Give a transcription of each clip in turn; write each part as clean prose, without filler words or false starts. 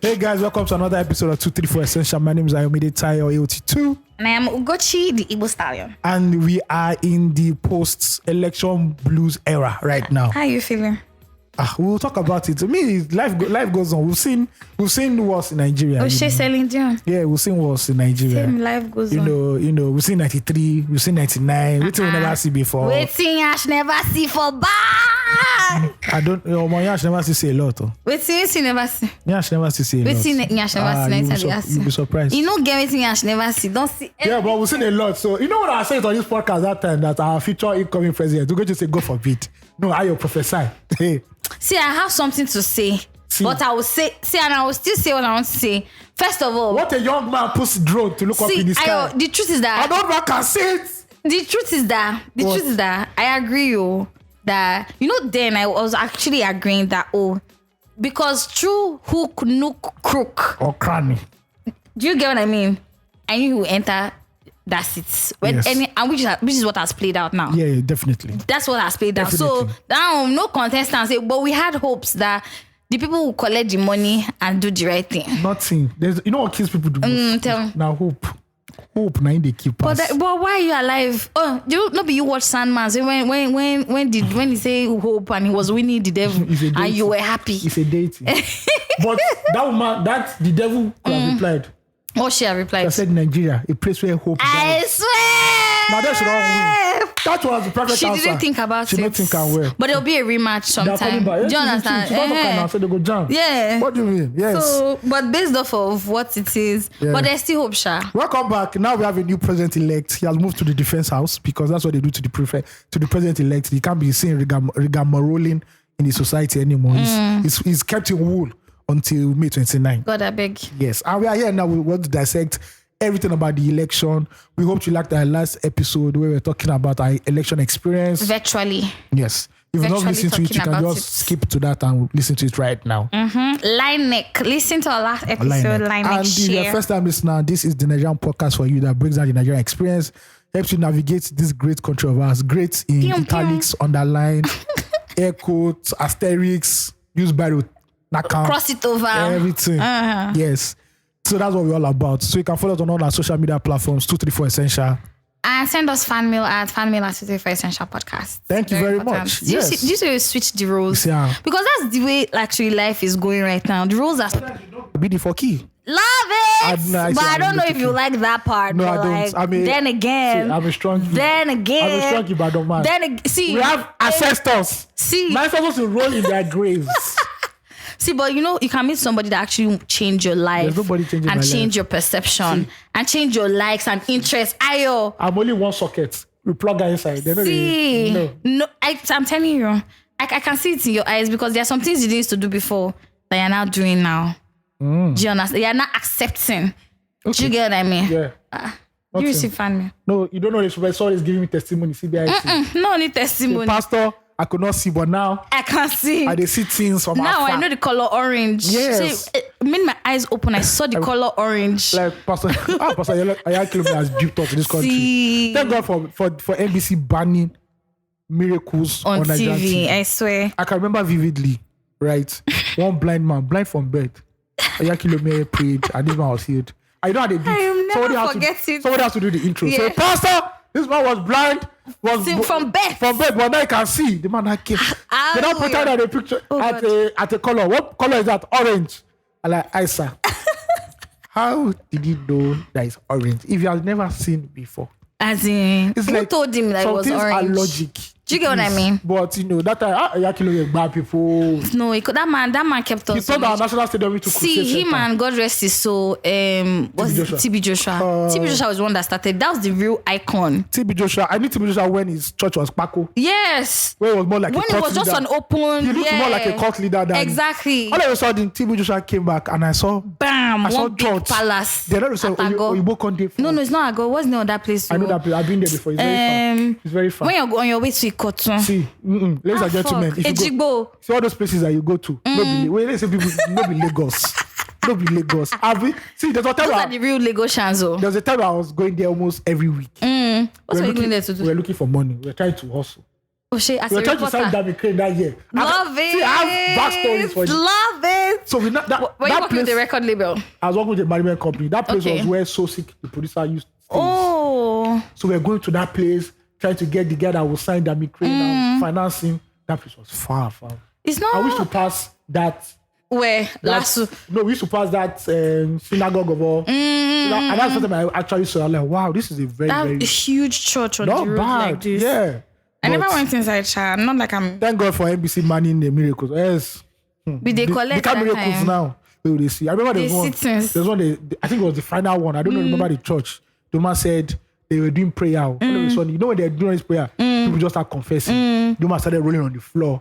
Hey guys, welcome to another episode of 234 Essential. My name is AOT2 and I am Ugochi, the Igbo stallion. And we are in the post-election blues era right now. How are you feeling? We'll talk about it. To me, life goes on. We've seen wars in Nigeria. Celine Dion. Yeah, we've seen wars in Nigeria. Same life goes on. You know, we've seen 93, we've seen 99. Waiting we never see before. Waiting I never see for back. I don't know. My Yash never see a lot. Waiting never see. Yash never see a lot. Waiting Yash never see. You'll be surprised. You know, get waiting Yash never see. Don't see. Yeah, but we've seen a lot. So you know what I said on this podcast that time, that our future incoming president, we're going to say go for it. No, I will prophesy. Hey. See, I have something to say. But I will say, and I will still say what I want to say. First of all, what a young man puts drone to look up in the sky. The truth is that I don't know if I can say it. The truth is that I agree that then I was actually agreeing that because through hook, nook, crook or cranny. Do you get what I mean? I knew he would enter that seat which is what has played out now. Yeah, definitely. That's what has played out. So now no contestants, but we had hopes that the people will collect the money and do the right thing. Nothing. You know what kills people do most? Now hope now they keep us. But why are you alive? Oh, you watch Sandman. So when he say hope and he was winning the devil and you were happy. It's a deity. But that woman, the devil could have replied. What she have replied? I said Nigeria, a place where hope I dies. swear. Now that should all win. That was the perfect answer. She didn't think about it. She didn't think and well. But there'll be a rematch sometime. Do you understand? She don't look at now, so they go jump. Yeah. What do you mean? Yes. So, but based off of what it is, but there's still hope, Sha. Welcome back. Now we have a new president-elect. He has moved to the defense house because that's what they do to the president-elect. He can't be seen rigamaroling in the society anymore. He's kept in wool until May 29. God, I beg. Yes. And we are here now. We want to dissect everything about the election. We hope you liked our last episode where we were talking about our election experience. Virtually. Yes. If you've not listened to it, you can just skip to that and listen to it right now. INEC. Listen to our last episode. INEC. And if you're a first time listener, this is the Nigerian podcast for you that breaks down the Nigerian experience, helps you navigate this great country of ours. Great in italics, underline, air quotes, asterisks, use by cross it over. Everything. Yes. So that's what we're all about. So you can follow us on all our social media platforms, 234 Essential. And send us fan mail at 234 Essential Podcast. Thank you very much. Do you see switch the roles? Yeah. Because that's the way actually life is going right now. The roles are be the for key. Love it. But I don't know if you like that part. No, I don't. Then again. I'm a strong key. I'm a strong key, but I don't mind. See. We have ancestors. See. My ancestors will roll in their graves. See, but you can meet somebody that actually change your life and change your perception and change your likes and interests. I'm only one socket. We plug her inside. I'm telling you, I can see it in your eyes because there are some things you didn't to do before that you're now doing now. Do you understand? You're not accepting. Okay. Do you get what I mean? Yeah. You receive fan mail? No, you don't know this. Professor is giving me testimony. No need testimony. Pastor, I could not see, but now I can see. I see things from now afar. I know the color orange. Yes. So it made my eyes open. I saw the color orange. Like Pastor Ayakilome has built up to this country. See. Thank God for NBC banning miracles on Nigerian TV. I swear. I can remember vividly, right? One blind man, blind from birth. Ayakilome prayed and this man was healed. I know how they do. I will never forget it. Somebody has to do the intro. Yeah. So, Pastor, this man was blind. From birth, but now you can see the man that came. They don't put out a picture at a color. What color is that? Orange. I like Isa. How did you know that it's orange if you have never seen it before? As in, who told him that it was orange? Some things are logic. Do you get what I mean? But that time, Ayakilome bad people. No, that man kept us. He told our national stadium to see him and God rest his soul. TB Joshua. TB Joshua was the one that started. That was the real icon. TB Joshua. I knew TB Joshua when his church was Paco. Yes. Where it was more like when a cult it was leader. Just an open. He looked more like a cult leader than exactly. All of a sudden, TB Joshua came back and I saw one big church. Palace. Then all of a sudden, Oyibo Conde. No, it's not Ago. What's the name of that place? I know that place. I've been there before. It's very far. When you're on your way to Ikotun. See. Ladies and gentlemen, if you go, see all those places that you go to. Let's say people, no be Lagos. No be Lagos. See, there's a time. Those are the real Lagosians. There's a time I was going there almost every week. What were you going there to do? We were looking for money. We were trying to hustle. Oh shit, as We a were trying to sign reporter. Dami Crane that year. Love it. See, I have backstories for you. Love it. So we not that, Were you that working with the place, record label? I was working with a management company. That place Okay. was where So Sick, the producer, used to stay. Oh. So we were going to that place, trying to get the guy that will sign Dami Crane and financing. That place was far. It's not. I wish to pass that. Where? Lasso. No, we used to pass that synagogue of all. And that's the first time I actually saw. I'm like, wow, this is a very, That very huge church on not the road bad. like this. Yeah. I never But went inside, child. Not like I'm. Thank God for NBC manning the miracles. Yes. But they collect They that can miracles time. now. They will see. I remember The there's one. sittings. There's one. I think it was the final one. I don't remember the church. The man said they were doing prayer. All of a sudden, you know when they're doing this prayer, people just start confessing. The man started rolling on the floor.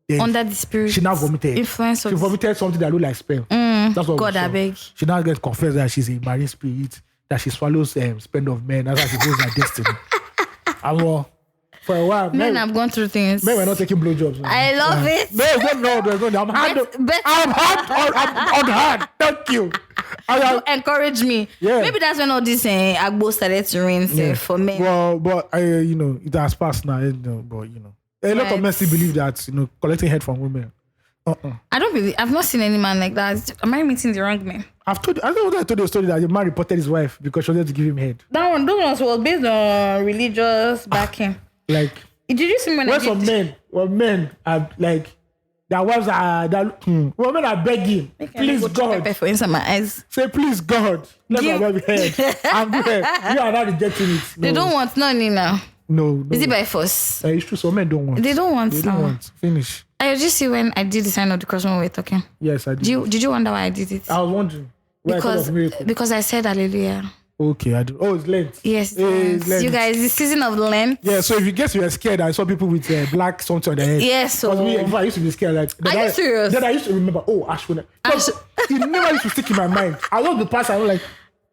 Then Under the spirit. she now vomited. Influence She of vomited something that looked like sperm. That's what God, we I saw. beg. She now gets confessed that she's a marine spirit, that she swallows sperm of men. That's how she holds her destiny. And well, for a while, Men men have gone through things. were not taking blowjobs. I love it. No. I'm hard. Bet- I'm on hard. Thank you. Encourage me. Yeah. Maybe that's when all this Agbo started to rain for men. Well, but it has passed now. But a lot of men still believe that collecting head from women. I've not seen any man like that. Am I meeting the wrong man? I told you a story that the man reported his wife because she wanted to give him head. That one was based on religious backing. Like, Did you see when I when did? some men are like, their wives are, women are begging, please Go God, pepper for inside my eyes. say please God, let my wife head. I'm good. You are not rejecting it. No. They don't want none now. No. Is it by force? It's true. Some men don't want. They don't want They now. don't want. Finish. I just see when I did the sign of the cross when we were talking. Yes, I did. Did you wonder why I did it? I was wondering. Why I thought of miracle. Because I said hallelujah. Okay, I do. Oh, it's Lent. Yes, It's Lent. you guys, the season of Lent. Yeah, so if you guess you were scared, I saw people with black something on their head. Yes, so Because me, in fact, I used to be scared. Like, Are you serious? Then I used to remember, Ash Winner. It never used to stick in my mind. I was the past, I was like,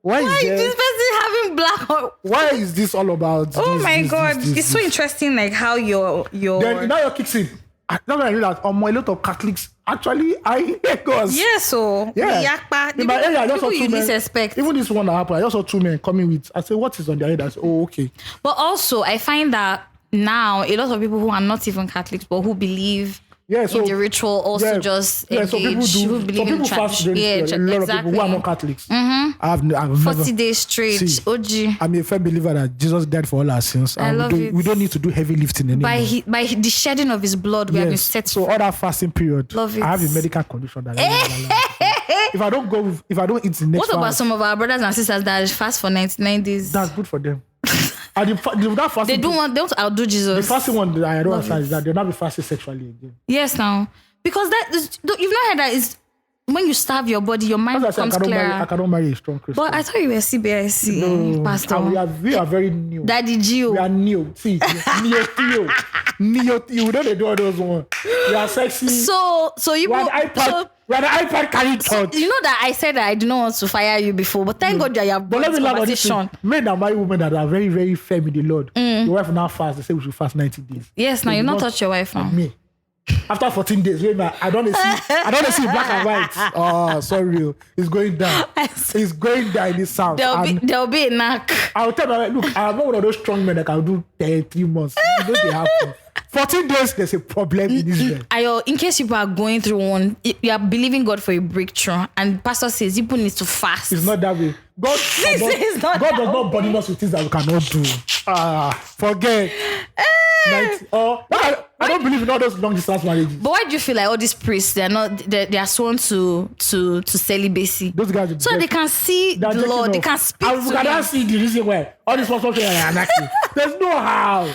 why why is is there? this person having black? Why is this all about? Oh this, my this, God, this, it's so interesting, like how your Then now it kicks in. That's when I realized a lot of Catholics actually I hate God. so Yeah. the yakpa, In my area, I just saw people you two least men. expect. Even this one that happened, I just saw two men coming with. I said, what is on their head? I said, oh, okay. But also, I find that now a lot of people who are not even Catholics but who believe Yeah, so in the ritual also just engage. so people do. Who Some believe in people fast tradition. during this period. A lot of people who are not Catholics. I've 40 never. days straight. See, OG. I'm a firm believer that Jesus died for all our sins. I And love it. we don't need to do heavy lifting anymore. By the shedding of his blood, we have been set So all that fasting period, Love it. I have a medical condition that if I don't eat the next What about fast, some of our brothers and sisters that fast for 99 days? that's good for them. And that fasting, They don't outdo the Jesus. fasting one that I don't understand is that they'll not be fasting sexually again. Yes, now. Because you've not heard that is when you starve your body, your mind That's why I becomes said I clearer. cannot marry a strong Christian. But I thought you were CBIC, No, Pastor. and we are very new. Daddy Gio. We are new. See, neo. We don't do all those ones. We are sexy. So you we are people, the iPad. We are the iPad carrying thoughts. you know that I said that I did not want to fire you before, but thank God that you have But brought let me this learn on this conversation. thing. Men that marry women that are very, very firm in the Lord. Your wife now fast. They say we should fast 90 days. Yes, now They you're do not touch your wife now. Me. After 14 days, wait, man, I don't see black and white. Oh, sorry. It's going down. It's going down in the south. There'll be a knack. I'll tell my wife, look, I'm not one of those strong men that can do 3 months. You know they happen. 14 days, there's a problem in Israel. Ayo, in case people are going through one, you are believing God for a breakthrough, and pastor says people need to fast. It's not that way. God It's not God that does not burden us with things that we cannot do. Forget. I don't believe in all those long distance marriages. But why do you feel like all these priests they are sworn to celibacy? Those guys, So they can see the Lord, they can speak and we to cannot him. see the reason why all these people are anarchy. There's no how.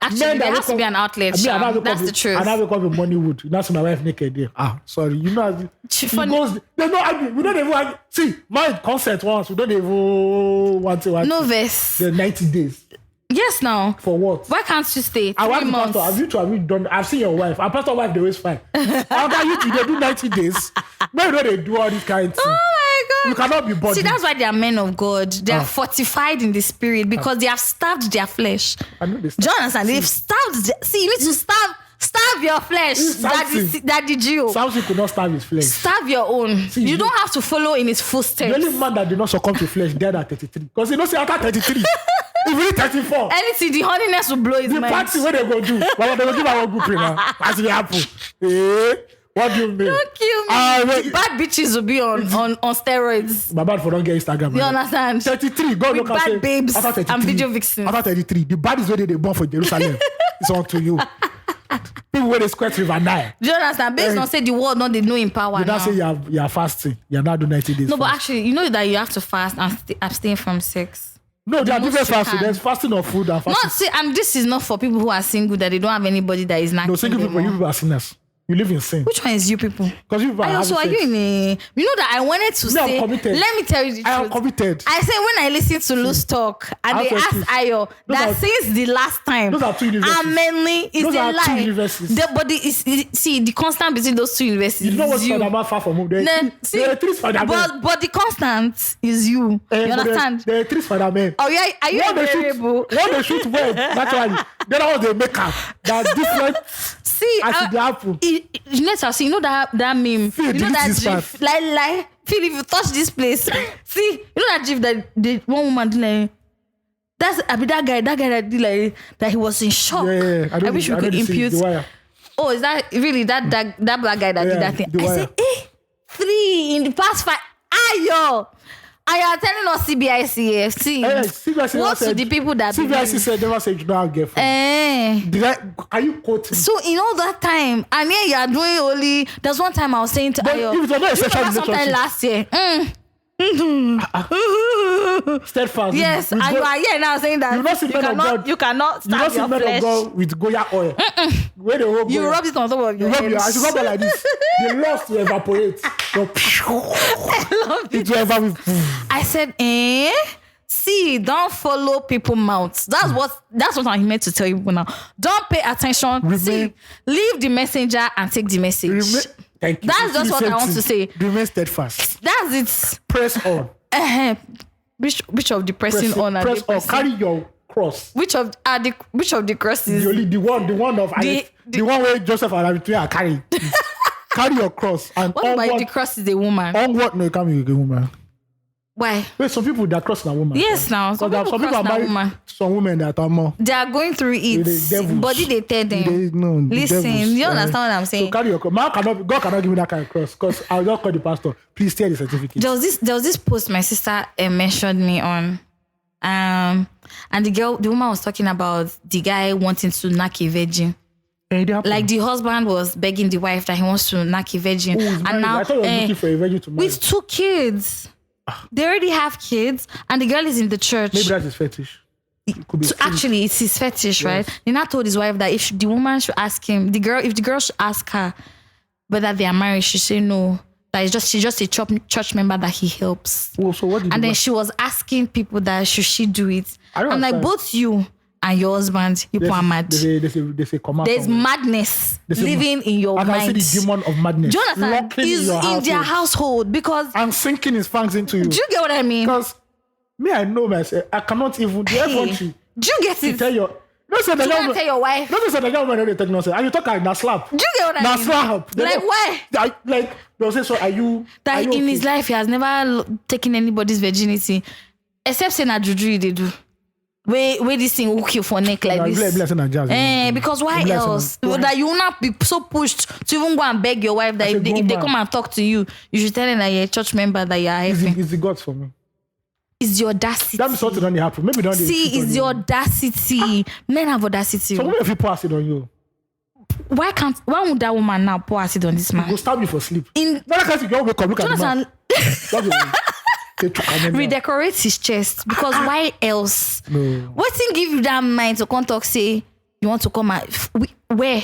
Actually, Men there that has to wake be up- an outlet. I mean, Sha. I wake That's up the truth. And I wake up in Moneywood. You know, see my wife naked there. Sorry. You know, Funny. there's no argument. We don't even argue. See, my consent once. We don't even want to. No verse. The 90 days. Yes, now. For what? Why can't you stay I 3 want the months? pastor. Have you done? I've seen your wife. Our pastor wife, they always fine. After you, they do 90 days. No, they do all this kind of thing. Oh my God. You cannot be body. See, that's why they are men of God. They are fortified in the spirit because they have starved their flesh. I know this. Do you understand? They've starved. See, you need to starve your flesh. Daddy Gio. Samson could not starve his flesh. Starve your own. You don't have to follow in his The footsteps. only man that did not succumb to flesh died at 33. Because you know, see, after 33, If you 34. Anything, the holiness will blow his The mind. party, what they go do? Well, they go give our group now. As the apple. What do you mean? Don't kill me. Bad bitches will be on steroids. My bad for don't get Instagram. You understand? 33. God With look and bad say, babes after 33, and video vixens. After 33, the bad is where they born for Jerusalem. It's on to you. People where they squirt River Nile. Do you understand? Based on say the world, not they know in power You now. don't say you're fasting. You're not doing 90 days. No, but fast. actually, you know that you have to fast and abstain from sex. No, there are most different you fasting. can. There's fasting of food and fasting. Not see, and this is not for people who are single that they don't have anybody that is not. No, single people, you people are sinners. You live in sin. Which one is you people? Because you people are Also, are having you sex. in a? You know that I wanted to Me, I'm say. committed. Let me tell you the I am truth. committed. I said when I listened to Loose Talk and I'll they tell asked you. Ayo that are- since the last time, those are two universities. Amenly is Those a are two lie. universities. The body is see the constant between those two universities. You know what's is you. Spider-Man far from home? There Then, are see, three Spider-Men. but the constant is you. You But understand? There are three Spider-Men. Oh yeah, are you a One they shoot, variable? one they shoot web, naturally. The other one they make up. That's different See, as the apple. you know that meme. Phil, You know delete that this gif. Like, Phil, if you touch this place, see, you know that gif that the one woman did like. That guy that did like that he was in shock. Yeah. I wish we could impute. The wire. Oh, is that really that black guy that did that thing? the I wire. said, 3 in the past 5. Ayo. Are you telling us CBIC? See, CBIC what to said- the people that CBIC believe? said never say you don't have girlfriend. Can you quote me? So in all that time, and here you are doing only. There's one time I was saying to But Ayo, if it was not a you sexual remember sometime relationship. last year. Steadfast. Yes, With and God- you are here now saying that You not see men of cannot, God. you cannot You don't stab see your men of flesh. God with Goya oil. Where they hold You Goya. rub it on top of your You rub head. your eyes. You rub it like this. The lost will evaporate. It will evaporate. I said, see, don't follow people mouths. That's what I'm meant to tell you people now. Don't pay attention. Remain- See, leave the messenger and take the message. Thank you. That's just what I want to say. Remain steadfast. That's it. Press on. Which of the pressing on? Are Press they on. pressing? Carry your cross. Which of the crosses? The one of the one where Joseph and Arimathea are carrying. Carry your cross and What about the cross is a woman? On what? No, you can't be a woman. Why? Wait, some people that cross a woman. Yes, now some people cross are na married. woman. Some women that are more. They are going through it. The devils. Body they tell them. The Listen, devils. you understand what I'm So saying? carry your cross. God cannot give me that kind of cross because I'll just call the pastor. Please tear the certificate. There was this post my sister mentioned me on, and the woman was talking about the guy wanting to knock a virgin. Like the husband was begging the wife that he wants to knock a virgin, and now I thought you were looking for a virgin to marry. with 2 kids, they already have kids, and the girl is in the church. Maybe that's his fetish. It could be So actually, it's his fetish, right? He now told his wife that if the woman should ask him, if the girl should ask her whether they are married, she say no. That she's just a church member that he helps. Well, so what did And you then she was asking people that should she do it. I don't I'm like, understand. both you and your husband, you people are mad. There's a command. There's madness living in your I can mind. see the demon of madness. Do you understand? Locking Is your in their household. household because And sinking his fangs into you. do you get what I mean? Because me, I know myself. I cannot even. The country. Do you get To it? tell your. No, say the Do you want young to tell your wife? No, say the young man don't take nonsense. And you talk like na slap. Do you get what I Na mean? slap. They Like don't- why? Like they'll say, so are you? That are you in okay? his life he has never taken anybody's virginity, except say na juju they do. Where this thing hook you for neck like Nah, this. bless and jazz. Because why Bless else? and- That you will not be so pushed to even go and beg your wife that As a if they woman. come and talk to you, you should tell them that you're a church member that you are helping. It's the gods for me. It's the audacity. That means something don't happen. Maybe don't. See, it's the audacity. Men have audacity. So what if you pour acid on you? Why would that woman now pour acid on this Go man? stab you for sleep. In Not like you don't wake up. Look at the man. Jonathan, They took a man. redecorate his chest because why else? No. What thing give you that mind to come talk say you want to come out? Where?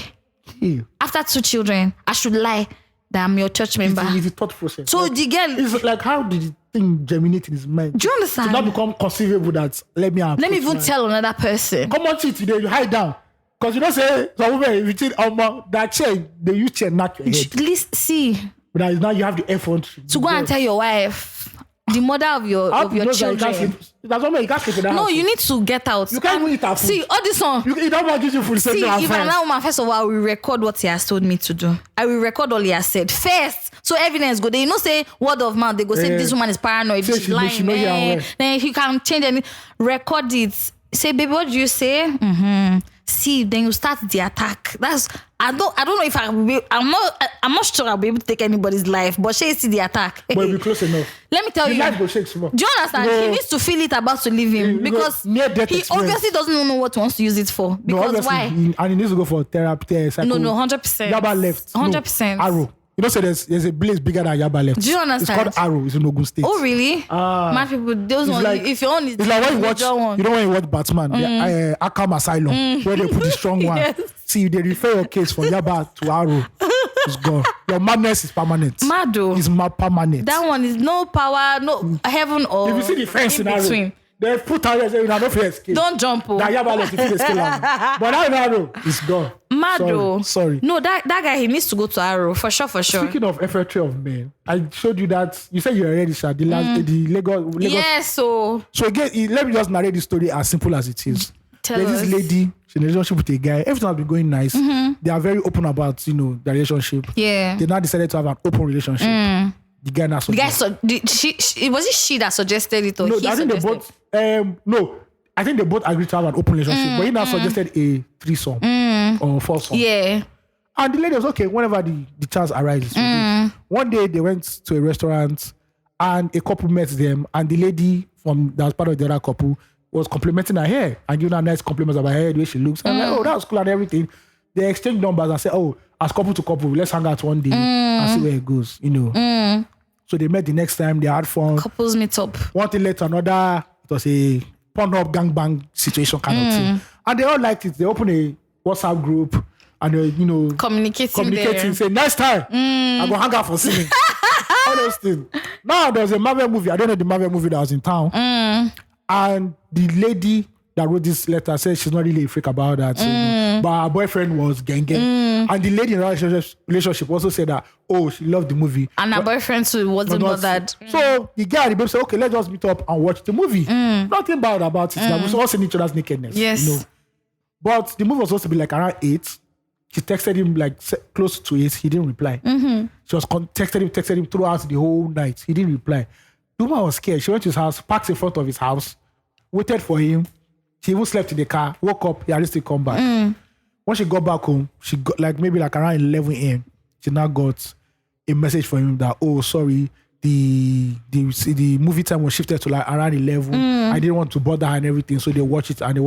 Yeah. After 2 children, I should lie that I'm your church member. It's a thought process. So Like, the girl, it's like how did the thing germinate in his mind? do you To understand? not become conceivable that let me Let me even tell another person. Come on, see today you hide down. Because you don't say some women if you think that chair they use chair knock your head. Please see But that is now you have the effort to go and tell your wife, the mother of your children. That's what you can't sleep in that No, house. you need to get out. You can't even eat her food. See, all this one. You don't want to give you food. See, if I'm that woman, first of all, I will record what he has told me to do. I will record all he has said first. So evidence go there. You know, say word of mouth. They go say this woman is paranoid. Say She's she know lying. you are well. Then he can change any. Record it. say, baby, what do you say? See, then you start the attack. I don't know if I'm not sure I'll be able to take anybody's life, but she see the attack. But it'll be close enough. Let me tell the you. life will shake small. Do you understand? He needs to feel it about to leave him because he obviously doesn't know what he wants to use it for. Because why? And he needs to go for therapy. No, 100%. Yaba left. 100%. No, Arrow. You know, so there's a place bigger than Yaba left. Do you understand? It's called Arrow. It's in Ogun State. Oh, really? Mad people, those ones, like, if your own is it's like when you watch, you know when you watch Batman, the Arkham Asylum, where they put the strong one. Yes. See, they refer your case from Yaba to Arrow. It's gone. Your madness is permanent. Mado. It's permanent. That one is no power, no heaven or if you see the fence in between. Arrow, they put out there, you don't feel escape. Don't jump. That Yaba left, you feel escape. But now in Arrow, it's gone. Mado. Sorry. No, that guy, he needs to go to Arrow for sure. Speaking of FFA of men, I showed you that you said you already shot the Lagos. Yes, so again, let me just narrate the story as simple as it is. There's this lady, she's in a relationship with a guy. Everything has been going nice. They are very open about, their relationship. Yeah. They now decided to have an open relationship. The guy now was it she that suggested it or no, he I think suggested? I think they both agreed to have an open relationship. But he now suggested a threesome or foursome. Yeah. And the lady was okay whenever the chance arises. One day they went to a restaurant and a couple met them, and the lady that was part of the other couple was complimenting her hair and giving her nice compliments about her hair, the way she looks. And I'm like, oh, that was cool and everything. They exchanged numbers and said, oh, as couple to couple, let's hang out one day and see where it goes, So they met the next time, they had fun. Couples meet up. One thing led to another. It was a Pornhub gangbang situation kind of thing. And they all liked it. They opened a WhatsApp group and they, communicating, saying, next time, I'm going to hang out for singing. All those things. Now, there was a Marvel movie. I don't know the Marvel movie that was in town. And the lady that wrote this letter said she's not really a freak about that. But her boyfriend was gang. And the lady in her relationship also said that, oh, she loved the movie. And her boyfriend too wasn't bothered. So the guy and the babe said, okay, let's just meet up and watch the movie. Nothing bad about it. That we all seen each other's nakedness. Yes. But the movie was supposed to be like around 8. She texted him like close to 8. He didn't reply. She was texted him throughout the whole night. He didn't reply. The woman was scared. She went to his house, parked in front of his house, waited for him. She even slept in the car, woke up, he had to come back. When she got back home, she got maybe around 11 a.m. She now got a message from him that, oh, sorry, the movie time was shifted to around 11. I didn't want to bother her and everything, so they watched it and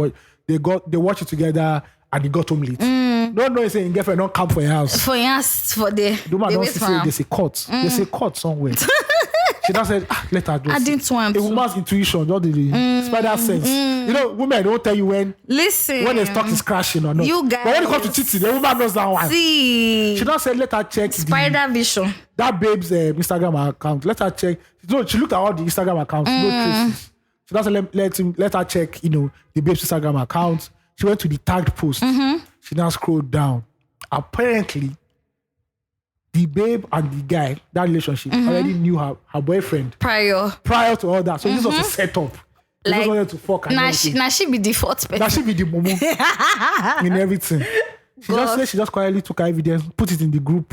they watched it together and they got home late. Don't know saying girlfriend don't come for your house. For your house, for the woman don't say there's a court. There's a court somewhere. She just said, let her just. I didn't want a to. woman's intuition, just the spider sense. Women don't tell you when the stock is crashing or not. You guys. But when it comes to cheating, the woman knows that one. See. She just said, let her check spider vision. That babe's Instagram account. Let her check. She looked at all the Instagram accounts, no traces. She just said, let her check, the babe's Instagram account. She went to the tagged post. She now scrolled down. Apparently, the babe and the guy, that relationship, already knew her boyfriend. Prior to all that. So this was a setup. They just wanted to fuck and everything. Now she be the fourth person. Now she be the momo in everything. She just said she just quietly took her evidence, put it in the group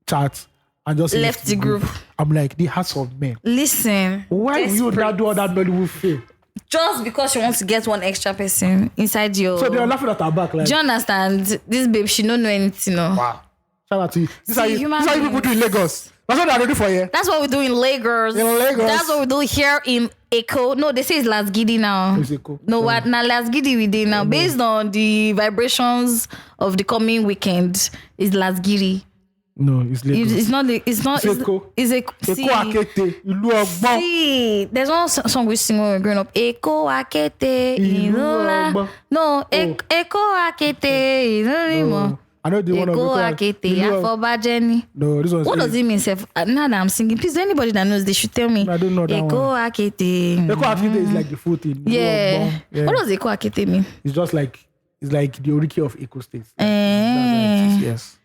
chat, and just left the group. I'm like, the hearts of men. Listen. Why will you not do all that Nollywood film? Just because she wants to get one extra person inside your... So they are laughing at her back. Like, do you understand? This babe, she don't know anything. No. Wow. Shout out to you. This is how you people do in Lagos. That's what they're ready for here. That's what we do in Lagos. That's what we do here in Echo. No, they say it's Las Gidi now. It's Echo. No, what? Now Las Gidi we did now. Based on the vibrations of the coming weekend, it's Las Gidi. No, it's Lagos. It's not. It's Echo. It's Echo. See, there's one song we sing when we were growing up. Echo Akete. No, Echo Akete. No. I know the one of Akete. No, this one. What does it mean, Seth? Now that I'm singing, please, anybody that knows, they should tell me. I don't know that Echo one. Akete. Echo Akete is like the food thing. Yeah. What does Echo Akete mean? It's just like the Oriki of Echo States. Yes.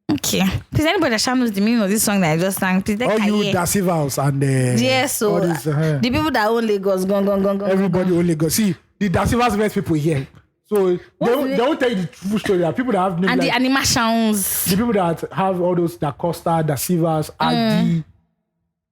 Okay. Please, anybody that knows the meaning of this song that I just sang, please. All you Dasivals and yes, so the people that own Lagos, gone. Everybody own Lagos. See, the Dasivals met people here. So they won't tell you the true story. There are people that have names and like, the animations. The people that have all those Da Costa, Da Silvas, Adi,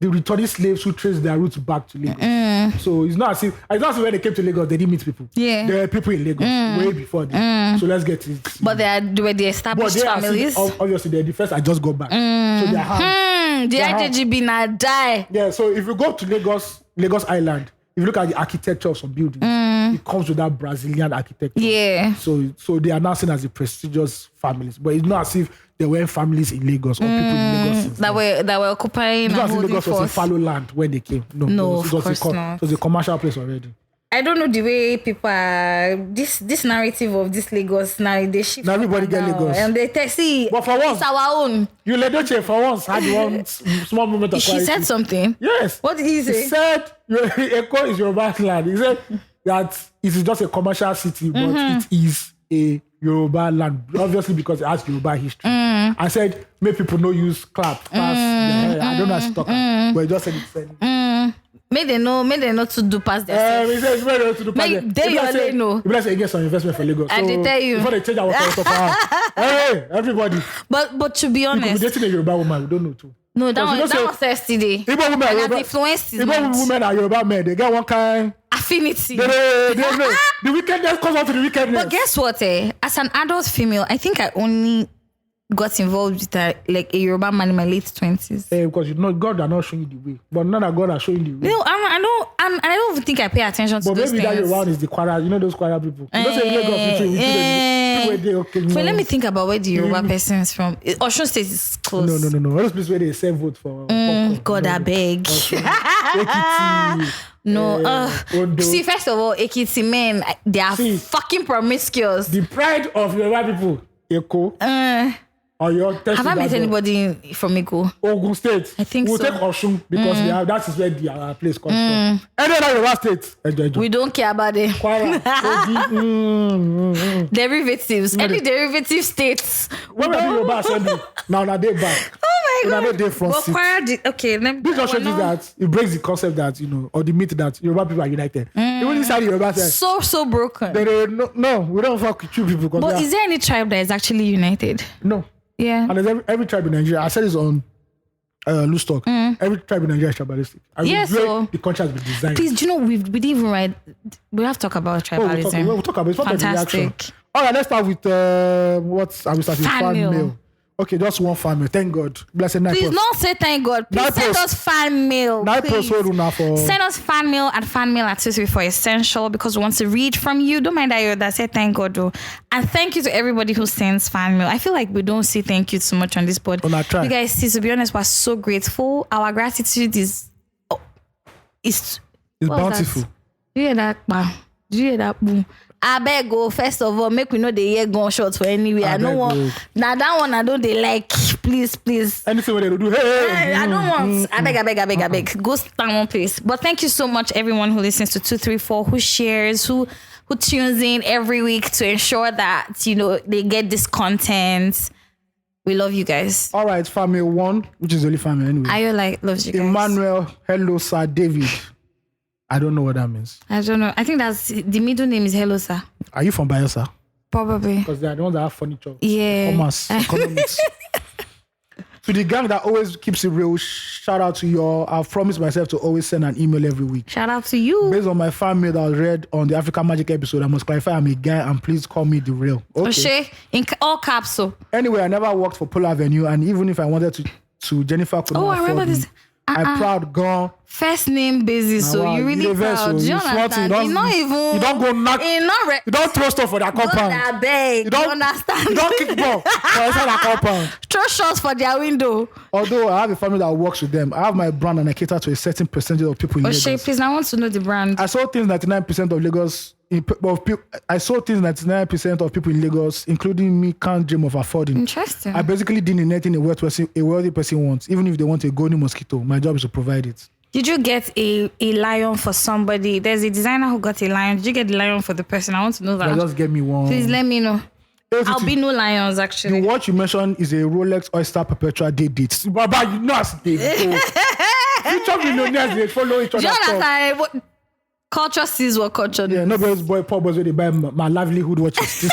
the returning slaves who traced their roots back to Lagos. So it's not as if when they came to Lagos, they didn't meet people. Yeah. There were people in Lagos way before them. So let's get it. But they were the established families. Obviously, they're the first I just got back. So their hands. The IJGB now die. Yeah, so if you go to Lagos Island, if you look at the architecture of some buildings, it comes with that Brazilian architecture. Yeah. So they are now seen as the prestigious families. But it's not as if there were families in Lagos or people in Lagos that were occupying and holding Lagos forth. was a fallow land when they came. No, of course not. It was a commercial place already. I don't know the way people are. This narrative of this Lagos now, they shift. Now everybody get Lagos. And they see, but for once, it's our own. You Ledoche for once had one small moment of clarity. He said something. Yes. What did he say? He said, Eko is Yoruba land. He said that it is just a commercial city, but it is a Yoruba land. Obviously because it has Yoruba history. I said, make people no use clap. I don't know how to talk, but he just said it. May they know to do past their he says, may they know to do past their they know. You better say, get some investment for Lagos. I did tell you. Before they change our culture, hey, everybody. But to be honest, we're dating a Yoruba woman, we don't know too. No, that was yesterday. Igbo women are Yoruba. Igbo women are Yoruba men. They get one kind affinity. They know. The wickedness comes out to the wickedness. But guess what? As an adult female, I think I only got involved with a Yoruba man in my late 20s. Because you know God are not showing you the way. But none of God are showing you the way. No, I don't even think I pay attention to those things. But maybe that Yoruba is the Kwara. You know those Kwara people. You don't say Lagos. So let me think about where the Yoruba person is from. Osun State is close. No. Those places where they sell vote for. God, I beg. No. See, first of all, Ekiti men, they are fucking promiscuous. The pride of Yoruba people, Eko. Have I met anybody from Eko? Ogun State. I think we'll so. Take Osun because that is where the place comes from. Any other Yoruba state, enjoy. We don't care about them. Derivatives. Any derivative states. When we do Yoruba assembly, now they back. Oh my God. They front seat. Okay, this just shows you that it breaks the concept that, or the myth that Yoruba people are united. Even inside the Yoruba side. So broken. No, we don't fuck with you people. But is there any tribe that is actually united? No. Yeah. And there's every tribe in Nigeria. I said this on Loose Talk. Every tribe in Nigeria is tribalistic. So the country has been designed. Please, do you know we didn't even write. We have to talk about tribalism. We'll talk about it. It's fantastic. All right, let's start with what are we starting? Fan mail. Okay, just one fan mail. Thank God. Blessed night. Please don't say thank God. Please send us fan mail. Send us fan mail at fanmail@234 Essential because we want to read from you. Don't mind that say thank God though. And thank you to everybody who sends fan mail. I feel like we don't say thank you too much on this board. You guys see, to be honest, we're so grateful. Our gratitude is bountiful. Do you hear that? Wow. Do you hear that? Boom. I beg go first of all, make we know the year gunshot for anywhere. I don't want now that one. I don't they like. Please. Anything where they do. Hey. I don't want. I beg. Go stand one place. But thank you so much, everyone who listens to 234, who shares, who tunes in every week to ensure that they get this content. We love you guys. All right, family 1, which is the only family anyway. Ayo loves you guys. Emmanuel, hello sir, David. I don't know what that means. I don't know. I think that's the middle name is Hello Sir. Are you from Bayelsa? Probably. Because they are the ones that have furniture. Yeah. Commerce, economics. To the gang that always keeps it real, shout out to you all. I've promised myself to always send an email every week. Shout out to you. Based on my fan mail that was read on the African Magic episode, I must clarify I'm a guy and please call me the real. Okay. In all caps. So. Anyway, I never worked for Polar Avenue, and even if I wanted to Jennifer could not I remember this. I'm proud, gone. First name basis, so you really proud. Do you understand? You don't go knock. You don't throw stuff for their compound. You don't understand. You don't kick ball for inside their compound. Throw shots for their window. Although I have a family that works with them, I have my brand and I cater to a certain percentage of people in Lagos. Oshay, please, I want to know the brand. I saw things 99% of Lagos. I saw things 99% of people in Lagos, including me, can't dream of affording. Interesting. I basically didn't anything a wealthy person wants. Even if they want a golden mosquito, my job is to provide it. Did you get a lion for somebody? There's a designer who got a lion. Did you get the lion for the person? I want to know that. Just get me one. Please let me know. I'll be no lions, actually. The watch you mentioned is a Rolex Oyster Perpetual date. Baba, you know as they go. Future millionaires, they follow each other. Do you understand? Culture sees what culture does. Yeah, nobody's poor boys where they buy my livelihood watches.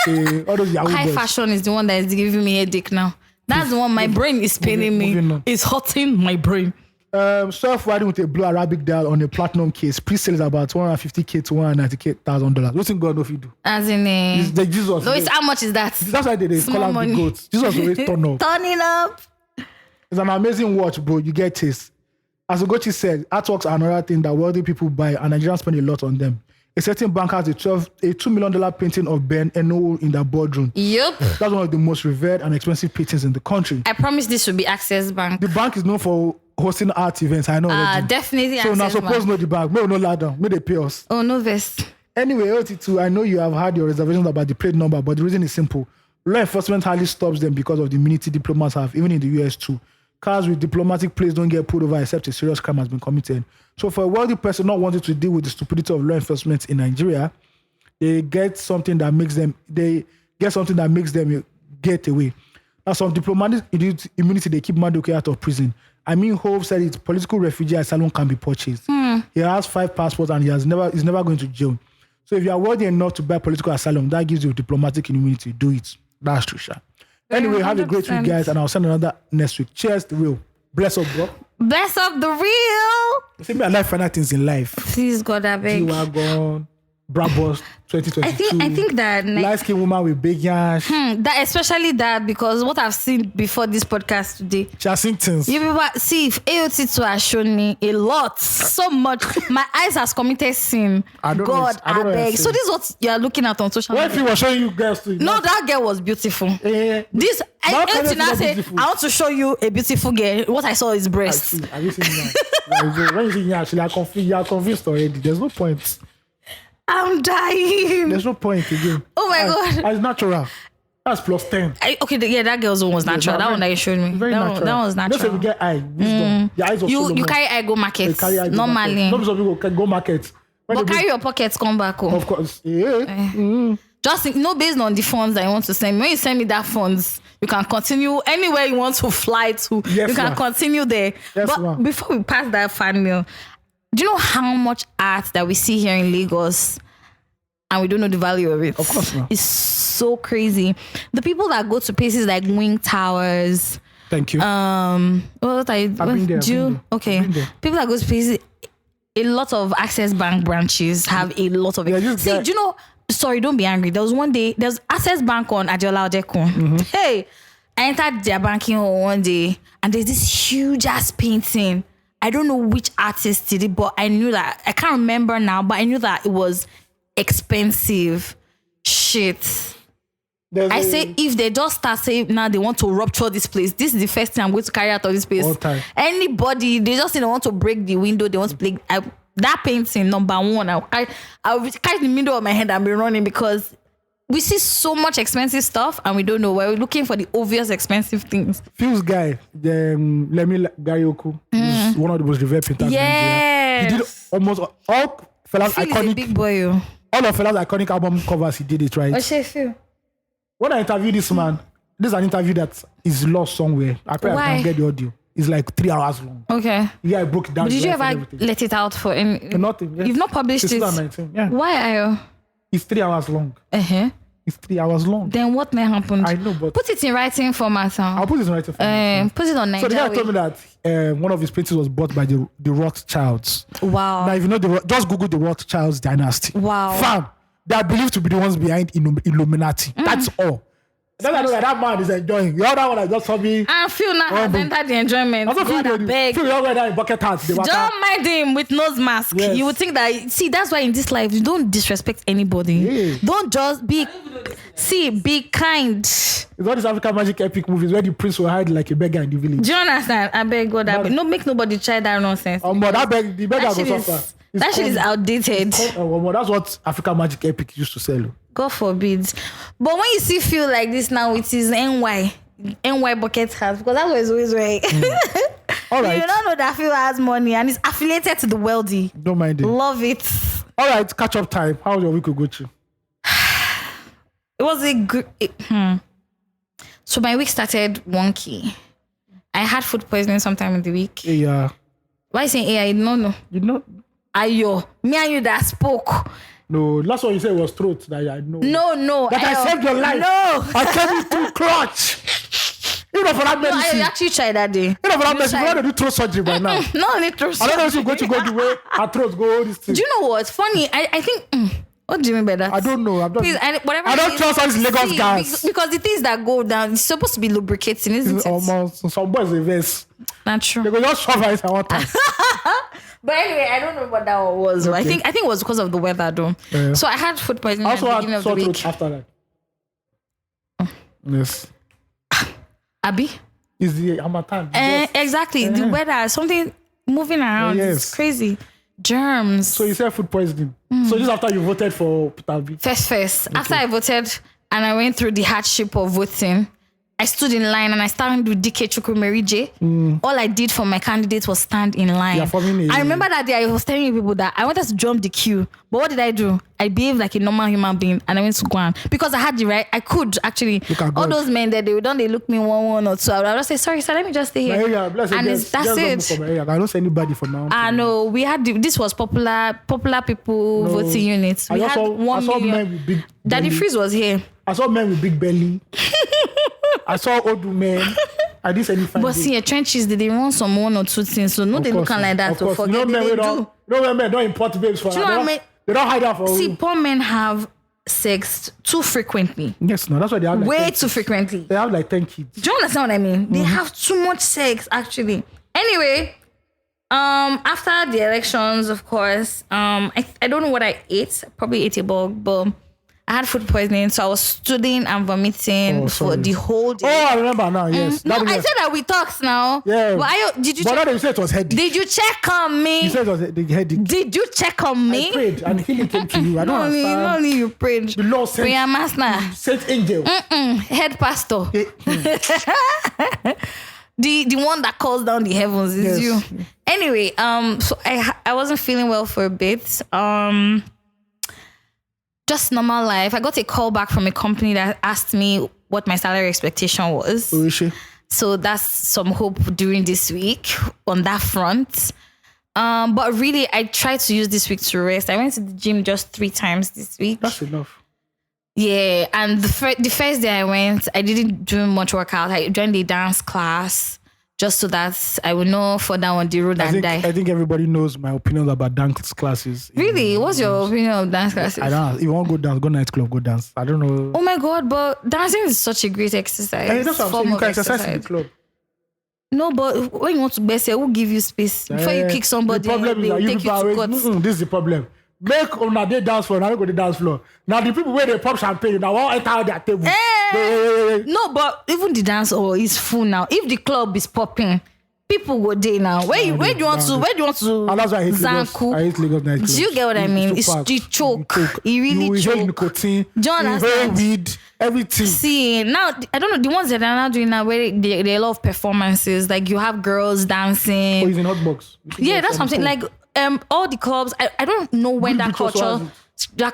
All those Yahoo High boys. fashion is the one that is giving me a headache now. That's the one my brain is paining me. It's hurting my brain. Self-riding with a blue Arabic dial on a platinum case. Pre-sale is about $150,000 to $190,000. What's in God if you do? As in It's the Jesus. no, it's how much is that? That's why they call him the goats. Jesus always turn up. Turning up. It's an amazing watch, bro. You get taste. As Ugochi said, artworks are another thing that wealthy people buy, and Nigerians spend a lot on them. A certain bank has a $2 million painting of Ben Eno in their boardroom. Yep. That's one of the most revered and expensive paintings in the country. I promise this will be Access Bank. The bank is known for hosting art events. I know already. Definitely So Access now suppose Bank. no the bank. May no ladder. May they pay us. Oh, no vest. Anyway, AOT2, I know you have had your reservations about the plate number, but the reason is simple. Law enforcement hardly stops them because of the immunity diplomats have, even in the US too. Cars with diplomatic plates don't get pulled over except a serious crime has been committed. So for a wealthy person not wanting to deal with the stupidity of law enforcement in Nigeria, they get something that makes them get away. Now some diplomatic immunity they keep Madueke out of prison. I mean, Hove said it, political refugee asylum can be purchased. He has 5 passports and he's never going to jail. So if you are wealthy enough to buy political asylum, that gives you diplomatic immunity. Do it. That's true, Sha. Anyway, have a great week, guys, and I'll send another next week. Cheers, the real. Bless up, bro. Bless up the real. See me, I like final things in life. Please, God, I beg. G-Wagon, Brabus, 2022. I think that light-skinned woman with big yash. that especially that, because what I've seen before this podcast today. She has seen things. You people see, if AOT2 has shown me a lot, so much. My eyes has committed sin. I don't God, know, I don't know beg. So this is what you are looking at on social What if media. he was showing you girls too? No, that girl was beautiful. This AOT now say, I want to show you a beautiful girl. What I saw is breast. Have you seen that? When you see yash, you are convinced already. There's no point. I'm dying. There's no point again. Oh my God. It's natural. That's plus 10. That girl's one was natural. That one that you showed me. Very natural. That was natural. Just say we get eye, wisdom. Your eyes of Solomon. You carry eye go market. You carry eye go normally. market. Not some people can go market. When But they carry your pockets, come back home. Of course. Yeah. Just based on the funds that you want to send me. When you send me that funds, you can continue anywhere you want to fly to. Yes, you can ma'am. continue there. Yes, but ma'am. before we pass that fan mail, do you know how much art that we see here in Lagos and we don't know the value of it? Of course, ma'am. It's so crazy. The people that go to places like Wing Towers, Thank you. what are you? I've been there, I've been there. Okay. I've been there. People that go to places, a lot of Access Bank branches have a lot of it. Yeah, See, do you know? Sorry, don't be angry. There was one day, there's Access Bank on Adeola Odekun. Hey, I entered their banking hall one day, and there's this huge ass painting. I don't know which artist did it, but I knew that, I can't remember now, but I knew that it was expensive. Shit. I say if they just start saying now they want to rupture this place, this is the first thing I'm going to carry out of this place. All time. Anybody, they just say they want to break the window, they want to play. That painting, number one, I'll catch the middle of my head and be running, because we see so much expensive stuff and we don't know. We're looking for the obvious expensive things. Fuse guy, Lemi Garioku, is one of the most revered painters in Nigeria. He did almost all fellas Phil is a iconic. big boy. All of fellas iconic album covers. He did it right. What's your feel? When I interviewed this man, this is an interview that is lost somewhere. I probably Why? can get the audio. It's like 3 hours long. Okay. Yeah, I broke it down. But did you right ever and everything. let it out for any? Nothing. Yeah. You've not published It's it. 2019. Yeah. Why are you? It's 3 hours long. Uh-huh. It's 3 hours long. Then what may happen? I know, but Put it in writing format. I'll put this in writing for you. Put it on So the guy Nigeria. told me that one of his paintings was bought by the Rothschilds. Wow. Now, if you know just Google the Rothschilds dynasty. Wow. Fam, they are believed to be the ones behind Illuminati. That's all. Then I know that man is enjoying. The other one I just saw me. I feel now has entered the enjoyment. Also, God, I beg. feel you in bucket hats. Don't mind him with nose mask. Yes. You would think that. See, that's why in this life you don't disrespect anybody. Yeah. Don't just be. Be kind. It's all these African magic epic movies where the prince will hide like a beggar in the village. Do you understand? I beg God. No, make nobody try that nonsense. But the beggar That shit goes is, suffer. that shit is outdated. That's what African magic epic used to sell. God forbid. But when you see feel like this now, it is NY bucket hat, because that's what it's always right. All right. You don't know that Phil has money and it's affiliated to the wealthy. Don't mind it. Love it. All right, catch up time. How was your week, Ugochi? It was a good. So my week started wonky. I had food poisoning sometime in the week. Yeah. Why are you saying AI? No. You know? Ayo, me and you that spoke. No, last one you said was throat. That I know. No. That I saved your life. No. I came you through clutch. You know, for that medicine. I actually tried that day. You know, for that medicine, we want to do throat surgery by now. No, only throat surgery. I don't know if you go the way our throats go, all these things. Do you know what's funny? I think... What do you mean by that? I don't know. Please, whatever I don't trust all these Lagos guys. Because the things that go down, it's supposed to be lubricating, isn't it? Almost. Some boys reverse. Not true. They go just shove it at one time. But anyway, I don't know what that one was. Okay. I think it was because of the weather, though. Yeah. So I had food poisoning at the beginning of the week. After that. Yes. Abi? Is the Hamatan. Exactly. The weather, something moving around. Yes. It's crazy. Germs. So you said food poisoning. So just after you voted for Peter Obi? First. Okay. After I voted and I went through the hardship of voting, I stood in line and I started with DK Chukwumerije. All I did for my candidate was stand in line. I remember that day I was telling people that I wanted to jump the queue. But what did I do? I behaved like a normal human being and I went to go on. Because I had the right, I could actually. All those men that they look me one or two. I would just say, sorry, sir, let me just stay here. That's it. I don't see anybody from now. I know. We had, this was popular people voting units. We had 1 million. Daddy Freeze was here. I saw men with big belly. I saw old men. I didn't see any fine. But see, trenches, they run some 1 or 2 things. So no, they look like that to forget. No men don't import babes for that. They don't hide that for. See, poor men have sex too frequently. Yes, no, that's why they have way too frequently. They have like 10 kids. Do you understand what I mean? They have too much sex, actually. Anyway, after the elections, of course, I don't know what I ate. I probably ate a bug, but I had food poisoning, so I was stooling and vomiting for the whole day. Oh, I remember now, yes. No, I said that we talked now. Yeah. But did you check? But you said it was headache. Did you check on me? You said it was the headache. Did you check on me? I prayed and healing came to you. I don't understand. Not only you prayed. The Lord sent prayer master. Sent angel. Head pastor. The one that calls down the heavens is you. Anyway, so I wasn't feeling well for a bit. Just normal life. I got a call back from a company that asked me what my salary expectation was. Who is she? So that's some hope during this week on that front. But really, I tried to use this week to rest. I went to the gym just 3 times this week. That's enough. Yeah, and the first day I went, I didn't do much workout. I joined the dance class just so that I will know further on the road and die. I think everybody knows my opinions about dance classes. Really? What's your opinion of dance classes? I don't know. If you want to go dance, go nightclub, go dance. I don't know. Oh my God, but dancing is such a great exercise. Hey, that's what I'm saying. You can exercise in the club. No, but when you want to best, who give you space? Before you kick somebody, the problem is that take you to court. This is the problem. Make on a day dance floor, now go to the dance floor. Now the people where they pop champagne, now all enter their table. No, but even the dance hall is full now. If the club is popping, people go there now. Where do you want to? And that's why I hate Zanku? I hate Lagos nightclub. Do you get what I mean? It's the choke. It really choke. Nicotine. Do you understand? Weed, everything. See, now I don't know the ones that are now doing now where they a lot of performances. Like you have girls dancing. Oh, he's in hotbox. Yeah, that's something like all the clubs. I don't know when that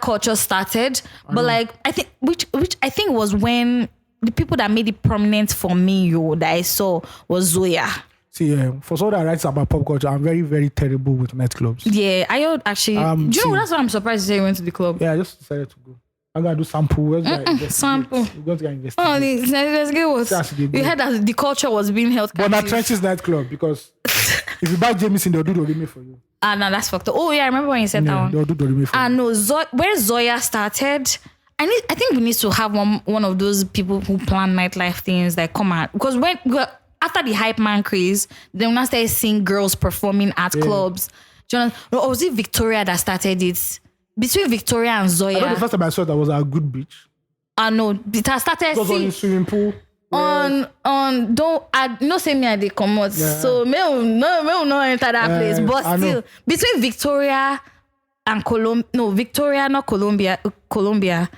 culture started, but like I think which I think was when the people that made it prominent for me that I saw was Zoya. See, for someone that writes about pop culture, I'm very, very terrible with nightclubs. Yeah, I would actually. Do you know that's why I'm surprised you say you went to the club? Yeah, I just decided to go. I'm gonna do sample. Sample. We're going to investigate. Oh, let's get what you heard that the culture was being held captive. But not Trenches nightclub because if you buy Jameson, they'll do the remake for you. No, that's fucked up. Oh yeah, I remember when you said that one. They'll do the remake for you. No, where Zoya started. I think we need to have one of those people who plan nightlife things that come out because after the hype man craze, then when I started seeing girls performing at clubs. Or was it Victoria that started it? Between Victoria and Zoya. I know the first time I saw that was at Good Beach. No, it has started. It was on the swimming pool. No say me I did come out. So me no enter that place. But still, between Victoria and Victoria, not Colombia.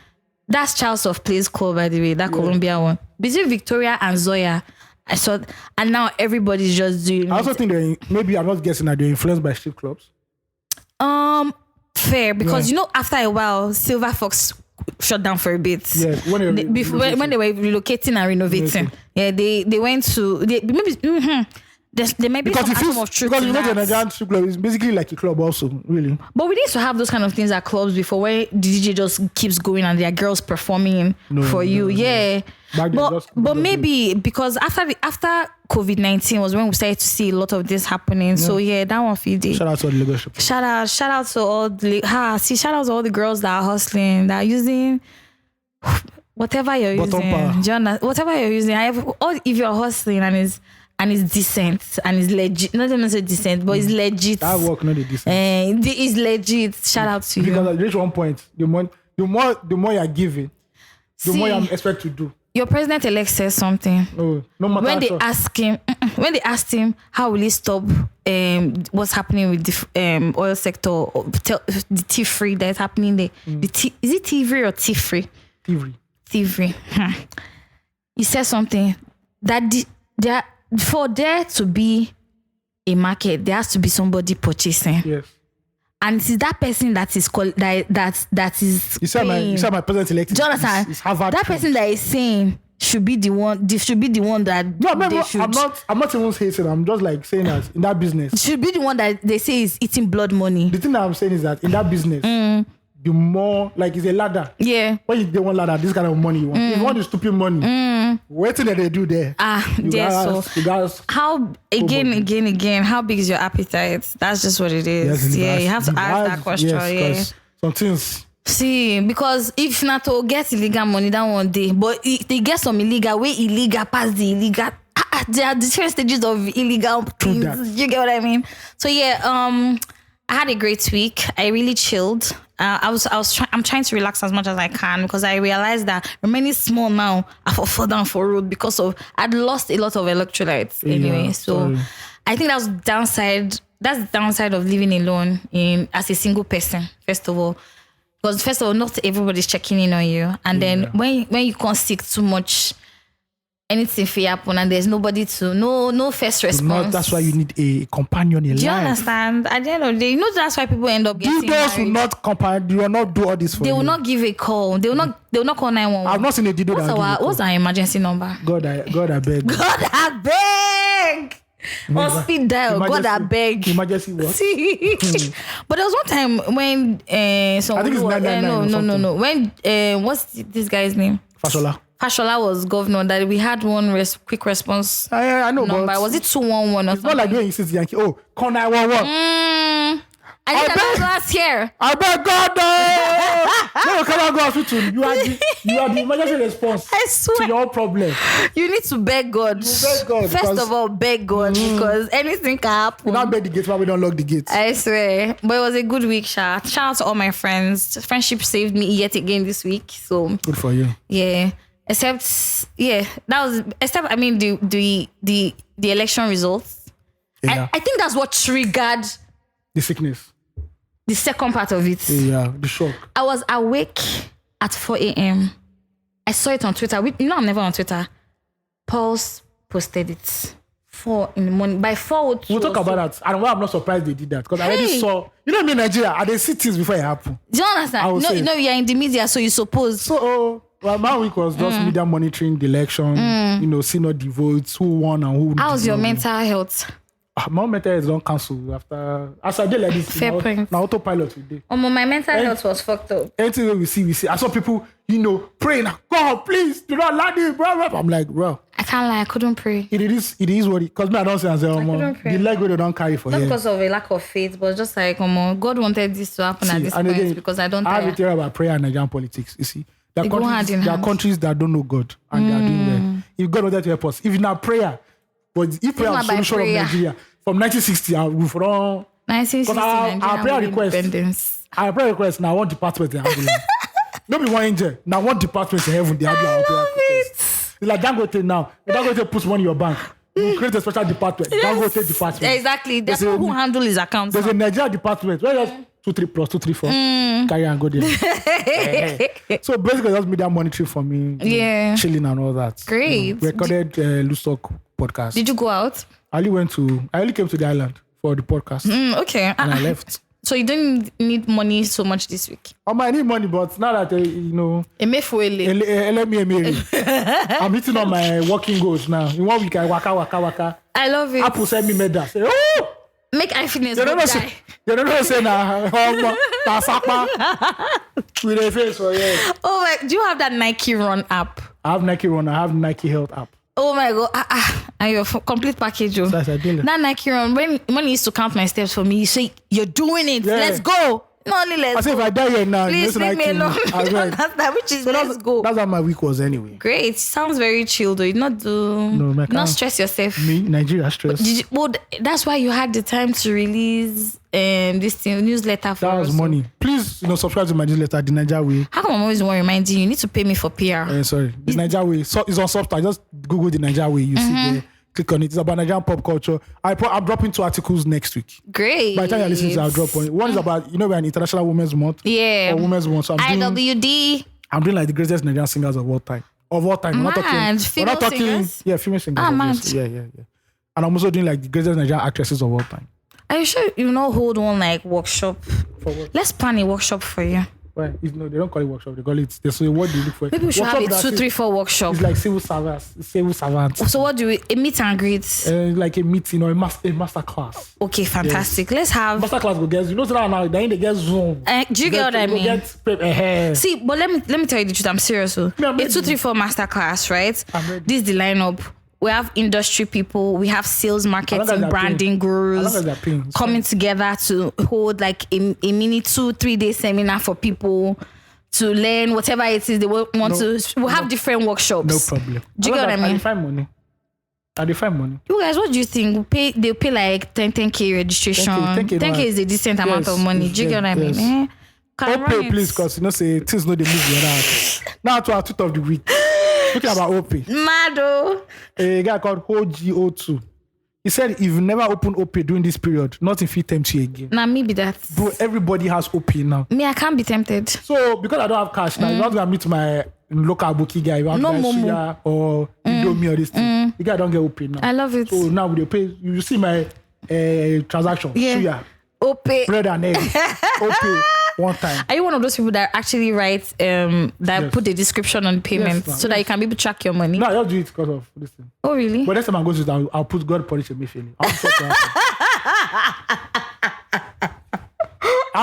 That's Charles of Place Club, by the way, that Colombia one. Between Victoria and Zoya, I saw, and now everybody's just doing. I also think maybe I'm not guessing that they're influenced by strip clubs. Fair, because after a while, Silver Fox shut down for a bit. Yeah, when they were relocating and renovating. Yeah, they went to maybe there may be some atom of truth because you know the that. Nigerian strip club is basically like a club also, really. But we used to have those kind of things at clubs before, where the DJ just keeps going and there are girls performing for you. Yeah. But maybe because after COVID-19 was when we started to see a lot of this happening. So yeah, that one feed it. Shout out to all the Lagos. Shout out to all the shout out to all the girls that are hustling, that are using whatever you're using. Whatever you're using. If you're hustling and it's decent and it's legit, not even say decent, but it's legit. That work not decent. It's legit. Shout out to you. Because at reach one point, the more you're giving, the more you expect to do. Your president-elect says something. Oh, no matter when they asked him how will he stop what's happening with the oil sector, the tea-free that's happening there. Is it tea-free or tea-free? Tea-free. He says something that for there to be a market, there has to be somebody purchasing. Yes. And it is that person that is that is. You said my president-elect. Jonathan, that person that is saying should be the one. Should be the one that. No, I'm not even saying. I'm just like saying that in that business should be the one that they say is eating blood money. The thing that I'm saying is that in that business, the more like it's a ladder. Yeah. When you don't want ladder, this kind of money you want. If you want the stupid money, what thing that they do there? How again? How big is your appetite? That's just what it is. Yes, you have to ask that question. Yes, some things. See, because if NATO gets illegal money that one day, but they get some illegal past the illegal. There are different stages of illegal things. You get what I mean? So yeah, I had a great week. I really chilled. I'm trying to relax as much as I can because I realized that remaining small now, I fall down for road because I'd lost a lot of electrolytes anyway. Yeah, so I think that's the downside of living alone as a single person, first of all. Because first of all, not everybody's checking in on you. And then when you can't seek too much, anything for happen and there's nobody to no first response. That's why you need a companion in life. Do you understand? At the end of the day, that's why people end up getting married. Will not companion. You will not do all this for you. They will not give a call. They will not call 911. I've not seen a Dido. What's our emergency number? God, I beg. God, I beg. On speed dial. God, I beg. Emergency what? But there was one time when I think it's 999 no. When what's this guy's name? Fashola was governor, that we had one quick response. I know, number. but was it 211 or it's something? not like when you see the Yankee. Oh, call 911. I think that last year. I beg God, no, come on, go hospital. You are the emergency response. I swear. To your problem. You need to beg God. First of all, beg God because anything can happen. You not beg the gates, but we don't lock the gates. I swear. But it was a good week, Sha. Shout out to all my friends. Friendship saved me yet again this week. So good for you. Yeah. Except I mean the election results. Yeah. I think that's what triggered the sickness. The second part of it. Yeah, the shock. I was awake at 4 a.m. I saw it on Twitter. I'm never on Twitter. Pulse posted it. 4 in the morning. By 4, we'll talk about that. And why I'm not surprised they did that. Because I already saw, in Nigeria, and they see things before it happen. Do you understand? No, you're in the media, so you suppose. So, my week was just media monitoring the election, seeing all the votes, who won and who. How's your mental health? My mental health don't cancel after. As I did like this, now autopilot today. My mental health was fucked up. Anything we see. I saw people, praying. God, please do not let me, bro. I'm like, bro. I can't lie. I couldn't pray. It is what it. Because I don't say the leg where they don't carry for. Not because of a lack of faith, but just like God wanted this to happen at this point again, because I don't. I have a theory about prayer and Nigerian politics. You see, there are countries that don't know God and they are doing well. If God wanted to help us, if not prayer. But if prayer was the solution of Nigeria from 1960, we've run. 1960, our prayer request now one department in heaven. No be one angel. Now one department in heaven they have our prayer request. It's like Dangote now. Dangote puts money in your bank. You create a special department. Dangote department. Exactly. That's who handle his accounts. There's a Nigeria department. Where just 23 plus 234. Carry and go there. So basically, that's media monitoring for me. Yeah. Chilling and all that. Great. Recorded Loose Talk podcast. Did you go out? I only came to the island for the podcast. Okay. And I left. So you don't need money so much this week? I need money, but now that, I'm hitting on my working goals now. In 1 week, I waka. I love it. Apple send me medal. Say, oh! Make iPhone They don't know say na with a face for yeah. Oh my! Do you have that Nike Run app? I have Nike Run. I have Nike Health app. Oh my god! And your complete package. Oh. That's ideal. That Nike Run. When he used to count my steps for me, you say you're doing it. Yeah. Let's go. No, only let's go. I say if I die here now, please leave me alone. That's that. Which is let's go. That's how my week was anyway. Great. Sounds very chill though. You not stress yourself. Me, Nigeria stress. That's why you had the time to release this thing, newsletter for us. That was money. Please, subscribe to my newsletter, The Niger Way. How come I'm always reminding you? You need to pay me for PR. Sorry. The Niger Way. So it's on software. Just Google The Niger Way. You see there. Click on it. It's about Nigerian pop culture. I'm dropping 2 articles next week. Great. By the time you're listening to it, I'll drop one. One is about, we're an International Women's Month. Yeah. Or Women's Month. So IWD. I'm doing like the greatest Nigerian singers of all time. We're not talking. Singers? Yeah, female singers. Yeah. And I'm also doing like the greatest Nigerian actresses of all time. Are you sure you hold one like workshop? For what? Let's plan a workshop for you. Well, they don't call it workshop. They call it. There's a word they look for. Maybe we should have a 2, 3, 4 workshop. It's like civil servants. So what do we? A meet and greet? Like a meeting or a master class. Okay, fantastic. Yes. Let's have master class. Go get now. They get Zoom. Do you get what I mean? See, but let me tell you the truth. I'm serious. A 2, 3, 4 master class, right? This is the lineup. We have industry people, we have sales, marketing, branding gurus coming together to hold like a mini 2-3 day seminar for people to learn whatever it is they want to. We'll have different workshops. No problem. Do you get what I mean? I define money. You guys, what do you think? They'll pay like 10K registration. 10K is a decent amount of money. Do you get what I mean? Okay, please, because say things no they move around. Now to our tweet of the week. Talking about OP. Mado. A guy called AOT2. He said if you never open OP during this period, nothing fit tempt you again. Nah, maybe that. Bro, everybody has OP now. Me, I can't be tempted. So because I don't have cash now, I'm not gonna meet my local bookie guy. No Momo. Or Indomie or this thing. The guy don't get OP now. I love it. So now with the pay, you see my transaction. Yeah. OP. Bread and egg. OP. One time. Are you one of those people that actually write put the description on payment so that you can be able to track your money? No, I just do it because of this thing. Oh really? But next time I go to it, I'll put God punish me feeling. I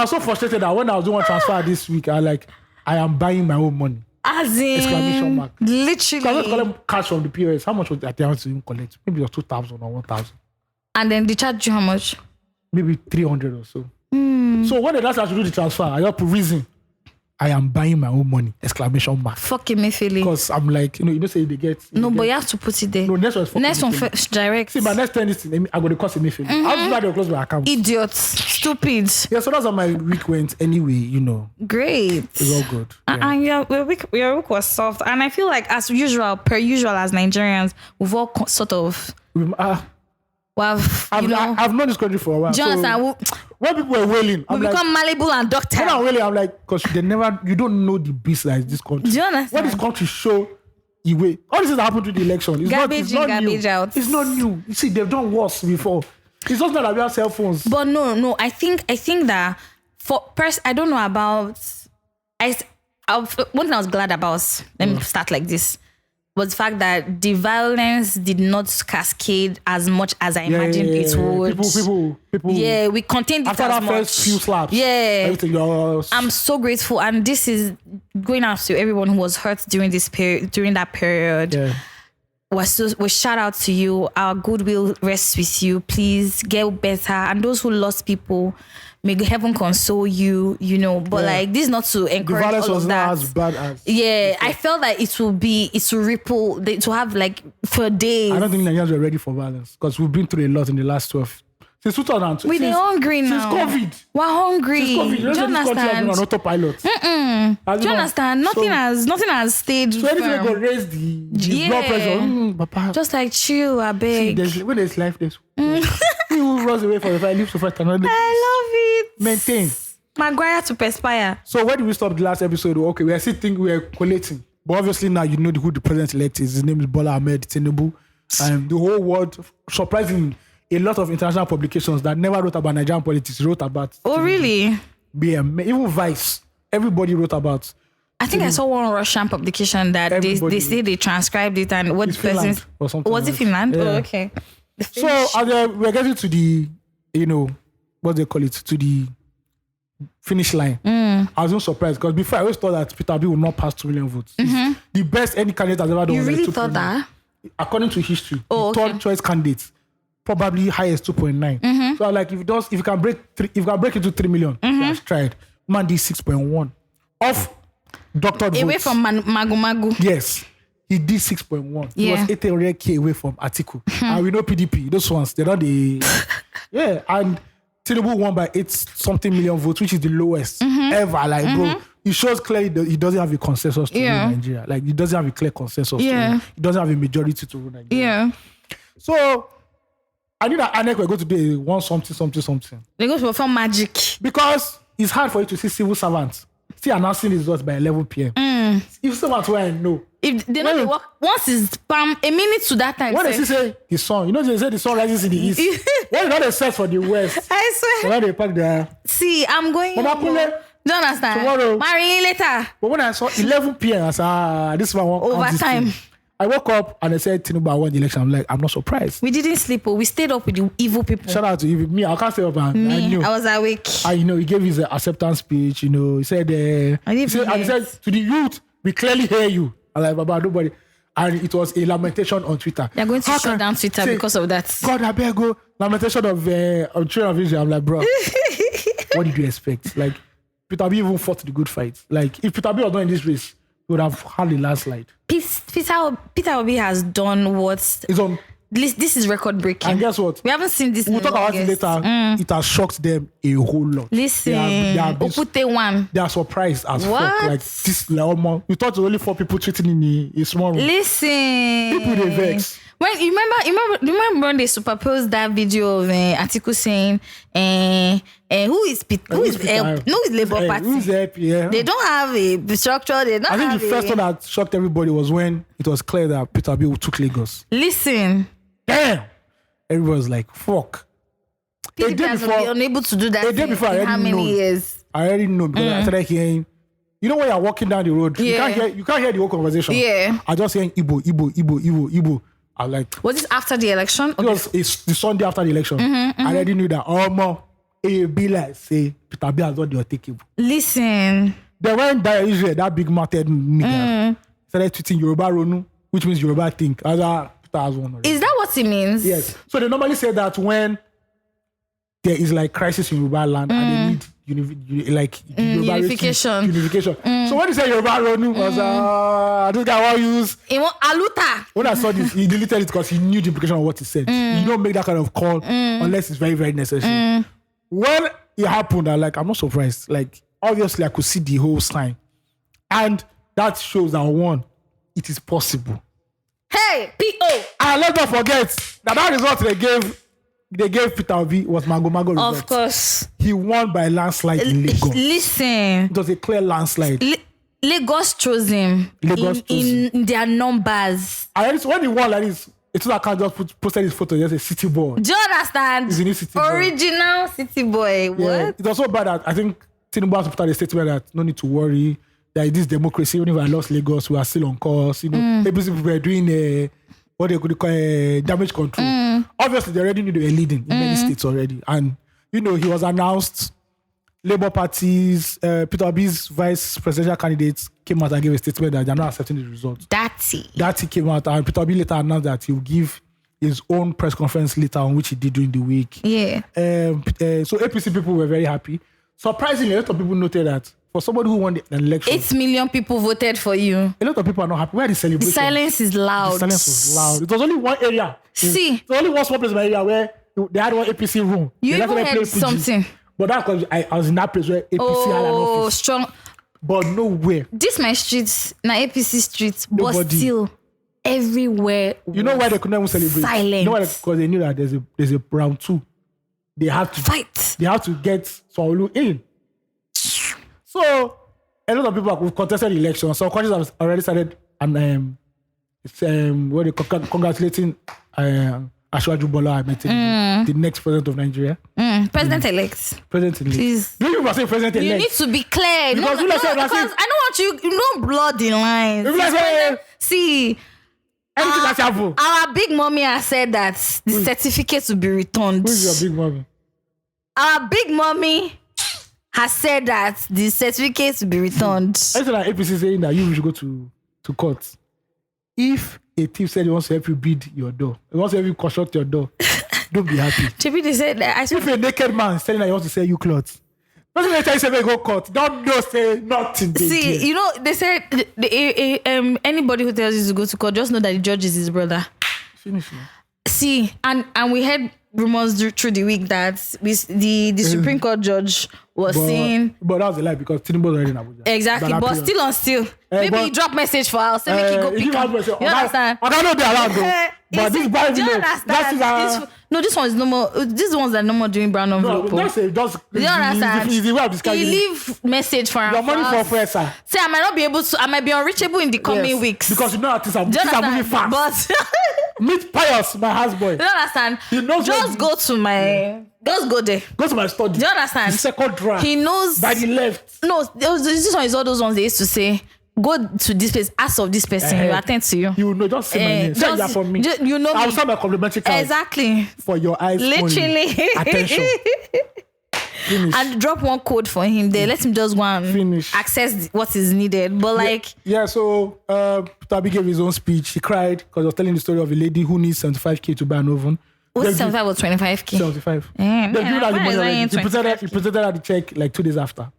was so frustrated that when I was doing one transfer this week, I am buying my own money. As in exclamation mark. Literally. So I was collect cash from the POS. How much was I want to even collect? Maybe it was 2,000 or 1,000. And then they charge you how much? Maybe 300 or so. So when they asked us to do the transfer, I just put reason. I am buying my own money. Exclamation mark. Fucking me feeling. Because I'm like, you don't say they get. But you have to put it there. No, next one first direct. See, my next 10 is I got to cost me feeling. I'll do that close my account. Idiots. Stupid. Yeah, so that's how my week went anyway, Great. It's all good. Yeah. And your week was soft. And I feel like per usual as Nigerians, we've all sort of... I've known this country for a while. Do you understand? When people were wailing, we become malleable and doctor. When I'm wailing, I'm like, because you don't know the beast that is this country. Do you understand? What this country show, all this that happened to the election. It's garbage new. Out. It's not new. You see, they've done worse before. It's just not that we have cell phones. But no, I think that I don't know about. One thing I was glad about. Let me start like this. Was the fact that the violence did not cascade as much as I imagined it would. People. Yeah, we contained it after as that much. First few slaps. Yeah. Everything I'm so grateful, and this is going out to everyone who was hurt during that period. Yeah. We shout out to you. Our goodwill rests with you. Please get better. And those who lost people, may heaven console you, But this is not to encourage the violence all was of that. Not as bad as. Yeah, I felt that it will ripple, to have for days. I don't think Nigerians were ready for violence because we've been through a lot in the last 12. Since 2002. We're hungry now. Since COVID. We're hungry. Since COVID. Do you understand? Has been on autopilot. Do you understand? Nothing has stayed. So anything will raise the blood pressure. Just chill, I beg. When there's life, there's who runs away from the fire, lives to fight another. I love it. Maintain. Maguire to perspire. So where did we stop the last episode? Okay, we are still thinking we are collating. But obviously now you know who the president-elect is. His name is Bola Ahmed Tinubu. And the whole world, surprisingly, a lot of international publications that never wrote about Nigerian politics wrote about. Oh, really? BM, even Vice, everybody wrote about. I think I saw one Russian publication that they say they transcribed it and what the person or something. Was it Finland? Yeah. Oh, okay. So we're getting to the, what they call it, to the finish line. I was not surprised because before I always thought that Peter Obi would not pass 2 million votes. It's the best any candidate has ever done. You was really 2 thought million. that? According to history, Oh, the okay. third choice candidate, probably highest 2.9. So like if you can break into 3 million, he has tried. Man did 6.1 off doctored votes. Away from Magu Magu. Yes. He did 6.1. He Yeah. was 800K away from Atiku. And we know PDP, those ones, they're not the... Yeah, and Tinubu won by 8-something million votes, which is the lowest ever. Like, bro, it shows clearly that he doesn't have a consensus to rule Nigeria. Like, he doesn't have a clear consensus to rule. He doesn't have a majority to rule Nigeria. Yeah. So, I knew that INEC were going to do one something. They go to perform magic. Because it's hard for you to see civil servants still announcing the results by 11 p.m. If someone where I know, if they know they work, once it's a minute to that time. When they say the sun, they say the sun rises in the east. When you know they set for the west, I swear. when they pack there. See, I'm going. Mama Kule, don't understand. Tomorrow. Marry later. But when I saw 11 p.m., I said, this one won't count this Overtime. thing. I woke up and they said Tinubu won the election. I'm like, I'm not surprised. We didn't sleep. We stayed up with the evil people. Shout out to you. Me, I can't stay up. I knew. I was awake. He gave his acceptance speech. He said, he said to the youth, we clearly hear you. I'm like, Baba, nobody. And it was a lamentation on Twitter. They're going to shut down Twitter because of that. God, I beg you. Lamentation of children of Israel. I'm like, bro, what did you expect? Like, Peter Obi even fought the good fight. Like, if Peter Obi was not in this race, he would have had a landslide. Peter Obi has done what? It's on. This is record breaking. And guess what? We haven't seen this. We'll talk about it later. It has shocked them a whole lot. Listen, Opute one. They are surprised as What? fuck. Like this, like almost. We thought it was only 4 people tweeting in a small room. Listen. People they vex. When you remember when they superposed that video of Atiku saying, who is Labour Party? Who's help? Yeah. They don't have a structure. They don't I think have the first one that shocked everybody was when it was clear that Peter Obi took Lagos. Listen. Damn. Everybody was like, fuck. PDP has been unable to do that a day before, in how many years? I already know because I started hearing. You know when you're walking down the road, you can't hear the whole conversation. Yeah. I just hearing Igbo. I like. Was this after the election? It was the Sunday after the election. I already knew that. It be like say Peter Obi has not the takeable. Listen. Then when Israel, that big mounted nigga, started tweeting Yoruba Ronu, which means Yoruba think. Peter has won already. Is that what it means? Yes. So they normally say that when there is like crisis in Yoruba land and they need unification. So when they say Yoruba Ronu, I was this guy won't use. He want Aluta. When I saw this, he deleted it because he knew the implication of what he said. You don't make that kind of call unless it's very, very necessary. When it happened, I'm not surprised. Like, obviously, I could see the whole sign. And that shows that one, it is possible. Hey, P.O. And let's not forget that result they gave Peter Obi was Mago result. Of course. He won by a landslide in Lagos. Listen. It was a clear landslide. Lagos chose him in their numbers. And when he won like this, it's not I just posted his photo, just a city boy. Do you understand? He's a new city boy. Original city boy. What? Yeah. It was so bad that I think Tinubu has to put out a statement that no need to worry. That this democracy, even if I lost Lagos, we are still on course. ABC people were doing what they could call damage control. Obviously, they already knew they were leading in many states already. And, he was announced. Labour Party's, Peter Obi's vice presidential candidates came out and gave a statement that they're not accepting the results. That came out, and Peter Obi later announced that he will give his own press conference later on, which he did during the week. Yeah. So APC people were very happy. Surprisingly, a lot of people noted that for somebody who won an election, 8 million people voted for you. A lot of people are not happy. Where are the celebrations? The silence is loud. The silence was loud. It was only one area. See. It was only one small place in my area where they had one APC room. You even heard something. But that's because I was in that place where APC had an office. Oh, strong. But nowhere. This my streets, na APC streets, Nobody. but still everywhere. You know why they couldn't even celebrate? Silence. You know why? Because they knew that there's a round 2. They have to fight. They have to get Sanwo-Olu in. So a lot of people have contested the election. Some countries have already started and congratulating Ashwaju Bola Ahmed Tinubu, the next president of Nigeria. President-elect. President-elect. Please. Do you say president-elect? You need to be clear. Because because I don't want you blood in lines. See, anything that's happened. Our big mommy has said that the certificate will be returned. Who is your big mommy? Our big mommy has said that the certificate will be returned. I said that APC saying that you should go to court. If a thief said he wants to help you build your door, he wants to help you construct your door, don't be happy. JB, they said that if a naked man is telling that he wants to sell you clothes, doesn't matter you say go court. Don't say nothing. See, they said anybody who tells you to go to court, just know that the judge is his brother. Finish. See, and we heard rumors through the week that the Supreme Court judge was saying. But that was a lie because Tinubu was already in Abuja. Exactly, but still. Maybe he dropped message for us. Say make he go pick up. You understand? I don't know they're allowed though. But this guy, do you understand? This one is no more. These ones are no more doing brown envelope. No, just do you understand? It's the way of describing. He leave message for your money for free, sir. Say I might not be able to. I might be unreachable in the coming weeks because you know that things are moving fast. But meet Pius, my husband. Do you understand? He knows. Just go to my. Just go there. Go to my study. Do you understand? The second drawer. He knows. By the left. No, this one is all those ones they used to say. Go to this place, ask of this person, he will attend to you. You know, just say my name. Say you for me. You know I'll send my complimentary card. Exactly. For your eyes. Literally. Only. Attention. Finish. And drop one code for him there. Let him just go and finish. Access what is needed. But so Tabi gave his own speech. He cried because he was telling the story of a lady who needs 75k to buy an oven. What's 75 or 25k? 75. He presented her the check like 2 days after.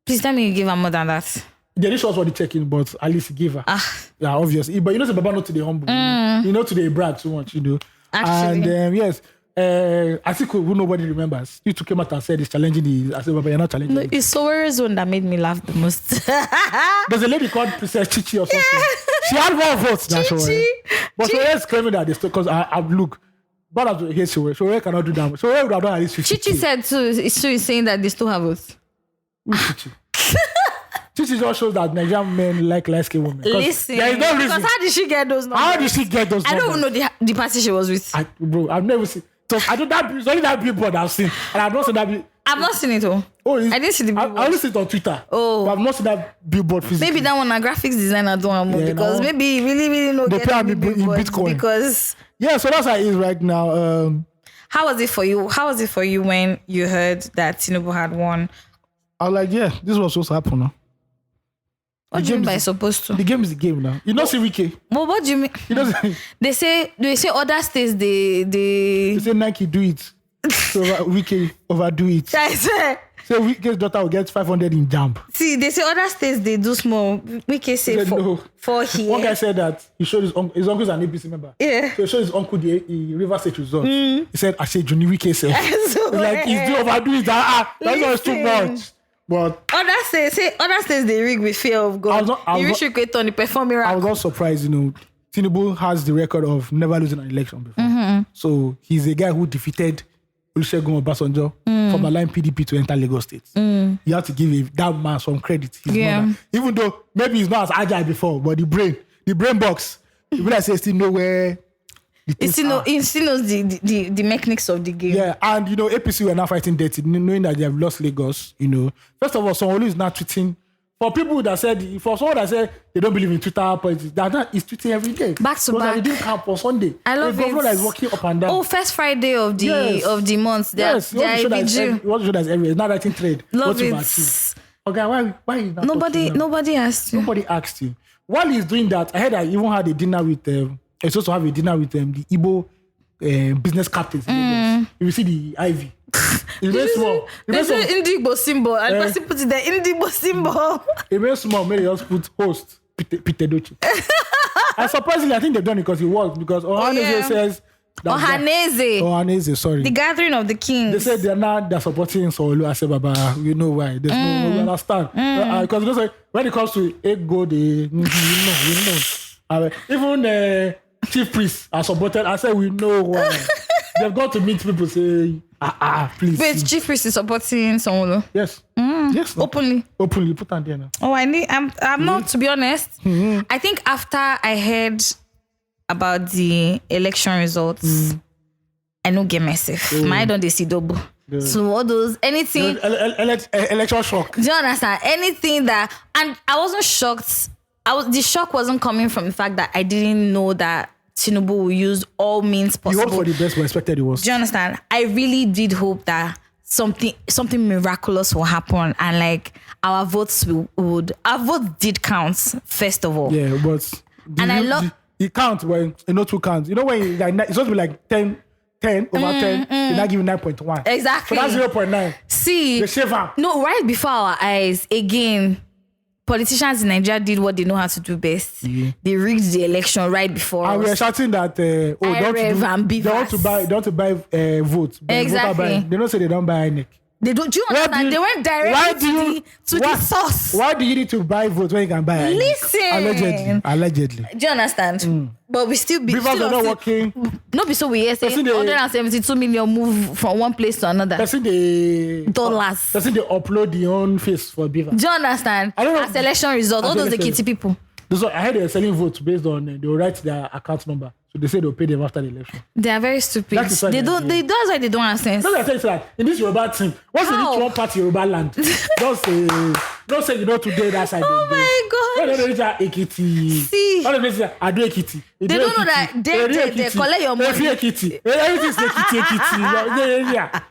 Please tell me you give her more than that. They didn't show us what the check in, but at least he gave her. Yeah, obviously. But Baba not today humble. Today brag too much, Actually. And yes, I think who nobody remembers. You came out and said he's challenging the. I said, Baba, you're not challenging. No, it's Sowero's one that made me laugh the most. There's a lady called Princess Chichi or something. She had more votes than Sowore. But Sowore is claiming that they still, because I look. But I hate Sowore. Sowore cannot do that. Sowore would have done at least 50. Chichi said too. She's saying that they still have votes. Who's Chichi? Chichi just shows that Nigerian men like light-skinned women. Listen, there is no reason. Because how did she get those numbers? How did she get those numbers? I don't know the party she was with. Bro, I've never seen. So I don't that. It's only that billboard I've seen, and I've not seen that. I've not seen it all. I didn't see the billboard. I only see it on Twitter. But I've not seen that billboard physically. Maybe that one a graphics designer don't have because maybe really no they pay me in Bitcoin because so that's how it is right now. How was it for you? How was it for you when you heard that Tinubu had won? I was like, this was supposed to happen now. What do you mean by supposed to? The game is the game now. You know, CVK. Well, what do you mean? They say other states they say Nike do it. So Wike overdo it. I swear. So Wike's daughter will get 500 in jump. See, they say other states they do small. Wike say for here. One guy said that he showed his uncle's an APC member. Yeah. So he showed his uncle the River State results. He said, I said, Johnny Wike said. Like, he's doing overdo it. That's not too much. But other states they rig with fear of God. You wish you could turn the perform miracle. I was not surprised, Tinubu has the record of never losing an election before. Mm-hmm. So he's a guy who defeated Olusegun Obasanjo from allowing PDP to enter Lagos State. You have to give that man some credit. Even though maybe he's not as agile before, but the brain box, the way I say still know where he still knows the mechanics of the game. Yeah, and APC were now fighting dirty, knowing that they have lost Lagos. First of all, someone who is not tweeting. For someone that said they don't believe in Twitter politics, that is tweeting every day. Back to back. They didn't camp on Sunday. I love it. The governor that is walking up and down. Oh, first Friday of the month. Yes, you want to show that everywhere. It's not writing trade. Love it. Okay, why is not nobody asked you. Nobody asked you. While he's doing that, I heard I even had a dinner with I supposed to have a dinner with the Igbo business captains. You see the Ivy. It's very small. There's an Indigo symbol. And the person put it there, Indigo symbol. It's very small. Maybe just put host Peter Dochi. And surprisingly, I think they've done it because it worked. Because Ohaneze says... Ohaneze, sorry. The gathering of the kings. They said they're supporting Solu. I said, Baba, you know why. There's no we understand. Because when it comes to Ego, you know. Even chief priests are supported. I said, we know why. They've got to meet people say, please. Wait, chief priest is supporting Sanwo-Olu? Yes. Yes. No. Openly, put on there now. I'm not, to be honest. I think after I heard about the election results, I don't get myself. My don't they see double. Yeah. So all those anything election shock. Do you understand? Anything that, and I wasn't shocked. The shock wasn't coming from the fact that I didn't know that Tinubu will use all means possible. You hoped for the best, but expected it was. Do you understand? I really did hope that something miraculous will happen, and like our votes would. Our vote did count, first of all. Yeah, but I love it counts when two counts. You know when it's supposed to be like 10 over 10, they're not giving 9.1. Exactly. So that's 0.9. See, they shave out. No, right before our eyes again. Politicians in Nigeria did what they know how to do best. Yeah. They rigged the election right before and us. we are shouting that they want to buy votes. Exactly. They don't say they don't buy INEC. They don't. Do you understand? They went directly to the source. Why do you need to buy votes when you can buy INEC? Listen. Allegedly. Do you understand? But we still be. Beavers are not working. No, be so we hear saying 172 million move from one place to another. Person they dollars. Person they upload their own face for Beaver. Do you understand? I don't know. As election result, all those the kitty people. I heard they're selling votes based on they'll write their account number. So they say they'll pay them after the election. They are very stupid. That's why they don't have sense. That's why I tell you that in this Yoruba team, once you reach one part Yoruba land, don't say today that side. Oh my God. When they reach Ekiti. See. When they reach Ado Ekiti. They don't know that they collect your money. Ekiti. Everything's Ekiti.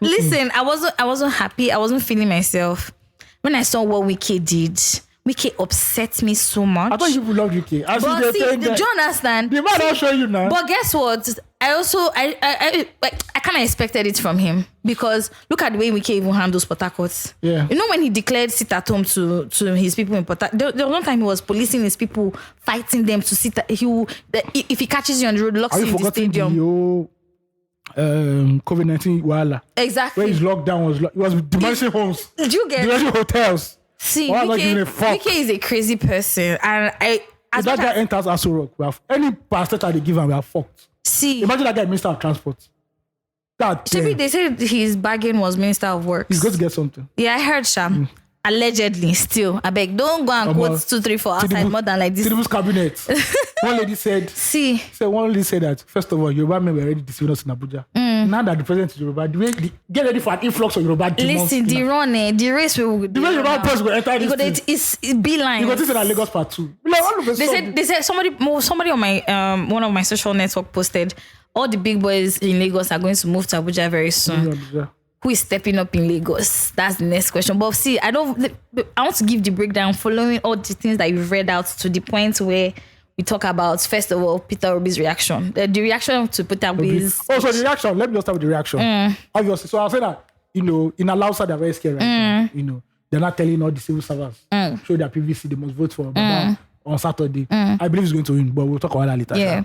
Listen, I wasn't happy. I wasn't feeling myself when I saw what Wike did. Wike upset me so much. I thought you loved UK. But see, do you understand? The man not show you now. But guess what? I kind of expected it from him because look at the way Wike even handles Port Harcourt. Yeah. You know when he declared sit at home to his people in Port Harcourt, there was one time he was policing his people, fighting them to sit. If he catches you on the road, locks you in the stadium. COVID-19 wala. Exactly. Where his lockdown was demolishing homes. Did you get demolishing hotels? See, Wike is a crazy person, and if that guy enters Aso Rock, any pastor they give him, we are fucked. See, imagine that guy Minister of Transport. They said his bargain was Minister of Works. He's going to get something. Yeah, I heard Sham. Allegedly, still. I beg, don't go and quote 2, 3, 4 outside more than like this. Tinubu's cabinet. One lady said. One lady said that first of all, Yoruba men were already deceiving us in Abuja. Now that the president is Yoruba, get ready for an influx of Yoruba demons. Listen, the race will. The way Yoruba press will enter this. It's beeline. You got this in Lagos part 2. They said somebody on my one of my social network posted all the big boys in Lagos are going to move to Abuja very soon. Who is stepping up in Lagos? That's the next question. But see, I want to give the breakdown following all the things that you've read out to the point where we talk about, first of all, Peter Obi's reaction. The reaction to Peter Obi's... so the reaction, let me just start with the reaction. Obviously, so I'll say that, in Alausa, they're very scared right now. They're not telling all the civil servants, show their PVC, they must vote for Baba on Saturday. I believe he's going to win, but we'll talk about that later. Yeah.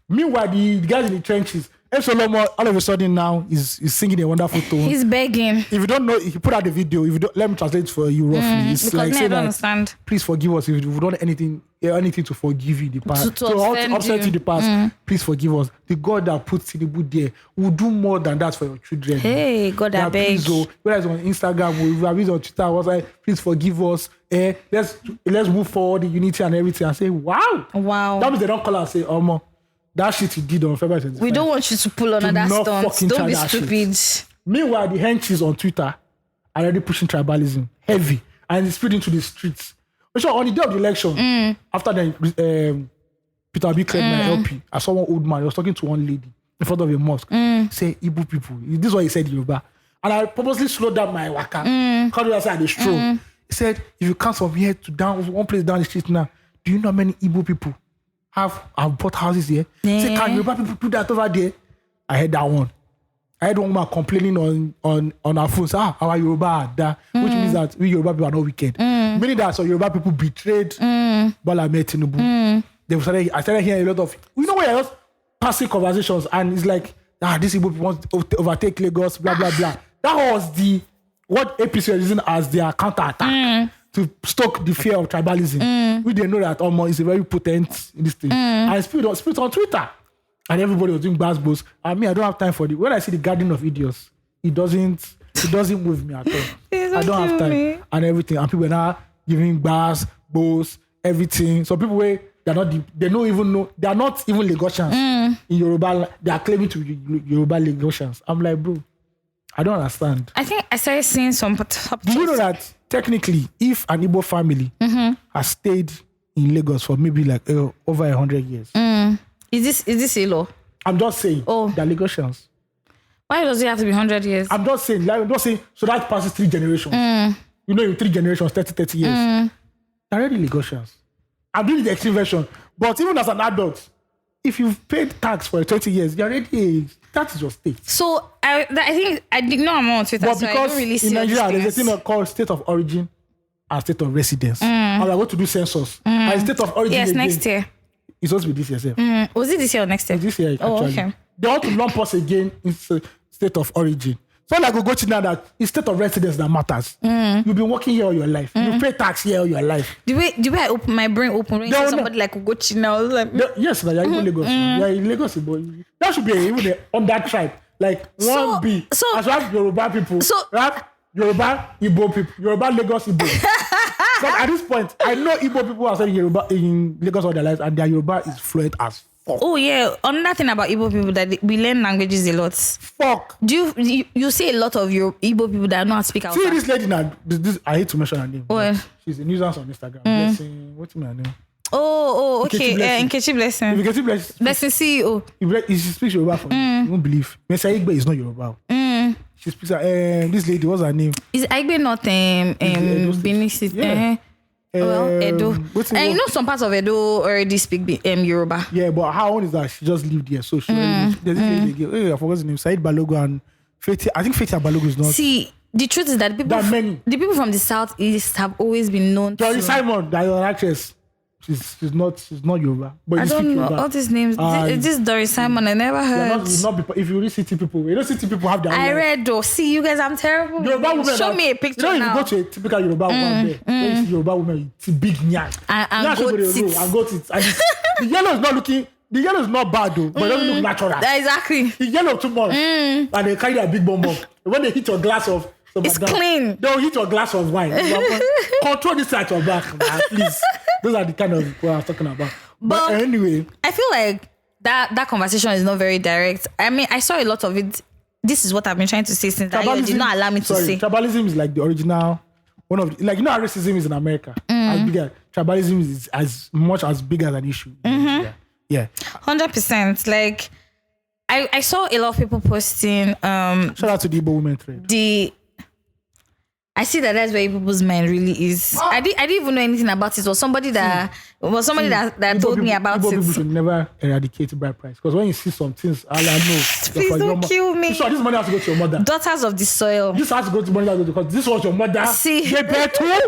Meanwhile, the guys in the trenches, Solomon, all of a sudden now is singing a wonderful tone. He's begging. If you don't know, if you put out the video, let me translate it for you roughly. It's like saying that, understand. Please forgive us if we've done anything to forgive you in the past. To upset you in the past. Please forgive us. The God that put Tinubu there will do more than that for your children. Hey, God, I beg. Whether it's on Instagram, we on Twitter, I was like, please forgive us. Let's move forward in unity and everything. I say, wow. That means they don't call us and say, that shit you did on February 25. We don't want you to pull another stunt. Don't be stupid. Meanwhile, the henches on Twitter are already pushing tribalism heavy and it's spreading to the streets. So on the day of the election, after the Peter Obi claimed my LP, I saw one old man. He was talking to one lady in front of a mosque. Say, Igbo people. This is what he said, Yoruba. And I purposely slowed down my waka. Because I said, the stroll. He said, if you count from here to down, one place down the street now, do you know how many Igbo people have bought houses here? Say, can Yoruba people do that over there? I heard that one. I heard one woman complaining on her phone. Say, our Yoruba are that, which means that we Yoruba people are not wicked. Meaning that some Yoruba people betrayed Bola Ahmed Tinubu. I started hearing a lot of, where I was passing conversations and it's like, these people want to overtake Lagos, blah, blah, blah. That was what APC was using as their counterattack. To stoke the fear of tribalism. We didn't know that Omo is a very potent in this thing. And it's put on Twitter. And everybody was doing bass. I mean, I don't have time for it. When I see the Garden of Idiots, it doesn't move me at all. I don't have time and everything. And people are now giving bass, everything. So people They don't even know. They are not even Lagosians in Yoruba. They are claiming to be Yoruba Lagosians. I'm like, bro, I don't understand. I think I started seeing some top. Do you know that technically, if an Igbo family has stayed in Lagos for maybe like over 100 years, is this a law? I'm just saying. Oh, they're Lagosians. Why does it have to be 100 years? I'm just saying. So that passes 3 generations. You know, in 3 generations, 30 years. They're already Lagosians. I'm doing the extreme version. But even as an adult, if you've paid tax for 20 years, you're already, that is your state. So I think I didn't know I'm on Twitter, but so I because don't really see in Nigeria, there's a things. thing called state of origin and state of residence. And we're going to do census. And state of origin Yes, again, next year. it's supposed to be this year. Sef. Was it this year or next year? This year, actually. Oh, okay. They want to lump us again in state of origin. So like Ugochi now that it's state of residence that matters. You've been working here all your life. You pay tax here all your life. The way I open my brain open when you see somebody like Ugochi now, I was like, Yes, like, you're in Lagos. You're in Lagos, boy. That should be even on that tribe. Like So- 1B. so- As well as Yoruba people. So- right? Yoruba, Igbo people. Yoruba, Lagos, Igbo. But at this point, I know Igbo people are studying Yoruba in Lagos all their lives, and their Yoruba is fluent as fuck. oh yeah, another thing about Igbo people that we learn languages a lot. Fuck. Do you see a lot of your Igbo people that know how to speak See Hausa? this lady now. I hate to mention her name. What? She's a nuisance on Instagram. Blessing. What's her name? Oh, okay. Nkechi Blessing. Nkechi Blessing. If you get Blessing, Blessing CEO. if she speaks Yoruba for me, you won't believe. Mesa Igbe is not Yoruba. She speaks. This lady, what's her name? Is Aigbe not Edo State. Benin City? Yeah. Well, Edo. what's And it- you know some parts of Edo already speak Yoruba. Yeah, but her own is that she just lived here, so she. There's this lady again. Hey, I forgot his name. Said Balogun and Fethi. I think Fethi Balogun is not. See, the truth is that There are many. the people from the southeast have always been known Johnny to. Simon, that your actress. She's not Yoruba, but I you speak don't know Yoruba. all these names. This Doris Simon, I never They're heard. not, if you read city people, city people have their own I life. read though. See, you guys, I'm terrible. Yoruba women. Show that- me a picture you know, now. if you go to a typical Yoruba woman there, when you see Yoruba woman, it's big nyan. And Nyan goat should be the tits. rule, and goat tits. And the yellow is not looking. The yellow is not bad though, but it doesn't look natural. Exactly. The yellow too much, and they carry their big bomb up. When they hit your glass of, It's clean. They'll hit your glass of wine. Control this at your back, man, please. Those are the kind of people I was talking about. But anyway, I feel like that conversation is not very direct. I mean, I saw a lot of it. This is what I've been trying to say since that you did not allow me to say. Tribalism is like the original one of like, you know how racism is in America. As bigger, tribalism is as much as big as an issue. Yeah. 100%. Like I saw a lot of people posting Shout out to the Igbo women thread. I see that's where people's mind really is. I didn't even know anything about it. It was somebody that told me about Igbo it. people should never eradicate bride price, because when you see some things, I know. Please don't kill me. This money has to go to your mother. Daughters of the soil. This has to go to money that goes, because this was your mother. See. They bear too,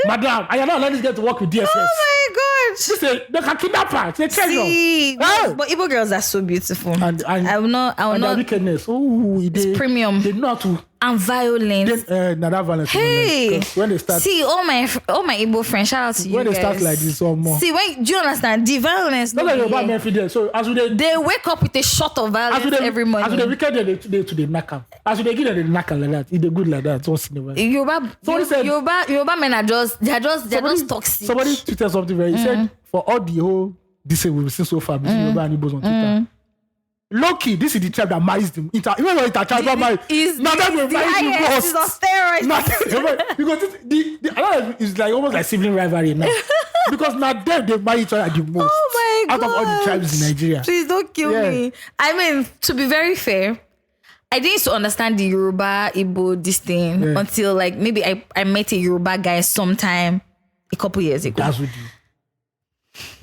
madam. I am not letting this get to work with DSS. Oh my God. She said they can kidnap her. It's a treasure. See, Hey! but Igbo girls are so beautiful. And I will not. and their wickedness. Oh, it's premium. They know how to. And violence. Now that violence. Hey, when they start, see all my Igbo friends. Shout out to you when they guys. start like this or more. See, do you understand the violence? Not like your bad men feed them. So as they wake up with a shot of violence every morning. As they wicked, they to the knock them. As they give them the knock like that. If they good like that, once in a while. Yoruba men are just toxic. Somebody tweeted something very. He said for all the whole this we've seen so far between Yoruba and Igbos on Twitter. Low-key, this is the tribe that marries them. Even though it's a tribe that marries, now that will marry you It's on steroids. Because another is like almost like sibling rivalry now. Because now they marry each other the most. Oh my God. Out of all the tribes in Nigeria. Please don't kill me. I mean, to be very fair, I didn't used to understand the Yoruba Igbo this thing until like maybe I met a Yoruba guy sometime a couple years ago. That's what you.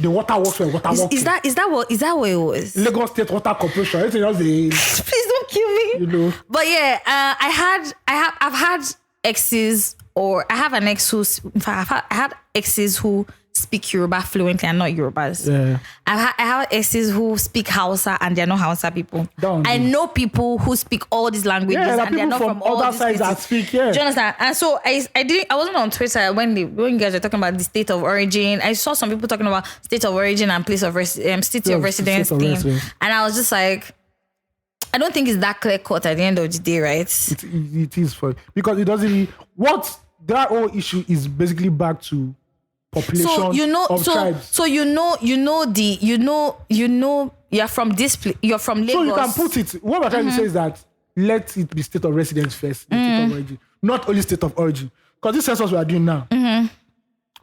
The water works for water works. Is that what it was? Lagos State Water Corporation. Everything else Please don't kill me. You know. But yeah, I've had exes, or I have an ex who, in fact, I had exes who speak Yoruba fluently and not Yorubas. Yeah. I have exes who speak Hausa and they're not Hausa people. I know people who speak all these languages and they're not from all other these sides places. that speak. Do you understand? And so I wasn't on Twitter when you guys were talking about the state of origin. I saw some people talking about state of origin and place of city of residence thing, and I was just like, I don't think it's that clear cut at the end of the day, right? It is for, because it doesn't. What that whole issue is basically back to population of tribes. So you're from this place. You're from Lagos. So you can put it. What we're trying to say is that let it be state of residence first, state of origin, not only state of origin. Because this census we are doing now,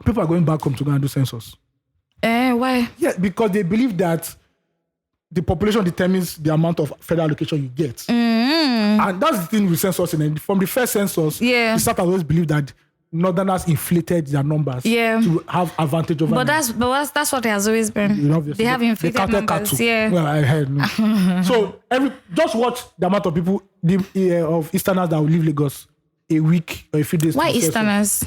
people are going back home to go and do census. Why? Yeah, because they believe that the population determines the amount of federal allocation you get. And that's the thing with census. From the first census, the South always believed that Northerners inflated their numbers to have advantage over them. That's what it has always been. They have inflated numbers. Cattle. Yeah. Well, I heard. No. So just watch the amount of people of Easterners that will leave Lagos a week or a few days. Why Easterners?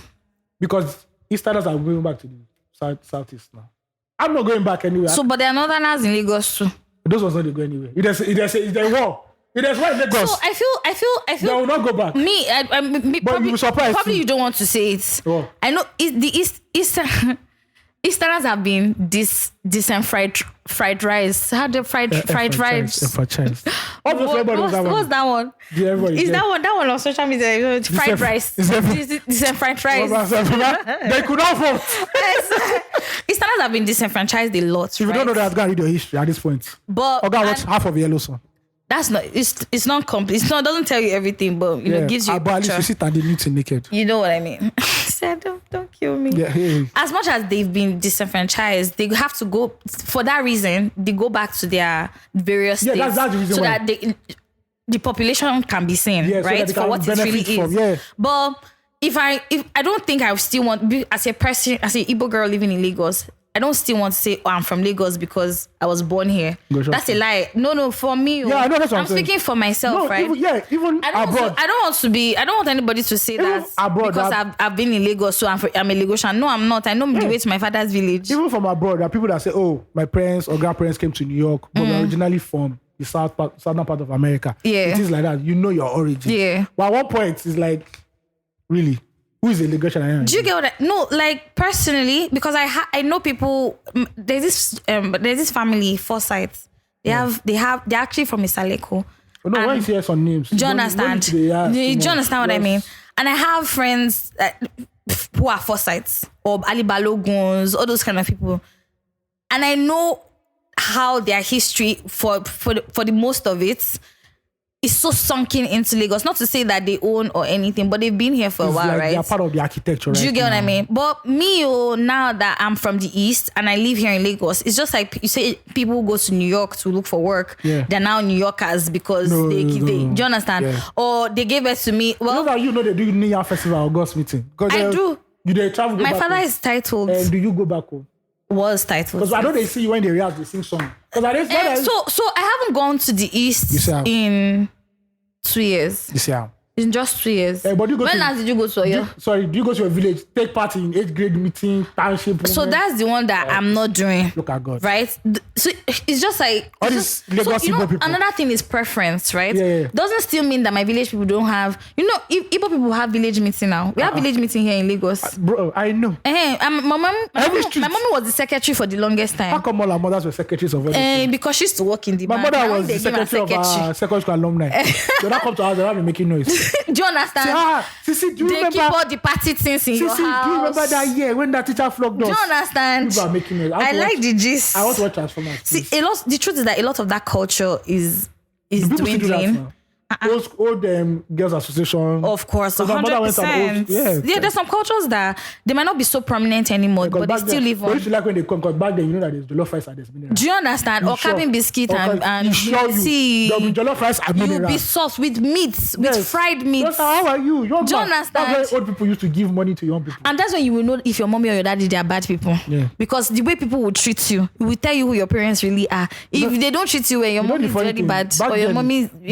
Because Easterners are going back to the southeast now. I'm not going back anywhere. So, but there are Northerners in Lagos too. Those ones not go anywhere. There's a war. There's war in Lagos. So I feel they will not go back. But probably, you'll be surprised. Probably you don't want to say it. Oh. I know Easterners have been this fried rice. How the fried rice? What's that one? Is that one on social media? Fried rice. Disenfranchised rice. They could not vote. Easterners have been disenfranchised a lot. If you don't know that, go read your history at this point. But watch half of Yellowstone. That's not. It's not complete. It doesn't tell you everything, but gives you a picture. At least you sit and they need to naked. You know what I mean? Don't kill me. Yeah, hey. As much as they've been disenfranchised, they have to go for that reason. They go back to their various states. That's the reason so why. that the population can be seen, right, so for what it really is. Yeah. But if I don't think I still want, as a person, as an Igbo girl living in Lagos, I don't still want to say, I'm from Lagos because I was born here. That's a lie. No, for me. Yeah, I know that's what I'm saying. Speaking for myself, right? Even abroad. I don't want anybody to say that abroad, because I've been in Lagos, so I'm a Lagosian. No, I'm not. I know the way to my father's village. Even from abroad, there are people that say, oh, my parents or grandparents came to New York, but we're originally from the southern part of America. Yeah. It is like that. You know your origin. Yeah. But at one point, it's like, really? Who is a Lagosian? Do you get what No, like personally, because I know people. There's this family, Forsyth. They're actually from Isaleko. Oh, no, why you say some names? Do you understand? Do you understand what I mean? And I have friends who are Forsyths or Ali Baloguns, all those kind of people, and I know how their history for the most of it is so sunken into Lagos. Not to say that they own or anything, but they've been here for a while, like right? They're part of the architecture. Do you get what I mean? But me, now that I'm from the East and I live here in Lagos, it's just like you say people go to New York to look for work. Yeah. They're now New Yorkers because they do you understand? Yeah. Or they gave birth to me. Well, they do New Year Festival or August meeting. I do. Do they travel? My father is titled. And do you go back home? Was titled. Because I know they see you when they react, they sing song. So I haven't gone to the East in 2 years. This year. In just 2 years. But when last did you go to Oyo? Do you go to a village, take part in 8th grade meeting, township? So that's the one that I'm not doing. Look at God. Right? So it's just like... All these Lagos people. Another thing is preference, right? Yeah. Doesn't still mean that my village people don't have... Igbo people have village meeting now. We have village meeting here in Lagos. Bro, I know. My mom was the secretary for the longest time. How come all our mothers were secretaries of everything? Because she used to work in the bank. My mother was the secretary of our secondary school alumni. They don't come to us, they don't be making noise. Do you understand? Sisi, do you remember? They keep all the party things in your house. Do you remember that year when that teacher flogged us? Do you understand? People are making noise. I like the gist. I want to watch Transformers. See, the truth is that a lot of that culture is dwindling. Old girls association. Of course, 100%. Yeah, there's some cultures that they might not be so prominent anymore, but they still live on. But you like when they come, because back then you know that there's jollof rice and there's mineral. Do you understand? Or cabin biscuit and tea. There'll be jollof rice and mineral. You'll be sauce with meats, with fried meats. How are you? Do you understand? That's why old people used to give money to young people. And that's when you will know if your mommy or your daddy, they are bad people. Yeah. Because the way people will treat you, it will tell you who your parents really are. If they don't treat you well, your mommy is really bad, or your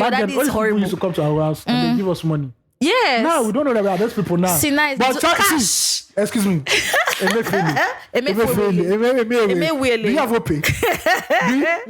daddy is horrible. Used to come to our house and they give us money. Yes. Now we don't know that we are those people now. See, nice. But cash. Excuse me. Do you have OP? You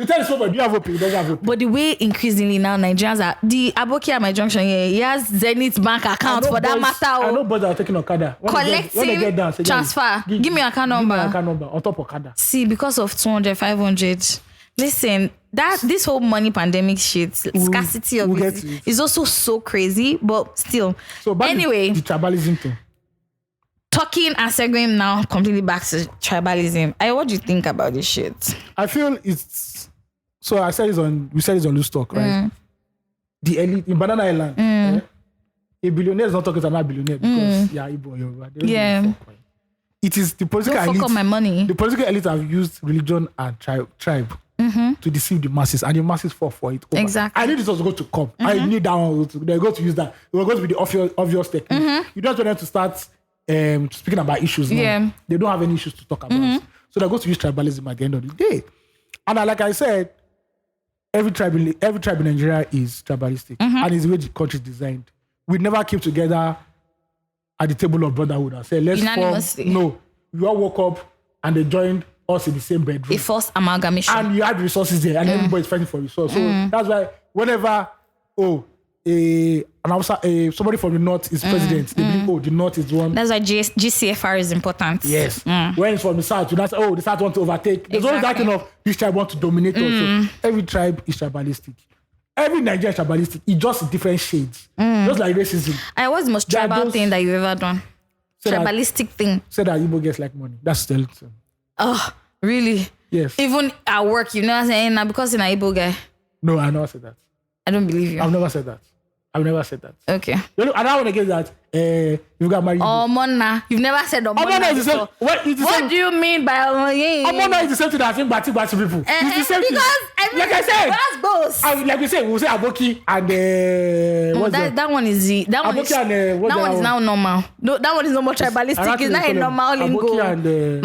tell us do you have OP? You don't have OP. But the way increasingly now Nigerians are, the Aboki at my junction here, he has Zenith bank account for that matter. I know boys are taking Okada. Collecting transfer. Give me your account number. Give me your account number on top of Okada. See, because of 200, 500. Listen, this whole money pandemic shit, scarcity of it is also so crazy, but still. So anyway, the tribalism thing. talking and segueing now completely back to tribalism. What do you think about this shit? I feel it's so. We said it's on Loose Talk, right? The elite in Banana Island, a billionaire is not talking to another billionaire because Igbo, Yoruba. It is the political Don't elite. Fuck up my money. The political elite have used religion and tribe to deceive the masses, and the masses fall for it. Over. Exactly. I knew this was going to come. I knew that one. They're going to use that. It was going to be the obvious technique. You don't want them to start speaking about issues. Now. They don't have any issues to talk about. So they're going to use tribalism at the end of the day. And like I said, every tribe in Nigeria is tribalistic, and it's the way the country is designed. We never came together at the table of brotherhood and said, let's form. No, we all woke up and they joined us in the same bedroom. A forced amalgamation. And you had resources there, and everybody's fighting for resources. So that's why whenever somebody from the north is president, they believe the north is one. That's why GCFR is important. Yes. When it's from the south, you not say, the south want to overtake. There's always that kind of this tribe want to dominate us. So every tribe is tribalistic. Every Nigerian is tribalistic. It's just different shades. Just like racism. And what's the most tribal thing that you've ever done? Tribalistic thing. Say that Igbo gets like money. That's still it. Oh, really? Yes. Even at work, you know what I'm saying? Now because you're an Igbo guy. No, I never said that. I don't believe you. I've never said that. Okay. You know, I don't want to get that. You got married. Mona. You've never said Mona. Is the same. What do you mean by Mona is the same thing that I think Bati people. It's the same thing. Like I said, that's both. Like we say, we'll say Aboki and that one is that one is, that one is now normal. No, that one is no more tribalistic. It's not a normal lingo. Aboki and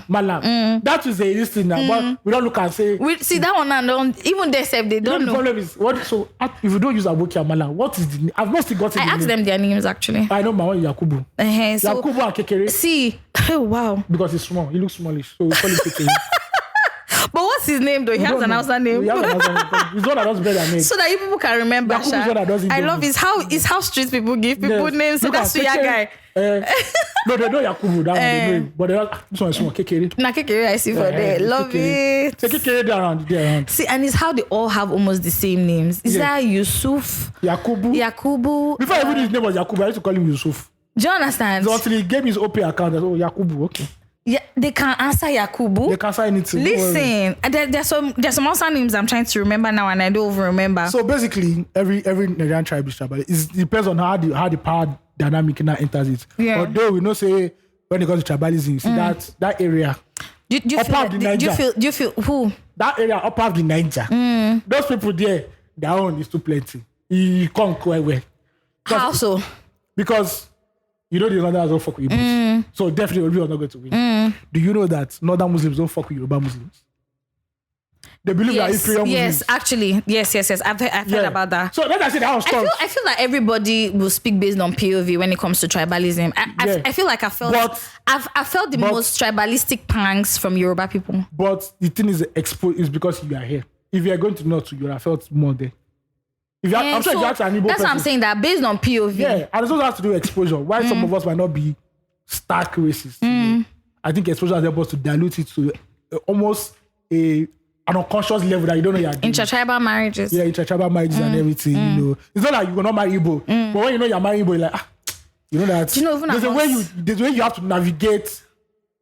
Malam. That is this thing now. But we don't look and say. We see that one and don't even they say they don't know. The problem is what. So if you don't use Aboki and Malam, what is the? I've not still gotten. I asked them their names actually. I know my one Yakubu. So, Yakubu and Kekere. See, oh wow. Because he's small. He looks smallish. So we call him Kekere. But what's his name though? He has an Hausa name. He's one that does better name. So that you people can remember. I love is how street people give people names. So that's your guy. No, they know Yakubu. That one they know. But this one is small. Kekere. Na Kekere I see for there. Love it. So Kekere around. See, and it's how they all have almost the same names. Is that Yusuf? Yakubu. Before I knew his name was Yakubu, I used to call him Yusuf. Do you understand? So until he gave me his OP account, I said, Yakubu, okay. Yeah, they can answer Yakubu. They can answer anything. Listen, there's some also names I'm trying to remember now, and I don't even remember. So basically, every Nigerian tribe is tribal. It depends on how the power dynamic now enters it. Yeah. Although we know say when it comes to tribalism, you see that area. Do you feel who? That area up of the Niger. Those people there, their own is too plenty. You can't quite well. How so? Because you know the Northerners don't fuck with Igbos. So definitely we are not going to win. Do you know that Northern Muslims don't fuck with Yoruba Muslims? They believe that inferior Muslims. Yes, actually. Yes. I've heard about that. So like I said, I feel like everybody will speak based on POV when it comes to tribalism. I feel like I felt the most tribalistic pangs from Yoruba people. But the thing is because you are here. If you are going to North, you would have felt more there. I'm sure if you ask an Igbo that's person, what I'm saying, that based on POV. Yeah, and it also has to do with exposure. Why some of us might not be stark racist. I think exposure has helped us to dilute it to almost an unconscious level that you don't know you're doing. Intertribal marriages. Yeah, intertribal marriages and everything. You know, it's not like you will not marry Igbo, but when you know you're marrying Igbo, you're like, you know that. You know, even there's a way you have to navigate.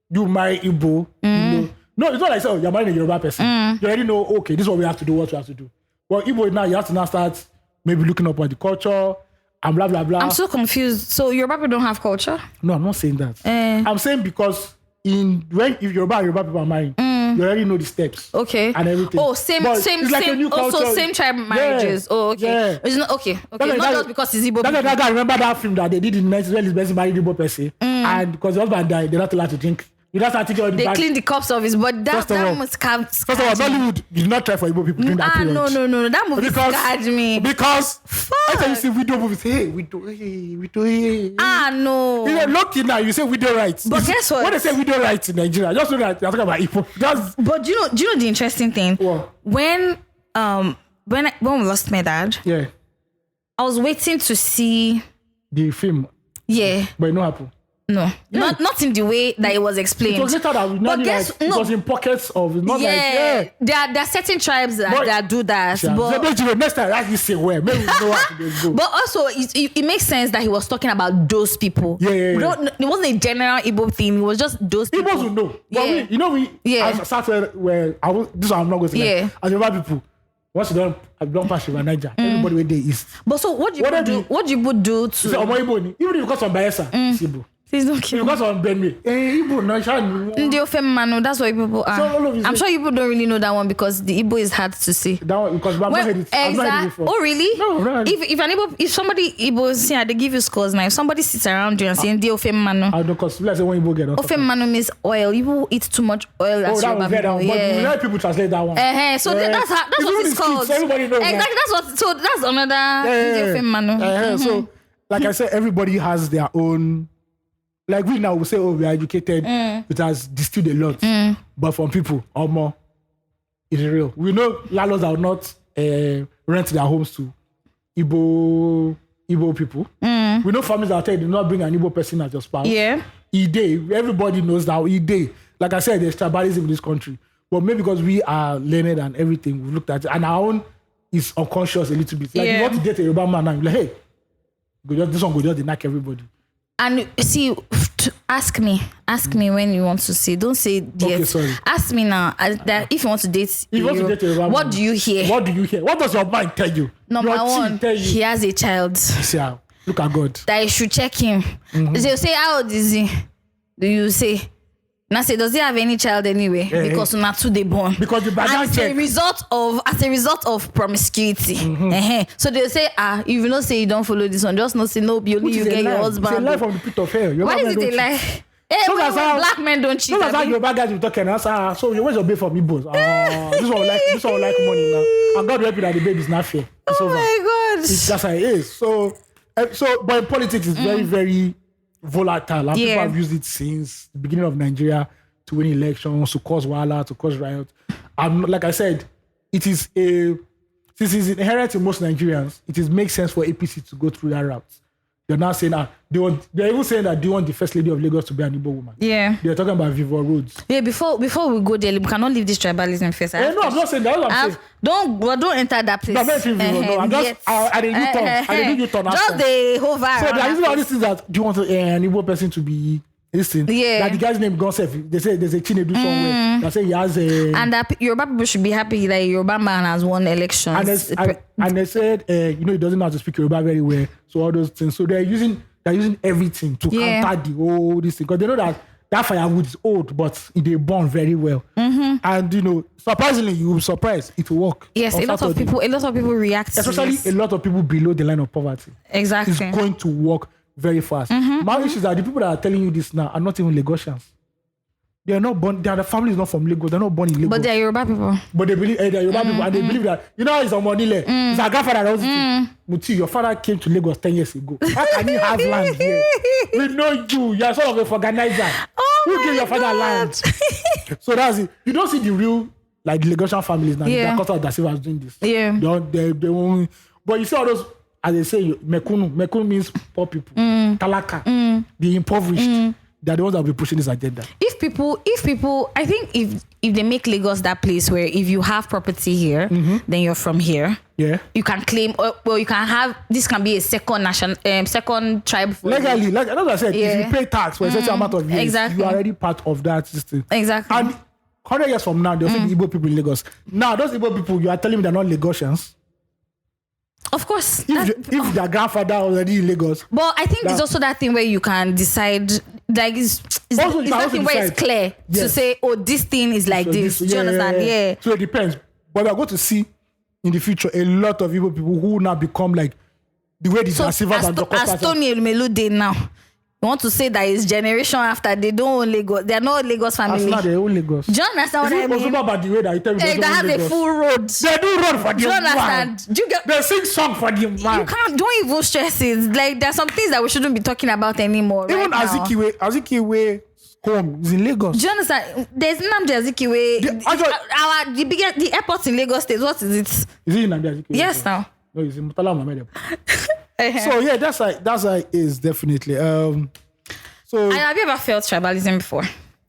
You marry Igbo. You know, no, it's not like you're marrying a Yoruba person. You already know. Okay, this is what we have to do. What we have to do. Well, Igbo now you have to now start maybe looking up at the culture and blah blah blah. I'm so confused. So Yoruba people don't have culture? No, I'm not saying that. I'm saying because if Yoruba people are marrying, you already know the steps. Okay. And everything. Oh, same. Also, same tribe marriages. Yeah. Oh, okay. Yeah. It's not okay. Not just because it's Igbo. That guy, remember that film that they did in the 90s when his best married Igbo person, and because the husband died, they're not allowed to drink. You just start thinking they clean the cups of his body. That must have. First of all, Nollywood did not try for Igbo people during that period. No. That movie scared me. Because every time you see video movies, hey, we do. No. You know, lucky now, you say video rights. But guess what? When they say video rights in Nigeria, just know that you're talking about Igbo. But do you know the interesting thing? What? When we lost my dad, yeah, I was waiting to see the film. Yeah. But it no happen. No, not in the way that it was explained. It was later that it was in pockets of not There are certain tribes that do that. But next time ask this where maybe we know how to go. But also it makes sense that he was talking about those people. Yeah. It wasn't a general Igbo thing. It was just those people. Igbos will know. But as started where this one I'm not going to say. Yeah. As Yoruba people, once you don't pass River Niger, everybody where they east. But so what do you do to even if you got some Bayelsa, it's Igbo. Please don't kill me. Because on Benue. Igbo, no, Manu, that's what people are. I'm sure people don't really know that one because the Igbo is hard to see. That one, because I've not heard it before. Oh, really? No. If somebody Igbo is here, they give you scores now. If somebody sits around you and saying, Manu. I don't because let's say when Igbo get Manu means oil. People eat too much oil. That one, but people translate that one. So that's what it's called. Everybody knows exactly. That's another Manu. So, like I said, everybody has their own. Like we now will say, we are educated. It has distilled a lot. But from people, or more, it's real. We know landlords that will not rent their homes to Igbo people. We know families that will tell you, do not bring an Igbo person as your spouse. Yeah. Everybody knows that. Like I said, there's tribalism in this country. But maybe because we are learned and everything, we've looked at it. And our own is unconscious a little bit. Like you want to date a Yoruba man and you're like, hey, this one go just knock everybody. And see, ask me when you want to say. Don't say yes. Okay, sorry. Ask me now. That if you want to date, what do you hear? What do you hear? What does your mind tell you? Number one, he has a child. See, look at God. That you should check him. They'll say, how old is he? Do you say? Now say, does he have any child anyway? Because not two they born. Because the background check. As a result of promiscuity. So they'll say, if you don't say you don't follow this one, just not say no, only you get your husband. It's a lie from the pit of hell. Why is it a lie? Black men don't cheat. So that's how your bad guys will talk and so you want your baby for me, boss. This one like money now. And God help you that the baby is not fair. It's over. My God. It's just how it is. So but in politics it's very, very volatile. And people have used it since the beginning of Nigeria to win elections, to cause wahala, to cause riot. And like I said, since it's inherent in most Nigerians, it makes sense for APC to go through that route. They're now saying they're even saying that they want the first lady of Lagos to be an Igbo woman. Yeah. They're talking about Vivo Roads. Yeah, before we go there, we cannot leave this tribalism first. No, I'm not saying that. I'm saying. Don't enter that place. I'm just I didn't do U-turn. Just the hover. So they're using all these things that do you want an Igbo person to be listen? Yeah. That the guy's name Gonsef. They say there's a Chinedu somewhere. They say he has a. And that Yoruba people should be happy that Yoruba man has won elections. And they said he doesn't know how to speak Yoruba very well. So all those things. So they're using everything to counter the whole this thing because they know that firewood is old, but they burn very well. And surprisingly, you will be surprised it will work. Yes, a lot of people react. Especially a lot of people below the line of poverty. Exactly, it's going to work very fast. My issue is that the people that are telling you this now are not even Lagosians. They are not born. The family is not from Lagos. They're not born in Lagos. But they're Yoruba people. But they believe they're Yoruba people, and they believe that it's a money. It's a grandfather that was it. Muti, your father came to Lagos 10 years ago. How can he have land here? We know you. You are sort of a organizer. Who gave your father land? So that's it. You don't see the real the Lagosian families now. They're cut out that was doing this. Yeah. They won't. But you see all those, as they say, Mekunu. Mekunu means poor people. Talaka. The impoverished. They're the ones that will be pushing this agenda. If people, I think if they make Lagos that place where if you have property here, then you're from here. Yeah. You can claim, you can have, this can be a second tribe. Legally, like I said, if you pay tax for a certain amount of years, you are already part of that system. Exactly. And 100 years from now, they'll say the Igbo people in Lagos. Now, those Igbo people, you are telling me they're not Lagosians. Of course. If their grandfather already in Lagos. But I think there's also that thing where you can decide, it's that thing where it's clear to say, this thing is like this. Do you understand? Yeah. So it depends. But we're going to see in the future a lot of Igbo people who now become like the way the Silvers and Dr. As Tony Elumelu now. You want to say that it's generation after they don't own Lagos. They are not Lagos family. That's not their own Lagos. Do you understand what I mean? It's about the way that you tell me they have a full road. They do road for the man. Do you understand? They sing song for the man. Don't even stress it. Like there are some things that we shouldn't be talking about anymore. Even right Azikiwe home is in Lagos. Do you understand? There's Nnamdi Azikiwe. The airport in Lagos State. What is it? Is it in Nnamdi Azikiwe? Yes, now. No, it's in Murtala Mohammed. So yeah, that's like is definitely. So And have you ever felt tribalism before?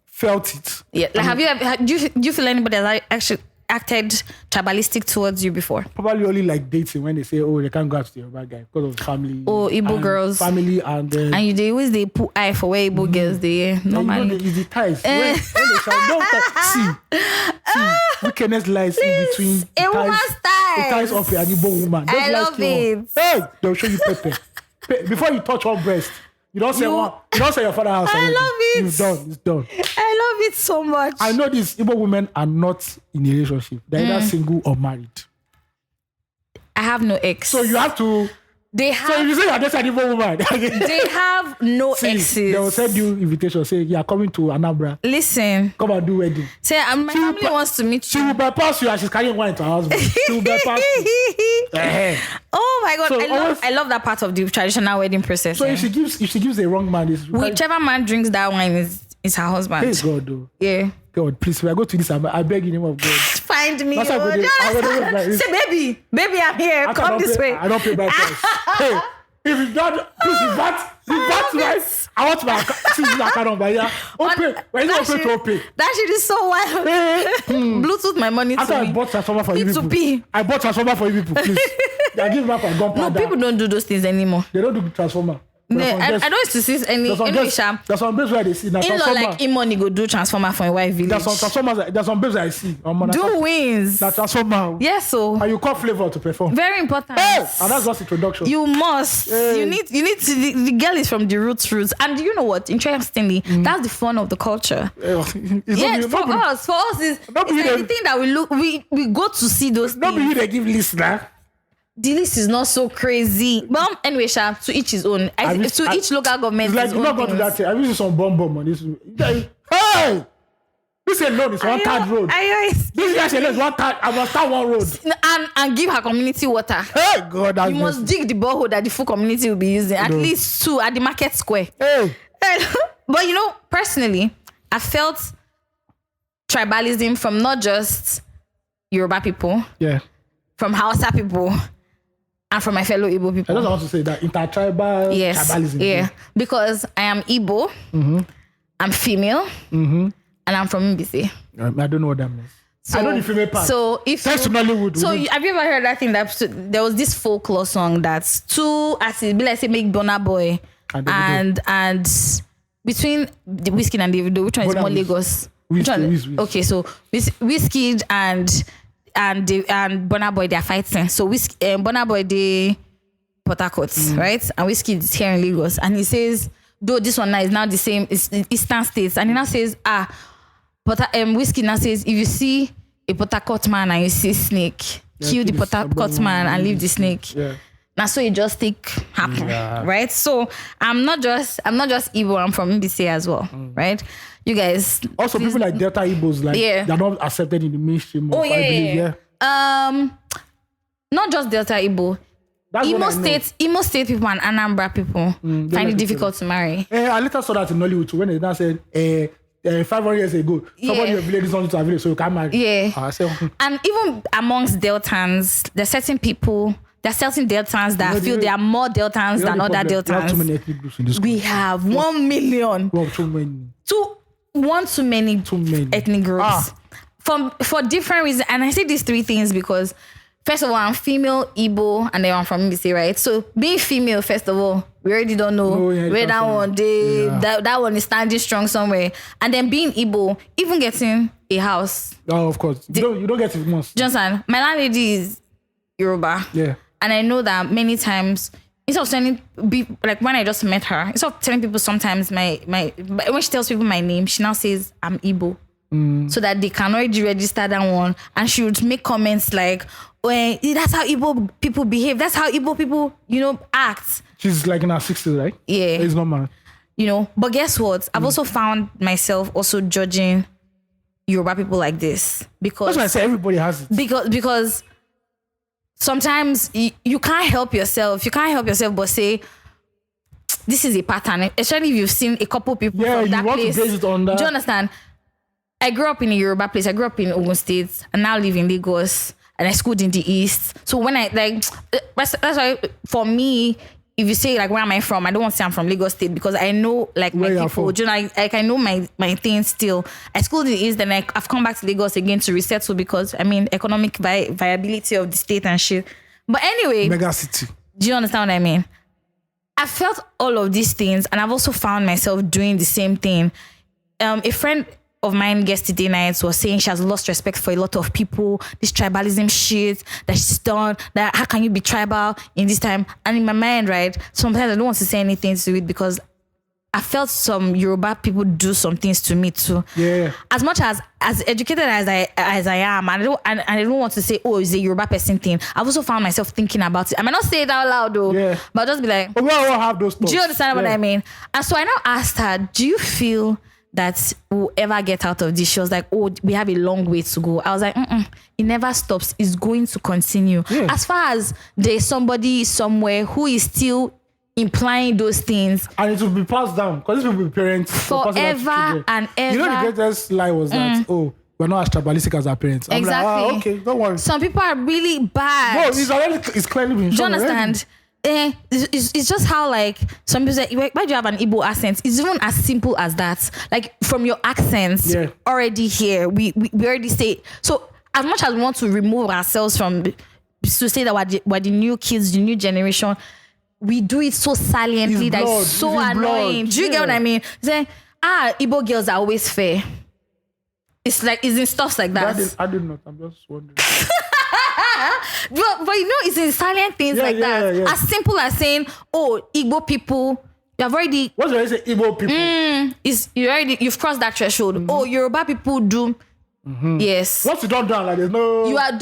felt it. Yeah. Like, have you ever? Do you feel anybody that actually acted tribalistic towards you before? Probably only like dating when they say, oh, they can't go out to the Yoruba guy because of family. Oh, Igbo and girls. Family and They always put eye for where Igbo girls they normally. It's the ties. When they shall see, wickedness lies in between A woman's ties. the ties of an Igbo woman. Those I lies love came it. up. Hey, they'll show you pepper. Before you touch one breast, you don't say one. You don't say your father's house. I already. love it. It's done. It's done. I love it so much. I know these Igbo women are not in a relationship. They're either single or married. I have no ex. So you have to. They So if have. you say you're just an Igbo woman, They have no see, exes. they will send you invitation. Say you are coming to Anambra. Listen. Come and do wedding. Say, my She will family wants to meet She you. will bypass you and she's carrying wine to her husband. She will bypass you. Oh my god, So I love that part of the traditional wedding process. So if she gives a wrong man, it's Whichever man drinks that wine is her husband. Praise God, though. Yeah. God, please, when I go to this, I beg in the name of God. Find me. That's how I go there. Say, baby, I'm here. Come this way. I don't pay my price. Hey, if you don't, please, if that's right, I want my account number. Yeah, okay. When you open to open. That shit is so wild. Bluetooth my money After to I me. bought transformer for you people. P2P. I bought transformer for you people, please. They give back my gunpowder. No, people don't do those things anymore. They don't do transformer. I don't used to see any There's some babes where they see that in law transformer. like money go do transformer for a white village. There's some transformers. There's some babes I see. Do wins. That transformer. Yes, so And you call Flavor to perform. very important. Hey! And that's just introduction. You must. Hey. You need to. The girl is from the roots. And you know what? Interestingly, that's the fun of the culture. Yes, for us is like the thing that we go to see those Not things. be you they give listener. The list is not so crazy. But anyway, Sha, to each his own. Each local government It's like his you're own not going to things. that. I used some bomb on this. Hey! This alone is one third road. This guy alone is one third. I must start one road. And give her community water. Hey, God, that's You must dig the borehole that the full community will be using. At least 2 at the market square. Hey! But personally, I felt tribalism from not just Yoruba people, Yeah. from Hausa people, and from my fellow Igbo I people. just want to say that intertribal tribalism. Yeah. Because I am Igbo, I'm female, and I'm from Mbisi. I don't know what that means. I know the female part. So if Thanks to Nollywood. So have you ever heard that thing that there was this folklore song that's two artists, be like say make Burna Boy and between the Whiskey and Davido, which one is more Lagos? Which one? Whiskey. Okay, so Whiskey and Burna Boy, they're fighting. So Burna Boy they Port Harcourt, right? And Whiskey is here in Lagos, and he says, though this one now is now the same, it's the Eastern States, and he now says, but Whiskey now says, if you see a Port Harcourt man and you see snake, kill the Port Harcourt man and leave the snake. Yeah. Now so it just happen, right? So I'm not just Igbo, I'm from NBC as well, right? You guys. Also, people like Delta Igbos, like they're not accepted in the mainstream. I believe. Not just Delta Igbo. Imo State people and Anambra people find it difficult to marry. I later saw that in Nollywood too, when they now said 500 years ago, somebody in your village is on to a village, so you can't marry. Yeah. And even amongst Deltans, there's certain Deltans that feel they are more Deltans than other Deltans. We have too many ethnic groups in this country. We have 1 million. We have too many. Too many ethnic groups. For different reasons. And I say these 3 things because first of all, I'm female, Igbo, and then I'm from NBC, right? So being female, first of all, we already don't know where that one that one is standing strong somewhere. And then being Igbo, even getting a house. Oh, of course. You don't get it once. Johnson, my landlady is Yoruba. Yeah. And I know that many times, instead of telling people, like when I just met her, instead of telling people sometimes when she tells people my name, she now says I'm Igbo. So that they can already register that one. And she would make comments like, well, that's how Igbo people behave. That's how Igbo people, act. She's like in her 60s, right? Yeah. It's normal. But guess what? I've also found myself also judging Yoruba people like this. Because that's why I say everybody has it. Because sometimes you can't help yourself. You can't help yourself but say, this is a pattern. Especially if you've seen a couple people from that place. To base it on that. Do you understand? I grew up in a Yoruba place. I grew up in Ogun State and now live in Lagos. And I schooled in the East. So when that's why for me, if you say like where am I from, I don't want to say I'm from Lagos State because I know like my people. Do you know, like I know my things still. I schooled in the East, then I've come back to Lagos again to resettle because I mean economic viability of the state and shit. But anyway, mega city. Do you understand what I mean? I felt all of these things, and I've also found myself doing the same thing. A friend of mine yesterday night was saying she has lost respect for a lot of people, this tribalism shit that she's done, that how can you be tribal in this time? And in my mind, right, sometimes I don't want to say anything to it because I felt some Yoruba people do some things to me too. Yeah. As much as educated as I am, I don't want to say, oh, it's a Yoruba person thing. I've also found myself thinking about it. I might not say it out loud though, but I'll just be like, but we all have those thoughts. Do you understand what I mean? And so I now asked her, do you feel that we'll ever get out of this? She was like, oh, we have a long way to go. I was like, it never stops. It's going to continue. Yeah. As far as there's somebody somewhere who is still implying those things. And it will be passed down because these people will be parents forever and ever. You know the greatest lie was that, we're not as tribalistic as our parents. I'm exactly. Like, okay, don't worry. Some people are really bad. No, it's clearly been shown. Do you understand? It's just how like some people say, why do you have an Igbo accent? It's even as simple as that. Like from your accents already here, we already say. So as much as we want to remove ourselves from to say that we're the new kids, the new generation, we do it so saliently that it's so annoying. Do you get what I mean? Say, Igbo girls are always fair. It's like it's in stuff like that. I did not. I'm just wondering. But you know, it's in silent things like that. Yeah. As simple as saying, "Oh, Igbo people, you've already." What's when you say Igbo people? You've crossed that threshold. Oh, Yoruba people do. Yes. Once you don't do, like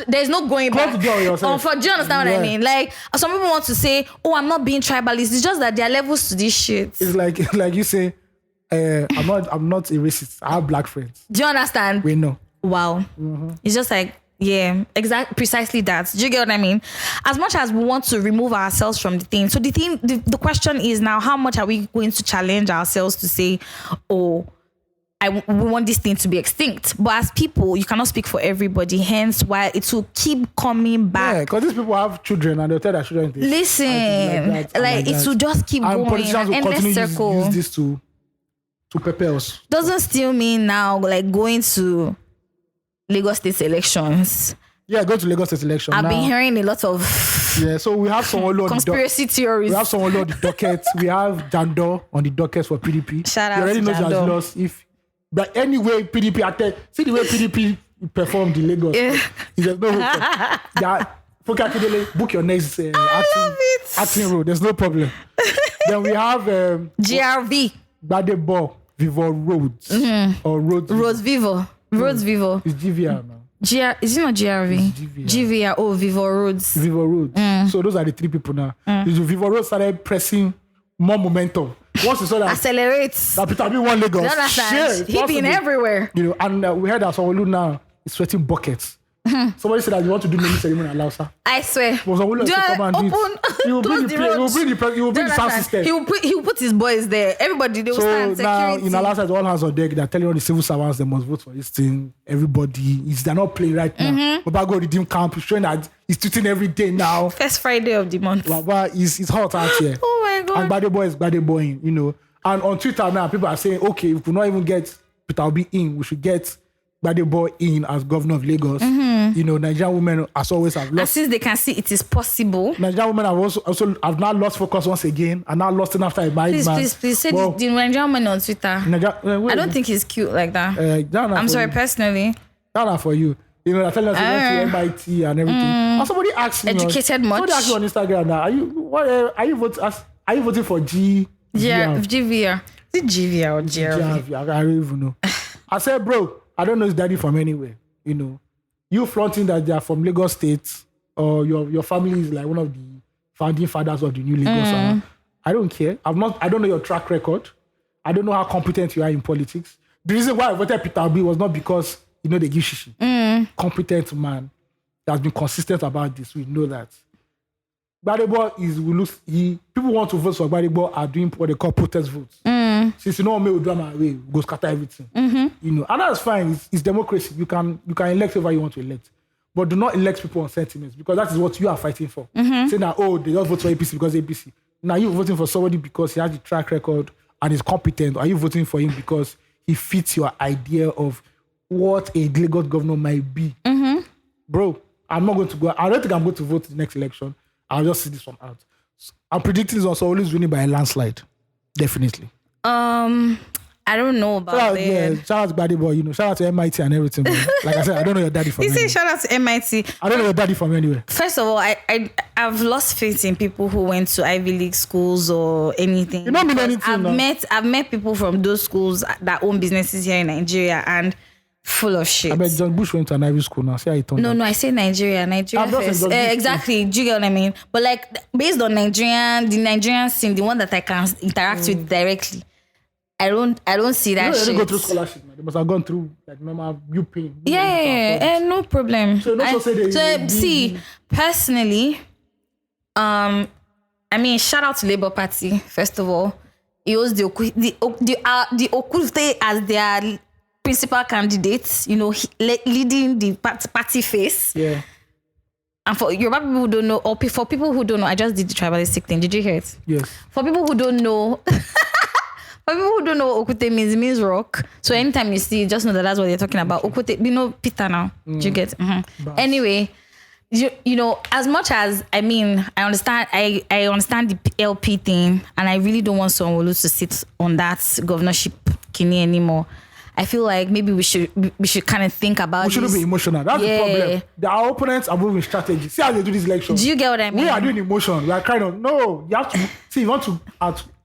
there's no going back. Do yourself. Do you understand what I mean? Like some people want to say, "Oh, I'm not being tribalist." It's just that there are levels to this shit. It's like you say, I'm not a racist. I have black friends. Do you understand? We know. Wow. It's just like. Yeah, precisely that. Do you get what I mean? As much as we want to remove ourselves from the thing. So the question is now, how much are we going to challenge ourselves to say, oh, we want this thing to be extinct? But as people, you cannot speak for everybody. Hence why it will keep coming back. Yeah, because these people have children and they'll tell their children this. Listen, like it will just keep going. Politicians will continue to use this to prepare us. Doesn't still mean now like going to Lagos State elections. Yeah, go to Lagos State elections. I've been hearing a lot of so we have some conspiracy theories. We have some on the docket. We have Jando on the docket for PDP. Shout out to Jando. Has lost. But anyway, PDP see the way PDP performed in Lagos. There's no hope. Book your next acting role. There's no problem. Then we have GRV. Badebo Vivo Roads or Roads. Roads Vivo. Roads Vivo. It's GVR now. Is it not GRV? GVR. Oh, Vivo Roads. Vivo Roads. So those are the three people now. Vivo Roads started pressing more momentum. Once you saw that accelerates. That Peter B won Lagos. He been everywhere. You know, and we heard that Sanwo-Olu now is sweating buckets. Somebody said that you want to do many ceremony at Lausa. I swear. He will bring the sound system. He will put his boys there. Everybody, they will stand security. So now in Lausa, all hands on deck. They're telling all the civil servants they must vote for this thing. Everybody, they're not playing right now. Baba go redeem camp. He's showing that he's tweeting every day now. First Friday of the month. Baba is hot out here. Oh my God. And Badebo is Badeboing, you know. And on Twitter now, people are saying, okay, if we could not even get Peter Obi in, we should get Badebo in as governor of Lagos. You know, Nigerian women as always have lost. And since they can see it is possible. Nigerian women have also have now lost focus once again and now lost in after a married man. Please say the Nigerian woman on Twitter. I don't think he's cute like that. I'm sorry, personally. That's for you. You know, they're telling us to go to MIT and everything. And somebody asked me. Educated much. Somebody asked me on Instagram now, are you voting for GVR? GVR. Is it GVR or GRV? I don't even know. I said, bro, I don't know his daddy from anywhere. You know, you flaunting that they are from Lagos State or your family is like one of the founding fathers of the new Lagos. I don't care. I don't know your track record. I don't know how competent you are in politics. The reason why I voted Peter Obi was not because, you know, they give shishi. Competent man that has been consistent about this. We know that. Badebo people want to vote for Badebo are doing what they call protest votes. Since you know me will drama away, go scatter everything. You know, and that's fine. It's democracy. You can elect whoever you want to elect. But do not elect people on sentiments because that is what you are fighting for. Saying that, they just vote for APC because APC. Now, are you voting for somebody because he has the track record and is competent? Or are you voting for him because he fits your idea of what a Lagos governor might be? Mm-hmm. Bro, I'm not going to go. I don't think I'm going to vote in the next election. I'll just see this one out. I'm predicting also always winning by a landslide. Definitely. I don't know about that. Yeah, shout out to Buddy Boy, shout out to MIT and everything. But like I said, I don't know your daddy from anywhere. You say shout out to MIT. I don't know your daddy from anywhere. First of all, I've lost faith in people who went to Ivy League schools or anything. You don't mean anything. I've met people from those schools that own businesses here in Nigeria and full of shit. I bet John Bush went to an Ivy school now. See how he turned out. No, I say Nigeria first. Exactly. Do you get what I mean? But like based on the Nigerian scene, the one that I can interact with directly, I don't see that shit. They didn't go through scholarship, man. They must have gone through like normal paying. Yeah, no problem. So personally, I mean, shout out to Labour Party first of all. He was the Okulte as their principal candidate. Leading the party face. Yeah. And for Yoruba people who don't know, or for people who don't know, I just did the tribalistic thing. Did you hear it? Yes. For people who don't know. For people who don't know what Okute means, it means rock. So anytime you see it, just know that that's what they're talking about. Okute, Peter now. Do you get? Mm-hmm. Anyway, you know, as much as, I mean, I understand the LP thing, and I really don't want Sanwo-Olu to sit on that governorship kidney anymore. I feel like maybe we should kind of think about We shouldn't be emotional. That's the problem. Our opponents are moving strategy. See how they do this election. Do you get what I mean? We are doing emotion. We are kind of, no, you have to, see, you want to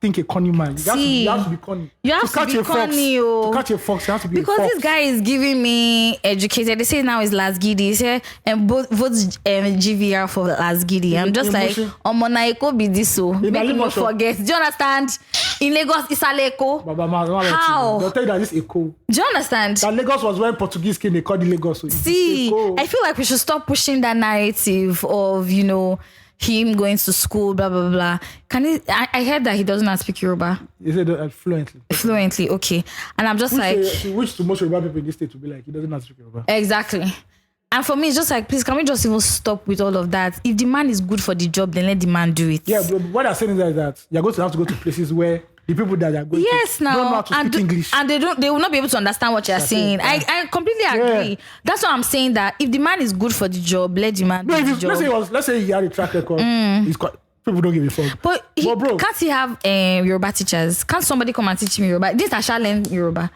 think a corny man. You have to be corny. You have to be corny. To catch a fox, you have to be because a fox. This guy is giving me educated. They say now it's Las Gidi. He said, and both votes GVR for Las Gidi. I'm just emotion. Like, Omonaiko be this so. Make people forget. Do you understand? In Lagos, it's Aleko. How? They'll tell you that this is Eko. Do you understand? That Lagos was when Portuguese came, they called the Lagos. So see, I feel like we should stop pushing that narrative of, you know, him going to school, blah, blah, blah. I heard that he doesn't know how to speak Yoruba. He said fluently. Fluently, okay. And I'm just which to most Yoruba people in this state to be like, he doesn't know how to speak Yoruba. Exactly. And for me, it's just like, please, can we just even stop with all of that? If the man is good for the job, then let the man do it. Yeah, but what I'm saying is that you're going to have to go to places where the people that are going to don't know how to speak English. And they will not be able to understand what you're saying. I completely agree. Yeah. That's why I'm saying that if the man is good for the job, let the man do the job. Let's say he had a track record. People don't give a fuck. But bro, can't he have Yoruba teachers? Can't somebody come and teach me Yoruba? This Tasha learn Yoruba.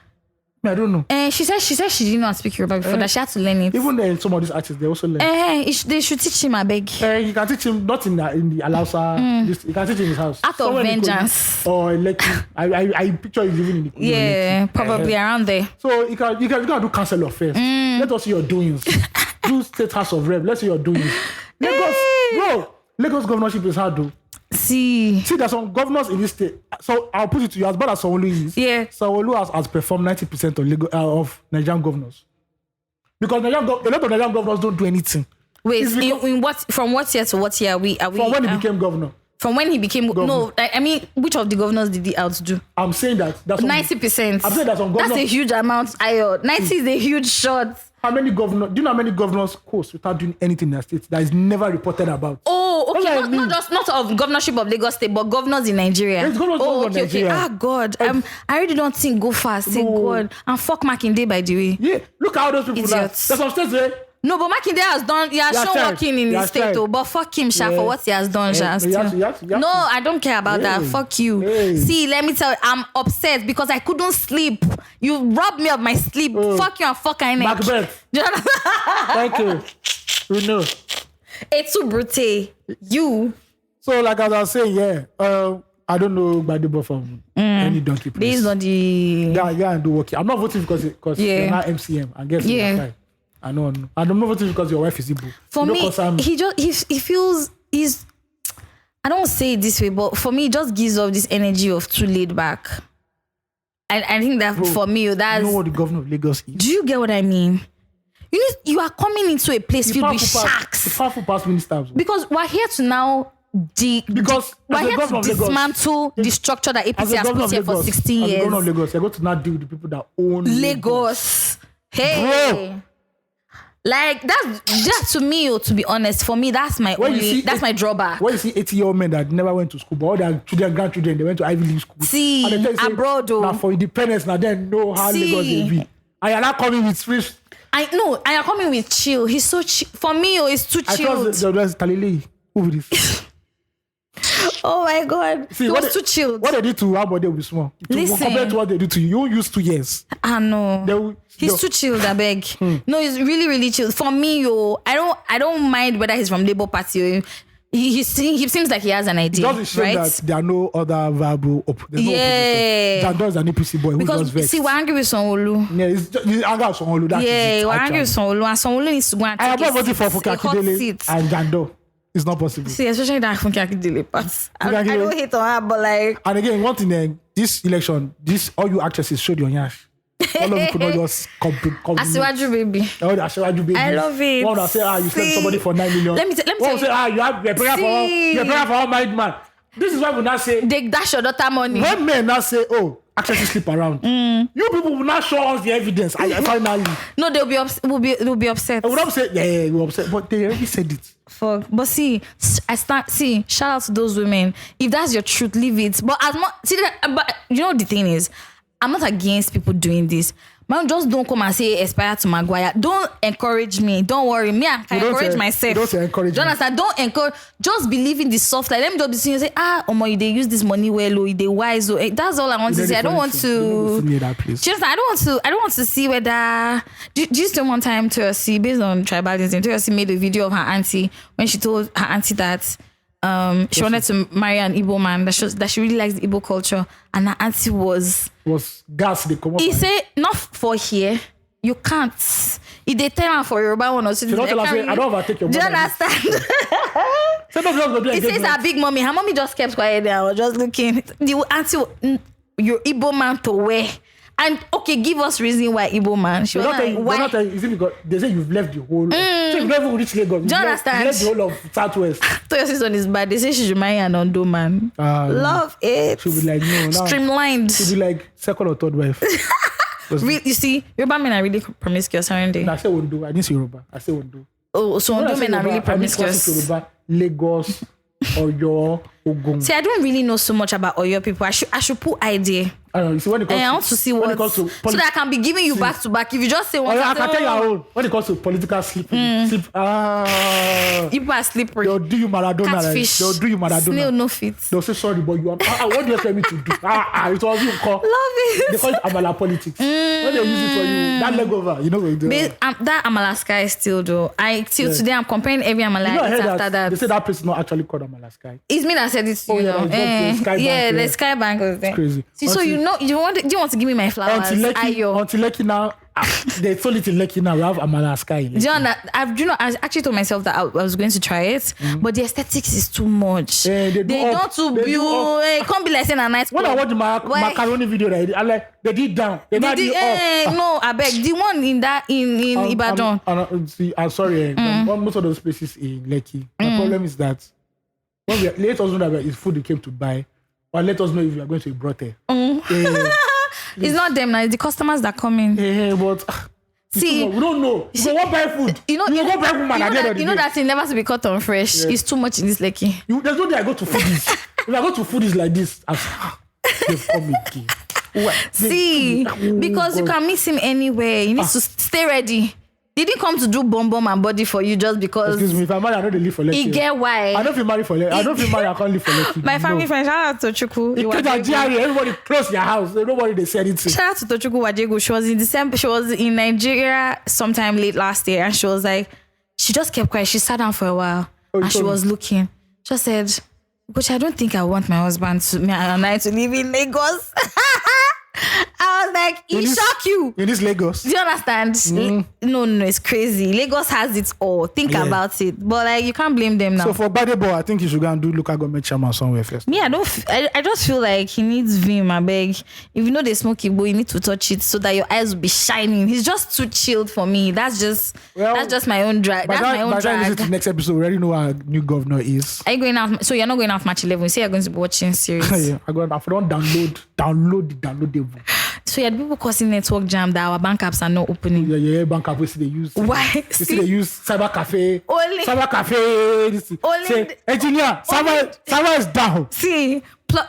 I don't know. She said she didn't know how to speak Yoruba before, that she had to learn it. Even then, some of these artists, they also learn. They should teach him, I beg. You can teach him, not in the Alausa. You can teach him in his house. Out of vengeance. Or like, I picture you living in the yeah, probably around there. So you can do council affairs. Let us see your doings. Do state house of rep. Let's see your doings. Lagos governorship is hard though. See, there's some governors in this state. So I'll put it to you, as bad as Sanwo-Olu is. Yeah. Sanwo-Olu has performed 90% of Nigerian governors. Because a lot of Nigerian governors don't do anything. Wait, from what year to what year are we? From when he became governor. From when he became governor. No, I mean, which of the governors did he outdo? I'm saying that that's 90%. I'm saying that some governors. That's a huge amount. 90 is a huge shot. How many governors? Do you know how many governors coast without doing anything in their state that is never reported about? Oh, okay. Not of governorship of Lagos State, but governors in Nigeria. It's governors in Nigeria. Ah, God. I really don't think go fast. Say God. And fuck Makinde, by the way. Yeah. Look how those people are. There's some states where. No, but Makinde has done. He has shown working in his state, but fuck him, Sha, for what he has done, Sha. No, I don't care about that. Fuck you. See, let me tell you, I'm upset because I couldn't sleep. You robbed me of my sleep. Fuck you and fuck INEC. Macbeth. Thank you. We know. A2 Brute. You. So, like as I was saying, I don't know Gbadebo from any donkey place. Based on the. Yeah, and do work. I'm not voting because you're not MCM. I guess you're I know. I'm not voting because your wife is Igbo. For me, he feels he's. I don't say it this way, but for me, it just gives off this energy of too laid back. I think that for me, that's. You know what the governor of Lagos is? Do you get what I mean? You are coming into a place filled with sharks. The powerful past ministers. Because we're here to now. We're here to dismantle the structure that APC has put here for 16 years. As the governor of Lagos, you're going to now deal with the people that own Lagos. Hey. Bro. Like that's to me, or to be honest, for me, that's my my drawback. When you see 80-year-old men that never went to school, but all their children, grandchildren, they went to Ivy League school. See, and they abroad, now for independence, now they know how Lagos they be. And you're not coming with fish. I know, and you're coming with chill. He's so chill. For me, it's too chill. I trust Talile. Who is this? Oh my God. See, he was too chilled. What they did to our body will be small. Listen. Compared to what they do to you, you use 2 years. I know. He's too chilled, I beg. No, he's really, really chilled. For me, I don't mind whether he's from Labour Party or he seems like he has an idea. It doesn't show that there are no other viable Jandor is an APC boy who does vex. See, we're angry with Sanwo-Olu. Yeah, it's angry with Sanwo-Olu. We're angry with Sanwo-Olu, and Sanwo-Olu needs to go and take I am not voting for Funke Akindele and Jandor. It's not possible. See, especially that Funke Akindele part. I don't hate on her, but like... And again, one thing, this election, all you actresses showed your yash. All of you could not just Asiwaju baby. Oh, the Asiwaju baby. I love it. One will say, you sent somebody for 9 million. Let me tell you. One will say, you're prayer for all married man. This is why we now say... They dash your daughter money. When men now say, actresses sleep around. You people will not show us the evidence. Finally. No, they'll be upset. I would not say, we're upset. But they already said it. Fuck. But see, shout out to those women. If that's your truth, leave it. But but you know the thing is, I'm not against people doing this. Man, just don't come and say aspire to Maguire. Don't encourage me. Don't worry. Me, I can encourage myself. Don't say encourage me. Understand? Don't encourage. Just believe in the soft life. Let me just be saying, you say, they use this money well, they wise. That's all I want to say. I don't want to. Just, I don't want to see whether. Just one time, Toyosi, based on tribalism, Toyosi made a video of her auntie when she told her auntie that she wanted to marry an Igbo man, that she really likes the Igbo culture, and her auntie was gas. He said, not for here, you can't. If they tell her for Yoruba one or something, I don't overtake your. Do you understand? He says her big mommy, her mommy just kept quiet there. I was just looking. The auntie, your Igbo man to wear. And give us reason why Igbo man. She was like, why? Is it because they say you've left the whole. So you've never reached Lagos. Do you understand? You left the whole of Southwest. Toyosi on his bad. They say she should marry an Ondo man. Love it. She'll be like, no, streamlined. She'll be like second or third wife. You see, Yoruba men are really promiscuous, aren't they? I say Ondo. I didn't say Yoruba. I say Ondo. Oh, so Ondo men are really promiscuous. Yoruba, Lagos, Oyo, Ogun. See, I don't really know so much about Oyo people. I should put idea. I don't know. You see, I want to see what, so that I can be giving you back to back. If you just say one, I can tell your own. When it comes to political sleep, people are slippery. They'll do you Maradona. Catfish. They'll do you Maradona. Snail no fit. They'll say sorry, but you are. What do you expect me to do? It was you call. Love it. They call it Amala politics. When they use it for you, that leg over, you know what you do. That Amala Sky still though. Today I'm comparing every Amala after that. They say that place is not actually called Amala Sky. It's me that said it to you. The Sky Bank was there. It's crazy. See, so do you want to give me my flowers? Until Lekki now, they sold it in Lekki now. We have Amala Sky. Do you know, I actually told myself that I was going to try it, but the aesthetics is too much. They don't too build. It can't be like saying a nice. When I watch the macaroni video, I like they did down. They did up. No, I beg the one in Ibadan. I'm sorry. Most of those places in Lekki. The problem is that when let us know that it's food they came to buy, or let us know if you are going to be brought there. It's not them now, it's the customers that come in. But see, we don't know. You go buy food. You go buy food, man. You know that it never to be cut on fresh. It's too much in this Lekki. There's no day I go to foodies. If I go to foodies like this, they've come again. See, because you can miss him anywhere. You need to stay ready. He didn't come to do bomb and body for you just because. Excuse me, if I marry, I know they live for Lekki. He get why. I don't feel married for Lekki. I don't feel married, I can't live for Lekki. My family friend, shout out to Tochukwu. Everybody close your house. Nobody they said it. Shout out to Tochukwu Wajegu. She was in December. She was in Nigeria sometime late last year, and she was like, she just kept quiet. She sat down for a while, and she was looking. She said, "But I don't think I want my husband and I to live in Lagos." I was like, he shock you. In this Lagos. Do you understand? No, it's crazy. Lagos has it all. Think about it. But like, you can't blame them now. So for Badebo, I think you should go and do local government chairman somewhere first. Me, I just feel like he needs vim, I beg. If you know they smoke Igbo, you need to touch it so that your eyes will be shining. He's just too chilled for me. That's just my own drag. That's my own drag. Listen to the next episode, we already know our new governor is. Are you going out? So you're not going out March 11. You say you're going to be watching series. Yeah, I'm going to download the downloadable. So you had people causing network jam that our bank apps are not opening. Yeah, bank app they use. Why? You see they use cyber cafe. Only. Cyber cafe. Say, engineer, server is down. See,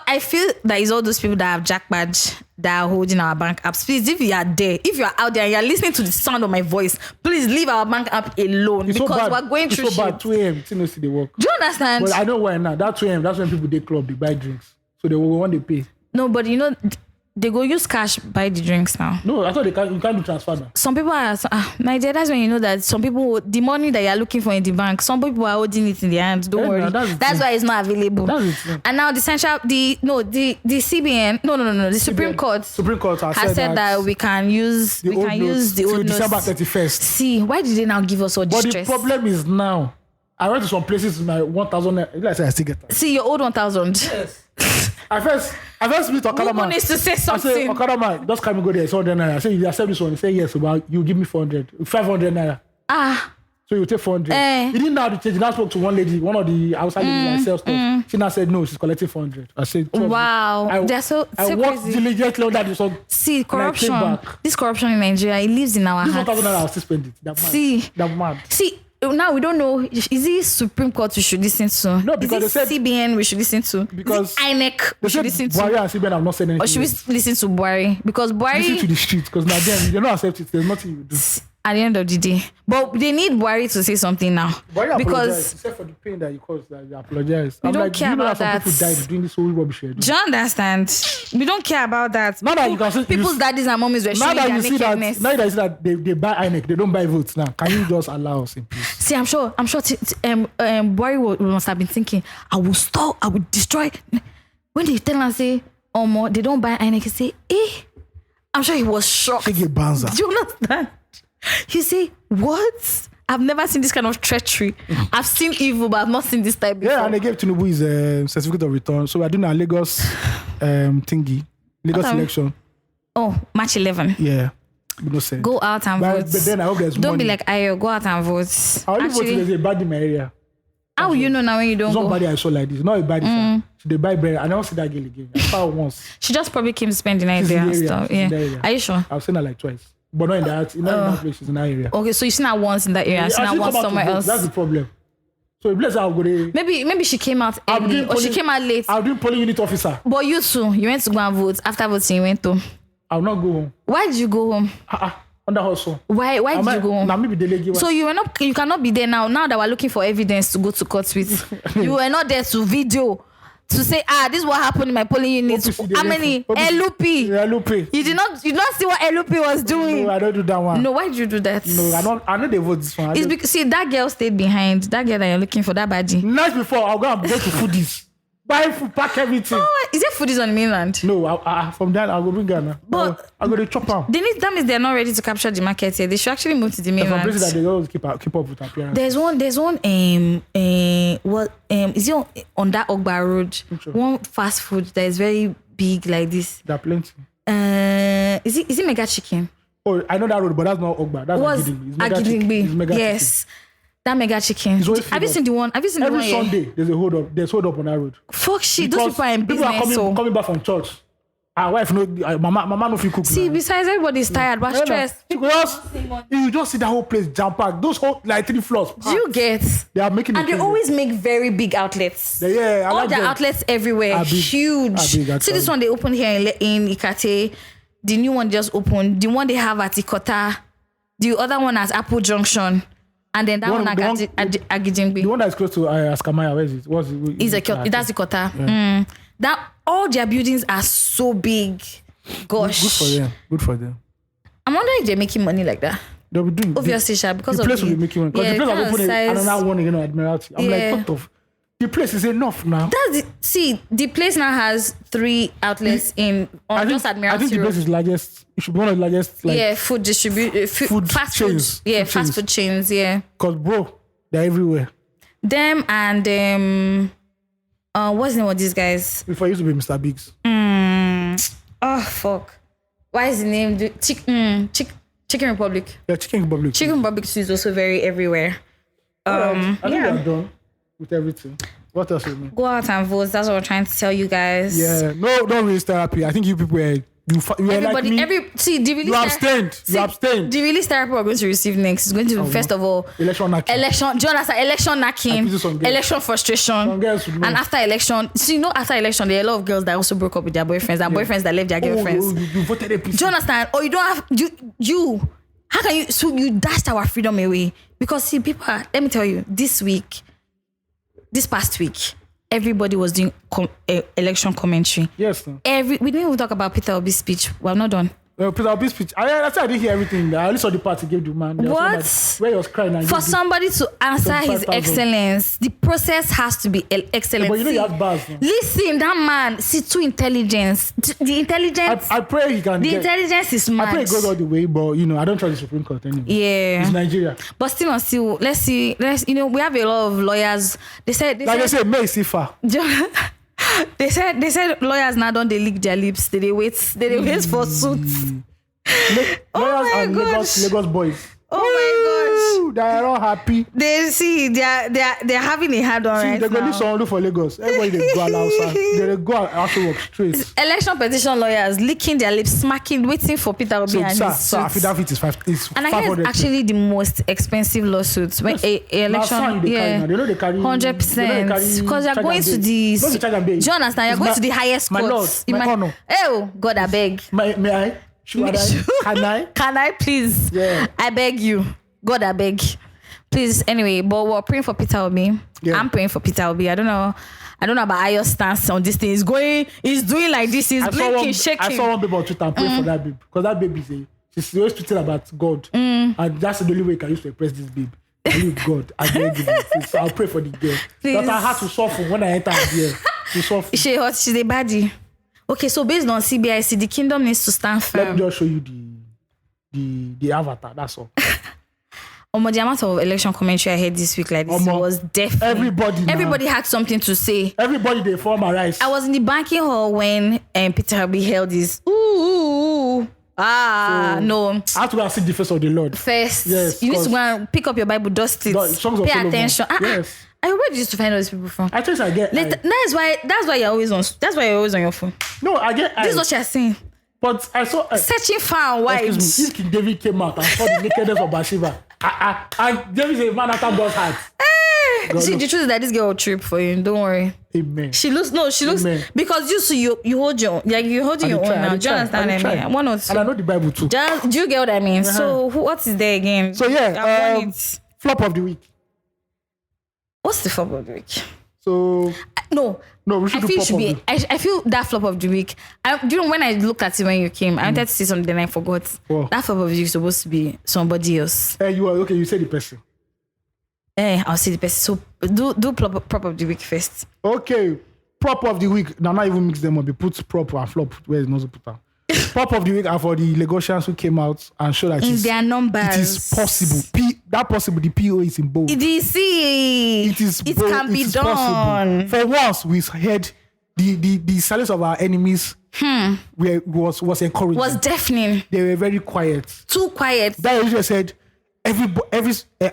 I feel that it's all those people that have jack badge that are holding our bank apps. Please, if you are there, if you are out there and you are listening to the sound of my voice, please leave our bank app alone because we're going through shit. It's so bad. 2 a.m. You see the work. Do you understand? But I know why now. That 2 a.m. That's when people they club, they buy drinks, so they will want to pay. No, but you know. They go use cash buy the drinks now. No, I thought you can't do transfer now. Some people are Nigeria. That's when you know that some people the money that you are looking for in the bank, some people are holding it in their hands. Don't worry. That's why it's not available. And now the CBN, no, the Supreme Court has said that we can use the old notes December 31st. See, why did they now give us all this stress? But the problem is now. I went to some places with my 1,000. Like I still get that. See, your old 1,000. Yes. I first meet Okada man. Needs to say something. I say, Okada man, just come and go there. It's 100 naira. I say, you accept this one. He say, yes, but you give me 500 naira. So you take 400. He didn't know how to change. He now spoke to one lady, one of the outside ladies that sell stuff. She now said, no, she's collecting 400. I said, wow. They're so I worked diligently on that. So see, corruption. This corruption in Nigeria, it lives in our hearts. This 1,000 naira, I'll still spend it. That mad. See, now we don't know. Is it Supreme Court we should listen to? No, because is it CBN we should listen to? Because INEC we should listen to. Buhari and CBN have not said anything. Or should we listen to Buhari? Because Buhari listen to the street. Because now then you don't accept it. There's nothing you do. At the end of the day, but they need Buhari to say something now. Buhari because except for the pain that you caused, that you apologize. We don't care about that. Some people died doing this whole rubbish. Do you understand? We don't care about that. Now that you can see, people's daddies and mommies were showing their nakedness. Now that you see that they buy INEC, they don't buy votes now. Can you just allow us in peace? See, I'm sure. Buhari must have been thinking, I will destroy. When they tell us say, they don't buy INEC, he say, I'm sure he was shocked. Do you understand? You say, what? I've never seen this kind of treachery. I've seen evil, but I've not seen this type before. Yeah, and they gave Tinubu his certificate of return. So we're doing a Lagos Lagos election. Oh, March 11. Yeah. Go out and vote. But then I hope there's Don't money. be like Ayo, go out and vote. I only vote if there's a bad in my area. How will you know now when you don't go? Somebody I saw like this. Not a bad so they buy bread. I don't see that girl again. I saw her once. She just probably came to spend the night there and stuff. Yeah. Are you sure? I've seen her like twice. But not in that place, she's in that area. Okay, so you've seen her once in that area, and seen her once somewhere else. That's the problem. So bless her, I'll go there. Maybe she came out early, or she came out late. I'll do polling unit officer. But you too, you went to go and vote. After voting, you went home. I'll not go home. Why did you go home? Under hustle. Why did you go home? Now maybe delegate. So you cannot be there now. Now that we're looking for evidence to go to court with, you were not there to video. To say, this is what happened in my polling unit. How many? LUP. You did not see what LUP was doing. No, I don't do that one. No, why did you do that? No, I know they vote this one. It's because, see, that girl stayed behind. That girl that you're looking for, that baddie. Night before, I'll go to foodies. Buy food, pack everything. Oh, is there foodies on the mainland? No, from there, I'll go bring Ghana. But I'll go to chop them. That means they're not ready to capture the market yet. They should actually move to the mainland. From places that they always keep up with appearance. There's one, is it on that Ogba road? Sure. One fast food that is very big like this. There are plenty. Is it Mega Chicken? Oh, I know that road, but that's not Ogba. That's Agidingbi. It's Mega Chicken. That Mega Chicken. Have you seen the one? Every Sunday, there's a hold up. There's hold up on that road. Fuck shit. Those people are in business. People are coming back from church. Our wife mama no fit cook. See, besides everybody's tired, but stressed. You just see the whole place jam packed. Those whole like 3 floors. Do you get? They are making. And they always make very big outlets. Yeah, all their outlets everywhere, huge. See this one they opened here in Ikate. The new one just opened. The one they have at Ikota. The other one at Apple Junction. And then that one at Agidingbi. The one that is close to Askamaya, where is it? That's Ikota. Yeah. That all their buildings are so big. Gosh. Good for them. I'm wondering if they're making money like that. They'll be doing. Obviously, because the place will be making money. Because the place will open another one again on Admiralty. I'm like, what the? The place is enough now. The place now has 3 outlets just Admiralty. I think the place is largest. It should be one of the largest. Food fast chains. Fast food chains. Yeah. Because bro, they're everywhere. Them and what's the name of these guys? Before it used to be Mr. Biggs. Oh fuck! Why is the name Chicken Republic? Yeah, Chicken Republic. Chicken Republic is also very everywhere. I think we're done with everything. What else you mean? Go out and vote. That's what we're trying to tell you guys. Yeah, no, don't waste therapy. I think you people were Everybody, you abstained. The release therapy we're going to receive next is going to be, first of all, election knacking. Do you understand? Election knacking, election frustration, and after election, after election, there are a lot of girls that also broke up with their boyfriends, and boyfriends that left their girlfriends. You voted APC. Do you understand? Or you don't have you. How can you? So you dashed our freedom away because people. Let me tell you, this past week, everybody was doing election commentary. Yes. Sir. We didn't even talk about Peter Obi's speech. We're not done. Peter Obi's speech. I didn't hear everything. I only saw the part he gave the man. What? Where he was crying. For somebody to answer his excellence, the process has to be excellent. But you have bars. No? Listen, that man, too intelligence. The intelligence. I pray he can. The intelligence is mad. I pray it goes all the way, but I don't trust the Supreme Court anymore. Yeah. It's Nigeria. But still, let's see. We have a lot of lawyers. They said May Sifa. They said lawyers now don't they lick their lips. They wait for suits. Lawyers and Lagos boys. Oh my gosh. They are all happy. They're having a hard on right now. They're going to someone for Lagos. Everybody they go outside. They go out to work straight. Election petition lawyers licking their lips, smacking, waiting for Peter Obi and his suits. So affidavit is 500. And I guess actually the most expensive lawsuits when election. Yeah. They know they carry 100%. Because you're going to the. Do you understand? You're going to the highest courts. My honor. Oh God, I beg. May I? Can I please? Yeah. I beg you. God, I beg. Please, anyway, but we're praying for Peter Obi. Yeah. I'm praying for Peter Obi. I don't know about Ayo's stance on this thing. He's doing like this. He's blinking, shaking. I saw one baby on Twitter and pray for that babe. Because that baby she's always tweeting about God. And that's the only way I can use to impress this babe. Believe God. I beg you. So I'll pray for the girl. Because I had to suffer when I entered here. To suffer. She's a baddie. Okay, so based on CBIC, the kingdom needs to stand firm. Let me just show you the avatar. That's all. The amount of election commentary I heard this week like this was deafening. Everybody had something to say. Everybody they form a rise. I was in the banking hall when Peter Obi held his no. I have to go and see the face of the Lord. First, yes, you need to go and pick up your Bible, dust it, pay attention. Yes. Where did you used to find all these people from? I think I get. That's why you're always on. That's why you're always on your phone. No, I get. This is what you're saying. But I saw searching far and wide. Excuse me. If King David came out and saw the nakedness of Bathsheba, and David is a man after God's heart. See, the truth is that this girl will trip for you. Don't worry. Amen. She looks Amen. Because you hold your you're holding your own now. Do you understand what I mean? One or two. And I know the Bible too. Do you get what I mean? Uh-huh. So what is there again? So flop of the week. What's the flop of the week? So no, we should I feel that flop of the week. When I looked at it when you came, I wanted to say something and I forgot. Whoa. That flop of the week is supposed to be somebody else. You are okay. You say the person. I'll say the person. So do prop of the week first. Okay, prop of the week. Now not even mix them up. They put prop and flop where it's not supposed to put. Prop of the week are for the Lagosians who came out and showed that in their numbers it is possible. The PO is in bold. It is. It can be done. Possible. For once, we heard the silence of our enemies was encouraging. Was deafening. They were very quiet. Too quiet. That usually said every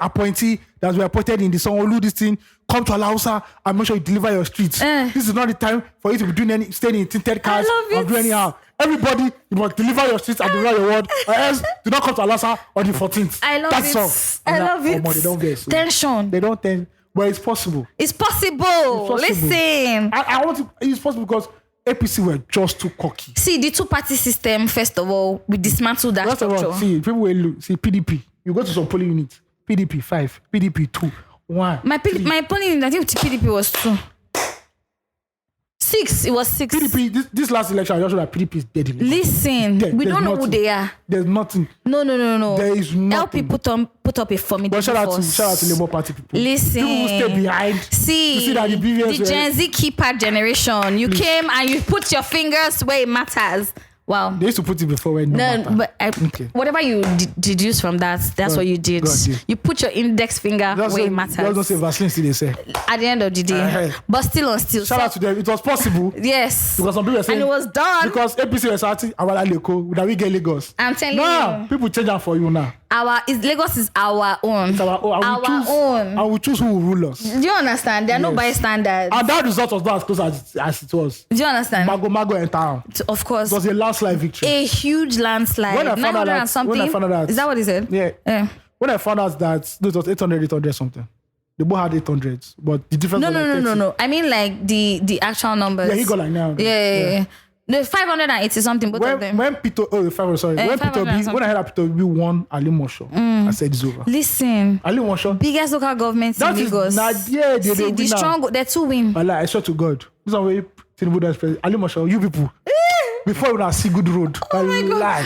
appointee that we appointed in the Sanwo-Olu this thing, come to Alausa and make sure you deliver your streets. This is not the time for you to be doing staying in tinted cars or doing anyhow. Everybody, you must deliver your streets and deliver your word, or else do not come to Alausa on the 14th. I love That's it. all. I love it. They don't get tension. They don't tension. But it's possible. It's possible. Listen. I want to. It's possible because APC were just too cocky. See, the two-party system, first of all, we dismantle that structure. See, people will look. See, PDP. You go to some polling units. PDP 5, PDP 2, 1. My polling unit, I think PDP was 2. 6. It was 6. PDP. This last election, I just showed that PDP is dead. Listen, we don't know who they are. There's nothing. No. There is nothing. LP put up a formidable force. Shout out to Labour Party people. Listen. People who stay behind. See that the Gen Z keeper generation. You came and you put your fingers where it matters. Wow. They used to put it before when whatever you deduce from that, that's what you did. You put your index finger where it matters. Don't say Vaseline, still they say. At the end of the day. But still. Shout out to them. It was possible. Yes. Because some people were saying. And it was done. Because APC was starting Awala Leko. That we get Lagos. I'm telling you. People change that for you now. Lagos is our own. It's our own. And we choose who will rule us. Do you understand? There are no bystanders. And that result was not as close as it was. Do you understand? Mago in town. Of course. It was a landslide victory. A huge landslide. When I found out 900 and that, something. Is that what he said? Yeah. When I found out that it was 800 something. They both had 800s, but the difference. No. I mean, like the actual numbers. Yeah, he got like now. Yeah. The 580 something, both of them. When Peter, when Peter B, when I heard that Peter B won Ali Mosho, I said it's over. Listen, Ali Mosho, biggest local government in Lagos. The strong, they're two win. I swear to God, this is way Tinubu does president. Ali Mosho, you people. Before we see good road. Oh my God.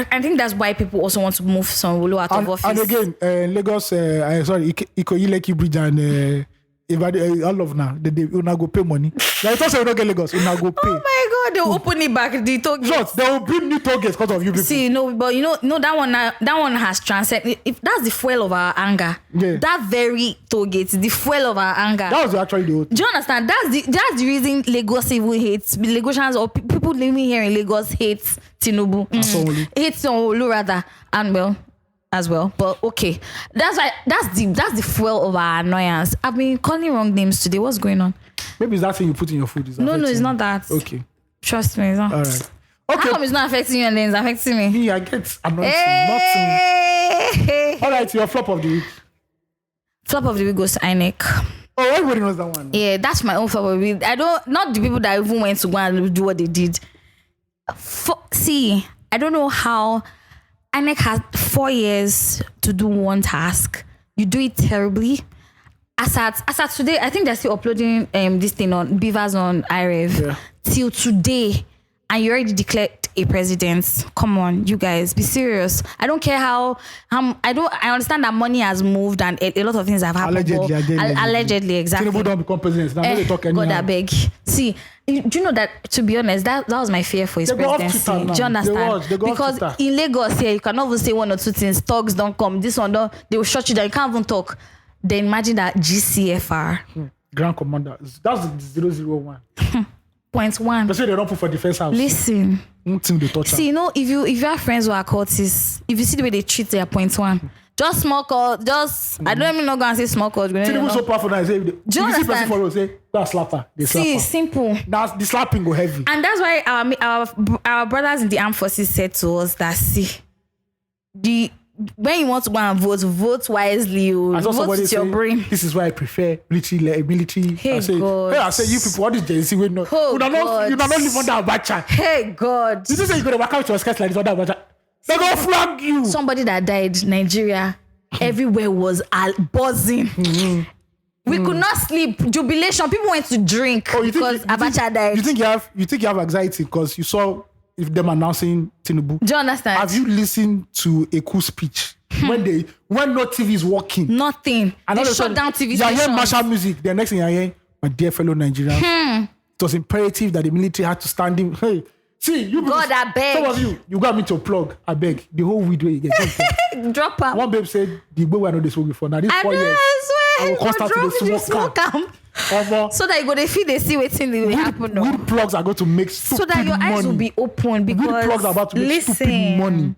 I think that's why people also want to move Sanwo-Olu out of office. And again, Lagos, Ikoyi Lekki Bridge and all of now, they will go pay money. Like I we don't get Lagos, we now go pay. Oh my God, they'll open it back. The toll gates. They will bring new toll gates because of you people. See, no, but you know that one has transcended. If that's the fuel of our anger. Yeah. That very toll gate is the fuel of our anger. That was actually the. Do you understand? That's the reason Lagos even hates Lagosians or people living here in Lagos hates Tinubu. Hates Sanwo-Olu rather, and well. As well, but okay, that's the fuel of our annoyance. I've been calling wrong names today. What's going on? Maybe it's that thing you put in your food. No, it's not that. Okay, trust me, it's not. All right. Okay. How come it's not affecting you and then it's affecting me? Me, I get anointing, nothing. All right, your flop of the week. Flop of the week goes to INEC. Oh, everybody knows that one. Yeah, that's my own flop of the week. Not the people that even went to go and do what they did. See, I don't know how. INEC has 4 years to do one task. You do it terribly. As at today, I think they're still uploading this thing on Beavers on IREV. Yeah. Till today, and you already declared a president. Come on, you guys, be serious. I don't care how I understand that money has moved and a lot of things have happened. Allegedly, exactly. Tinubu don't become president. Now they talk anyhow. God, I beg. See, do you know that, to be honest, that was my fear for his presidency. Do you understand? Because in Lagos here, you cannot even say one or two things. Talks don't come. This one don't. They will shut you down. You can't even talk. Then imagine that GCFR. Grand Commander. That's the 001. 0.1. They say they don't put for defense house. Listen. See, if you have friends who are cultists, if you see the way they treat their 0.1, just small call, I don't even know go and say small call. Tinubu so powerful now. Say, if you see person follow, say, go and slap her. They slap her. Simple. Now the slapping go heavy. And that's why our brothers in the armed forces said to us that, when you want to go and vote wisely. Vote with your brain. This is why I prefer military. Hey, God. I say you people, what is Gen Z? You not live under Abacha. Hey, God. Did you say you're going to work out your skirts like this under Abacha? They're going to flag you. Somebody that died, Nigeria, everywhere was buzzing. Mm-hmm. We could not sleep. Jubilation. People went to drink because Abacha died. You think you have anxiety because you saw them announcing Tinubu? Do you understand? Have you listened to a cool speech when no TV is working? Nothing. And they shut down TV stations. You hear martial music. The next thing you hear, my dear fellow Nigerians, it was imperative that the military had to stand in. Hey, see, you God, I beg. Some of you got me to plug. I beg. The whole weed way you get. Drop out. One babe said, the way we know this before. Now this 4 years. I will constantly the smoke camp. So that you go to feel they see what's in the happen. Weed plugs are going to make stupid money. So that your eyes will be open because weed plugs are about to make stupid money.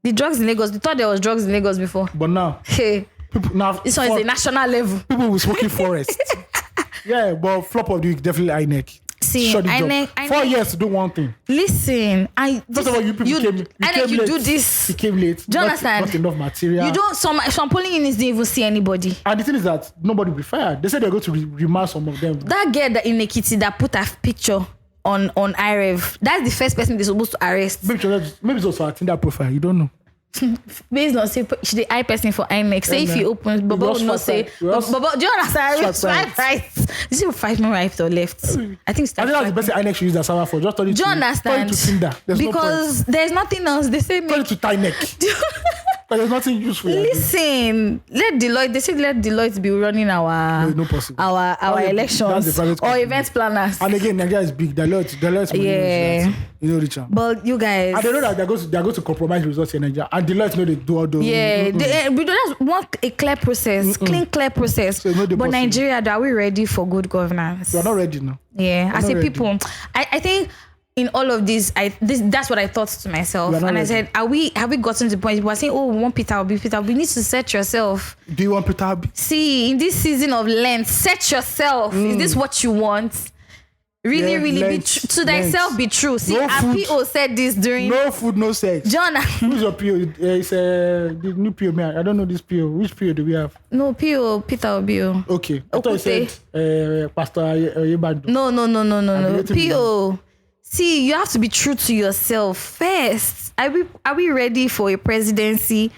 The drugs in Lagos, they thought there was drugs in Lagos before. But now, this one is a national level. People will smoking forest. Yeah, but flop of the week, definitely INEC. See, INEC 4 years to do one thing. Listen, first of all, you came late. Do this. You came late. Do you understand? Not enough material. You don't. Some polling units didn't even see anybody. And the thing is that nobody will be fired. They said they're going to remand some of them. That girl that in Ekiti that put a picture on IREV, that's the first person they're supposed to arrest. Maybe it's also a Tinder profile. You don't know. Based on say she's the eye person for INEC. Say if you open, Bobo will not say. Bobo, do you understand? Swipe right. You see 5 more right or left? I think that's the best INEC should use that server for. Just turn it do you understand? To Tinder. Because there's nothing else. They say turn it to INEC. But there's nothing useful. Listen, let Deloitte be running our elections or event planners. And again, Nigeria is big. Deloitte. Yeah. You know, Richard. But you guys, I don't know that they're going to compromise results in Nigeria. And Deloitte know they do all those. Yeah, we don't want a clear process, clear process. So but Nigeria, are we ready for good governance? We are not ready now. Yeah, I say people. I think. In all of this, that's what I thought to myself, and I said, have we gotten to the point? People are saying, "Oh, we want Peter Obi." Peter Obi, you need to set yourself. Do you want Peter Obi? See, in this season of Lent, set yourself. Is this what you want? Really, Yeah, really length, to thyself be true. See, No food. PO said this during No food, no sex. John. Who's your PO? It's the new PO. Man, I don't know this PO. Which PO do we have? No, PO Peter Obio. Okay. I thought you said Pastor Yebado. No. PO. See, you have to be true to yourself first. Are we ready for a presidency?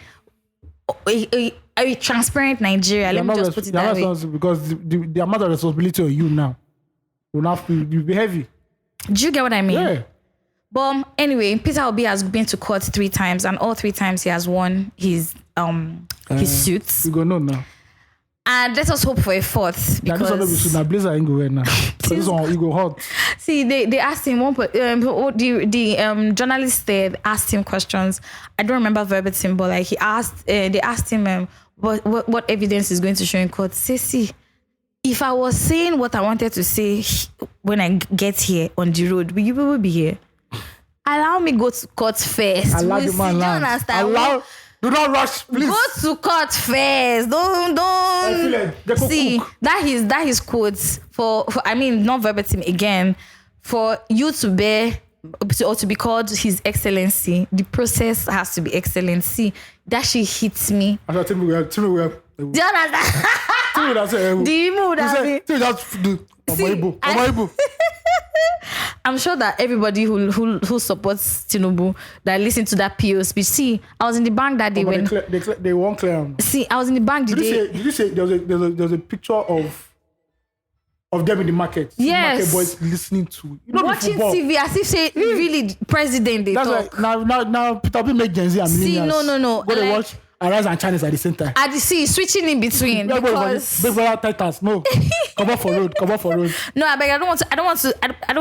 A transparent Nigeria. Let me just put it that way. Because the amount of responsibility on you now will not be heavy. Do you get what I mean? Yeah. But anyway, Peter Obi has been to court 3 times, and all 3 times he has won his suits. You go know now. And let us hope for a 4th. Because this one Blazer ain't go right now. So this one you go hot. See, they asked him the journalist there asked him questions. I don't remember verbatim, but like they asked him what evidence is going to show in court. Say, see, if I was saying what I wanted to say when I get here on the road, will you people be here? Allow me go to court first. Allow the man land. Do not rush, please. Go to court first. Don't. See, that is quotes for I mean, not verbatim again. For you to bear or to be called His Excellency, the process has to be excellency. That she hits me. Tell me we have. Do you understand? Do you move that? I'm sure that everybody who supports Tinubu that listened to that PO speech. See, I was in the bank that day when they won't clear. See, I was in the bank the day. Did you say there was a picture of them in the market? Yes. Market boys listening to watching TV as if say really president they That's talk. Like, now Peter Obi make Gen Z and millennials. See, no. Go to watch Arise and Chinese at the same time. At the switching in between because Big Brother Titans. No, come on for road. No, I beg. I don't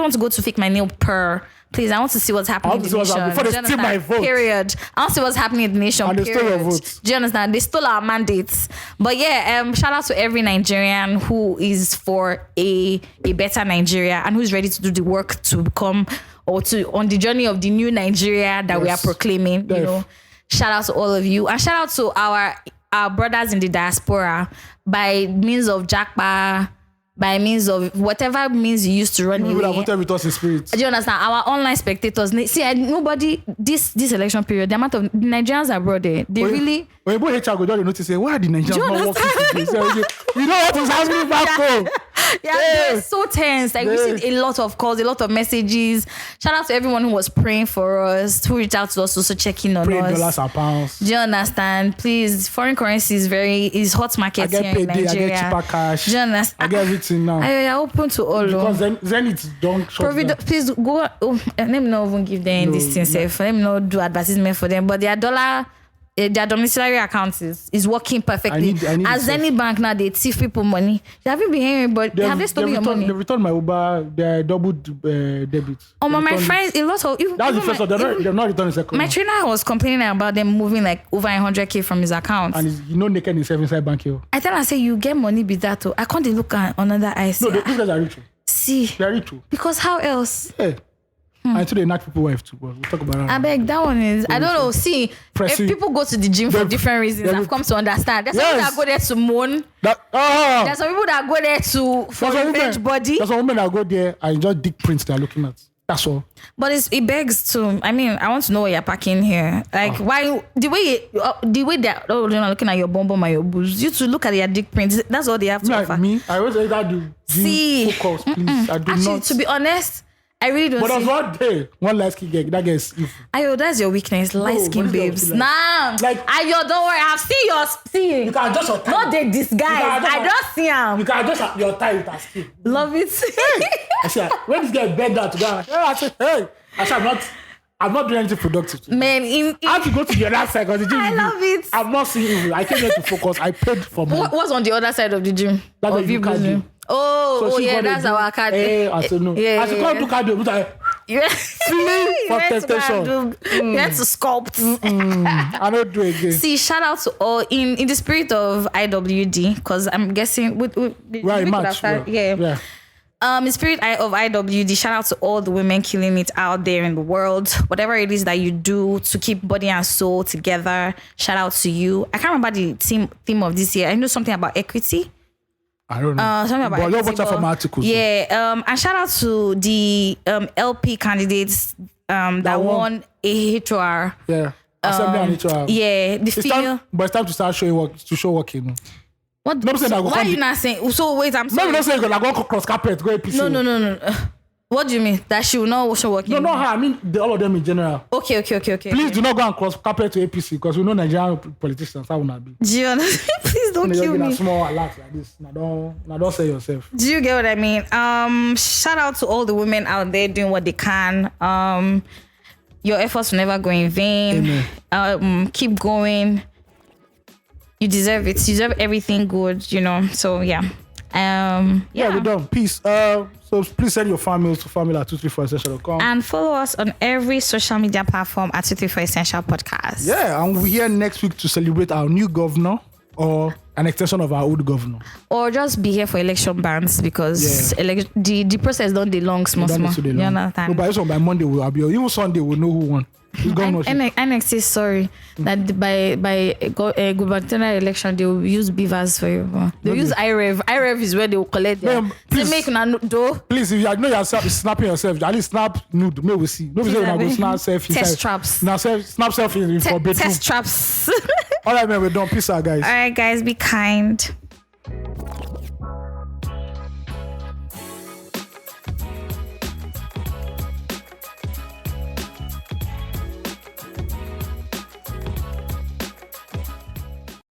want to go to fake my nail per. Please, I want to see what's happening in the nation. Before they steal my vote. Period. I want to see what's happening in the nation. And they stole your period. votes. Do you understand? They stole our mandates. But yeah, shout out to every Nigerian who is for a better Nigeria and who's ready to do the work to become or to on the journey of the new Nigeria that we are proclaiming. You know, shout out to all of you and shout out to our brothers in the diaspora by means of Jackpa. By means of whatever means you used to run away. We would have voted with us in spirit. Do you understand? Our online spectators. See, nobody, this election period, the amount of Nigerians abroad there, they really... When you go HR, go down and notice, why are the Nigerians not working today? You know what is happening back home. Yeah, they're so tense. Like, we received a lot of calls, a lot of messages. Shout out to everyone who was praying for us, who reached out to us, also checking on praying us. Dollars and pounds. Do you understand? Please, foreign currency is hot market here in Nigeria. I get cheaper cash. Do you understand? I get everything now. I open to all. Because then it's done. Please go. Let me not even give them this thing safe. Let me not do advertisement for them. But their dollar. Their domiciliary account is working perfectly. I need as any bank now, they thief people money. They haven't been hearing, but have they stolen your money? They returned my Uber, they doubled debit. Oh, my friends, a lot of... That's the first one. They're not returning the second My trainer was complaining about them moving like over 100K from his account. And he's naked himself inside bank here. I tell her, I say, you get money be that too. I can't look at another eye. No, these guys are rich. See. They're rich. Because how else? Yeah. And so they knock people wife too, but we'll talk about that. I beg, that one is, I don't know. See, if people go to the gym for different reasons, I've come to understand. There's some people that go there to moan. There's some people that go there for revenge body. There's some women that go there and just dick prints they're looking at. That's all. But it begs to, I mean, I want to know what you're packing here. Like, why, the way they're looking at your bum bum and your boobs, you to look at your dick prints, that's all they have to offer. Me, I always say that do focus, please. I do actually, not. to be honest, I really don't. But there's one day, one light skin girl, that guy's evil. Ayo, that's your weakness, light skin babes. Nah, Ayo, don't worry, I've seen your skin. You can adjust your tie. Not the disguise. I don't see him. You can adjust your tie with her skin. Love it. Hey, I said, when this guy bend down to go, I said, I'm not doing anything productive today. Man, I have to go to the other side because the gym. I love it. I'm not seeing evil. I came here to focus. I paid for money. What's on the other side of the gym? That's what you can do. Oh, yeah, that's our card. I said no. I should come to cardio, but flee for temptation. You had to sculpt. I don't do it again. See, shout out to all in the spirit of IWD, because I'm guessing right, match. Yeah. In spirit of IWD, shout out to all the women killing it out there in the world. Whatever it is that you do to keep body and soul together, shout out to you. I can't remember the theme of this year. I know something about equity. I don't know. Something about but don't watch out from articles. Yeah. And shout out to the LP candidates that won AHOR. Yeah. Assembly and HOR. Yeah. The female. But it's time to start showing work, to show working. What? No, so why are you not saying? So wait, I'm sorry. No, not saying you're going to cross carpet, go APC. No. What do you mean? That she will not show working? No, not her. I mean all of them in general. Okay. Please do not go and cross carpet to APC because we know Nigerian politicians. How will not be? Do you understand? Please don't kill me. A small alert like this. Now don't say yourself. Do you get what I mean? Shout out to all the women out there doing what they can. Your efforts will never go in vain. Keep going. You deserve it. You deserve everything good, So yeah. We're done. Peace. So please send your fan mails to family@234essential.com. And follow us on every social media platform at 234 Essential Podcast. Yeah, and we're here next week to celebrate our new governor or an extension of our old governor. Or just be here for election bans because the process don't delong small. You understand? No, but by Monday we'll be even Sunday we'll know who won. INEC says sorry that by gubernatorial election they will use beavers for you. They will use IREV. IREV is where they will collect them. Please if you know yourself snapping yourself, at least snap nude. May we see. No, we say we go snap selfie. Test traps. Now snap selfie for bedroom. Test traps. All right, man, we're done. Peace out, guys. All right, guys, be kind.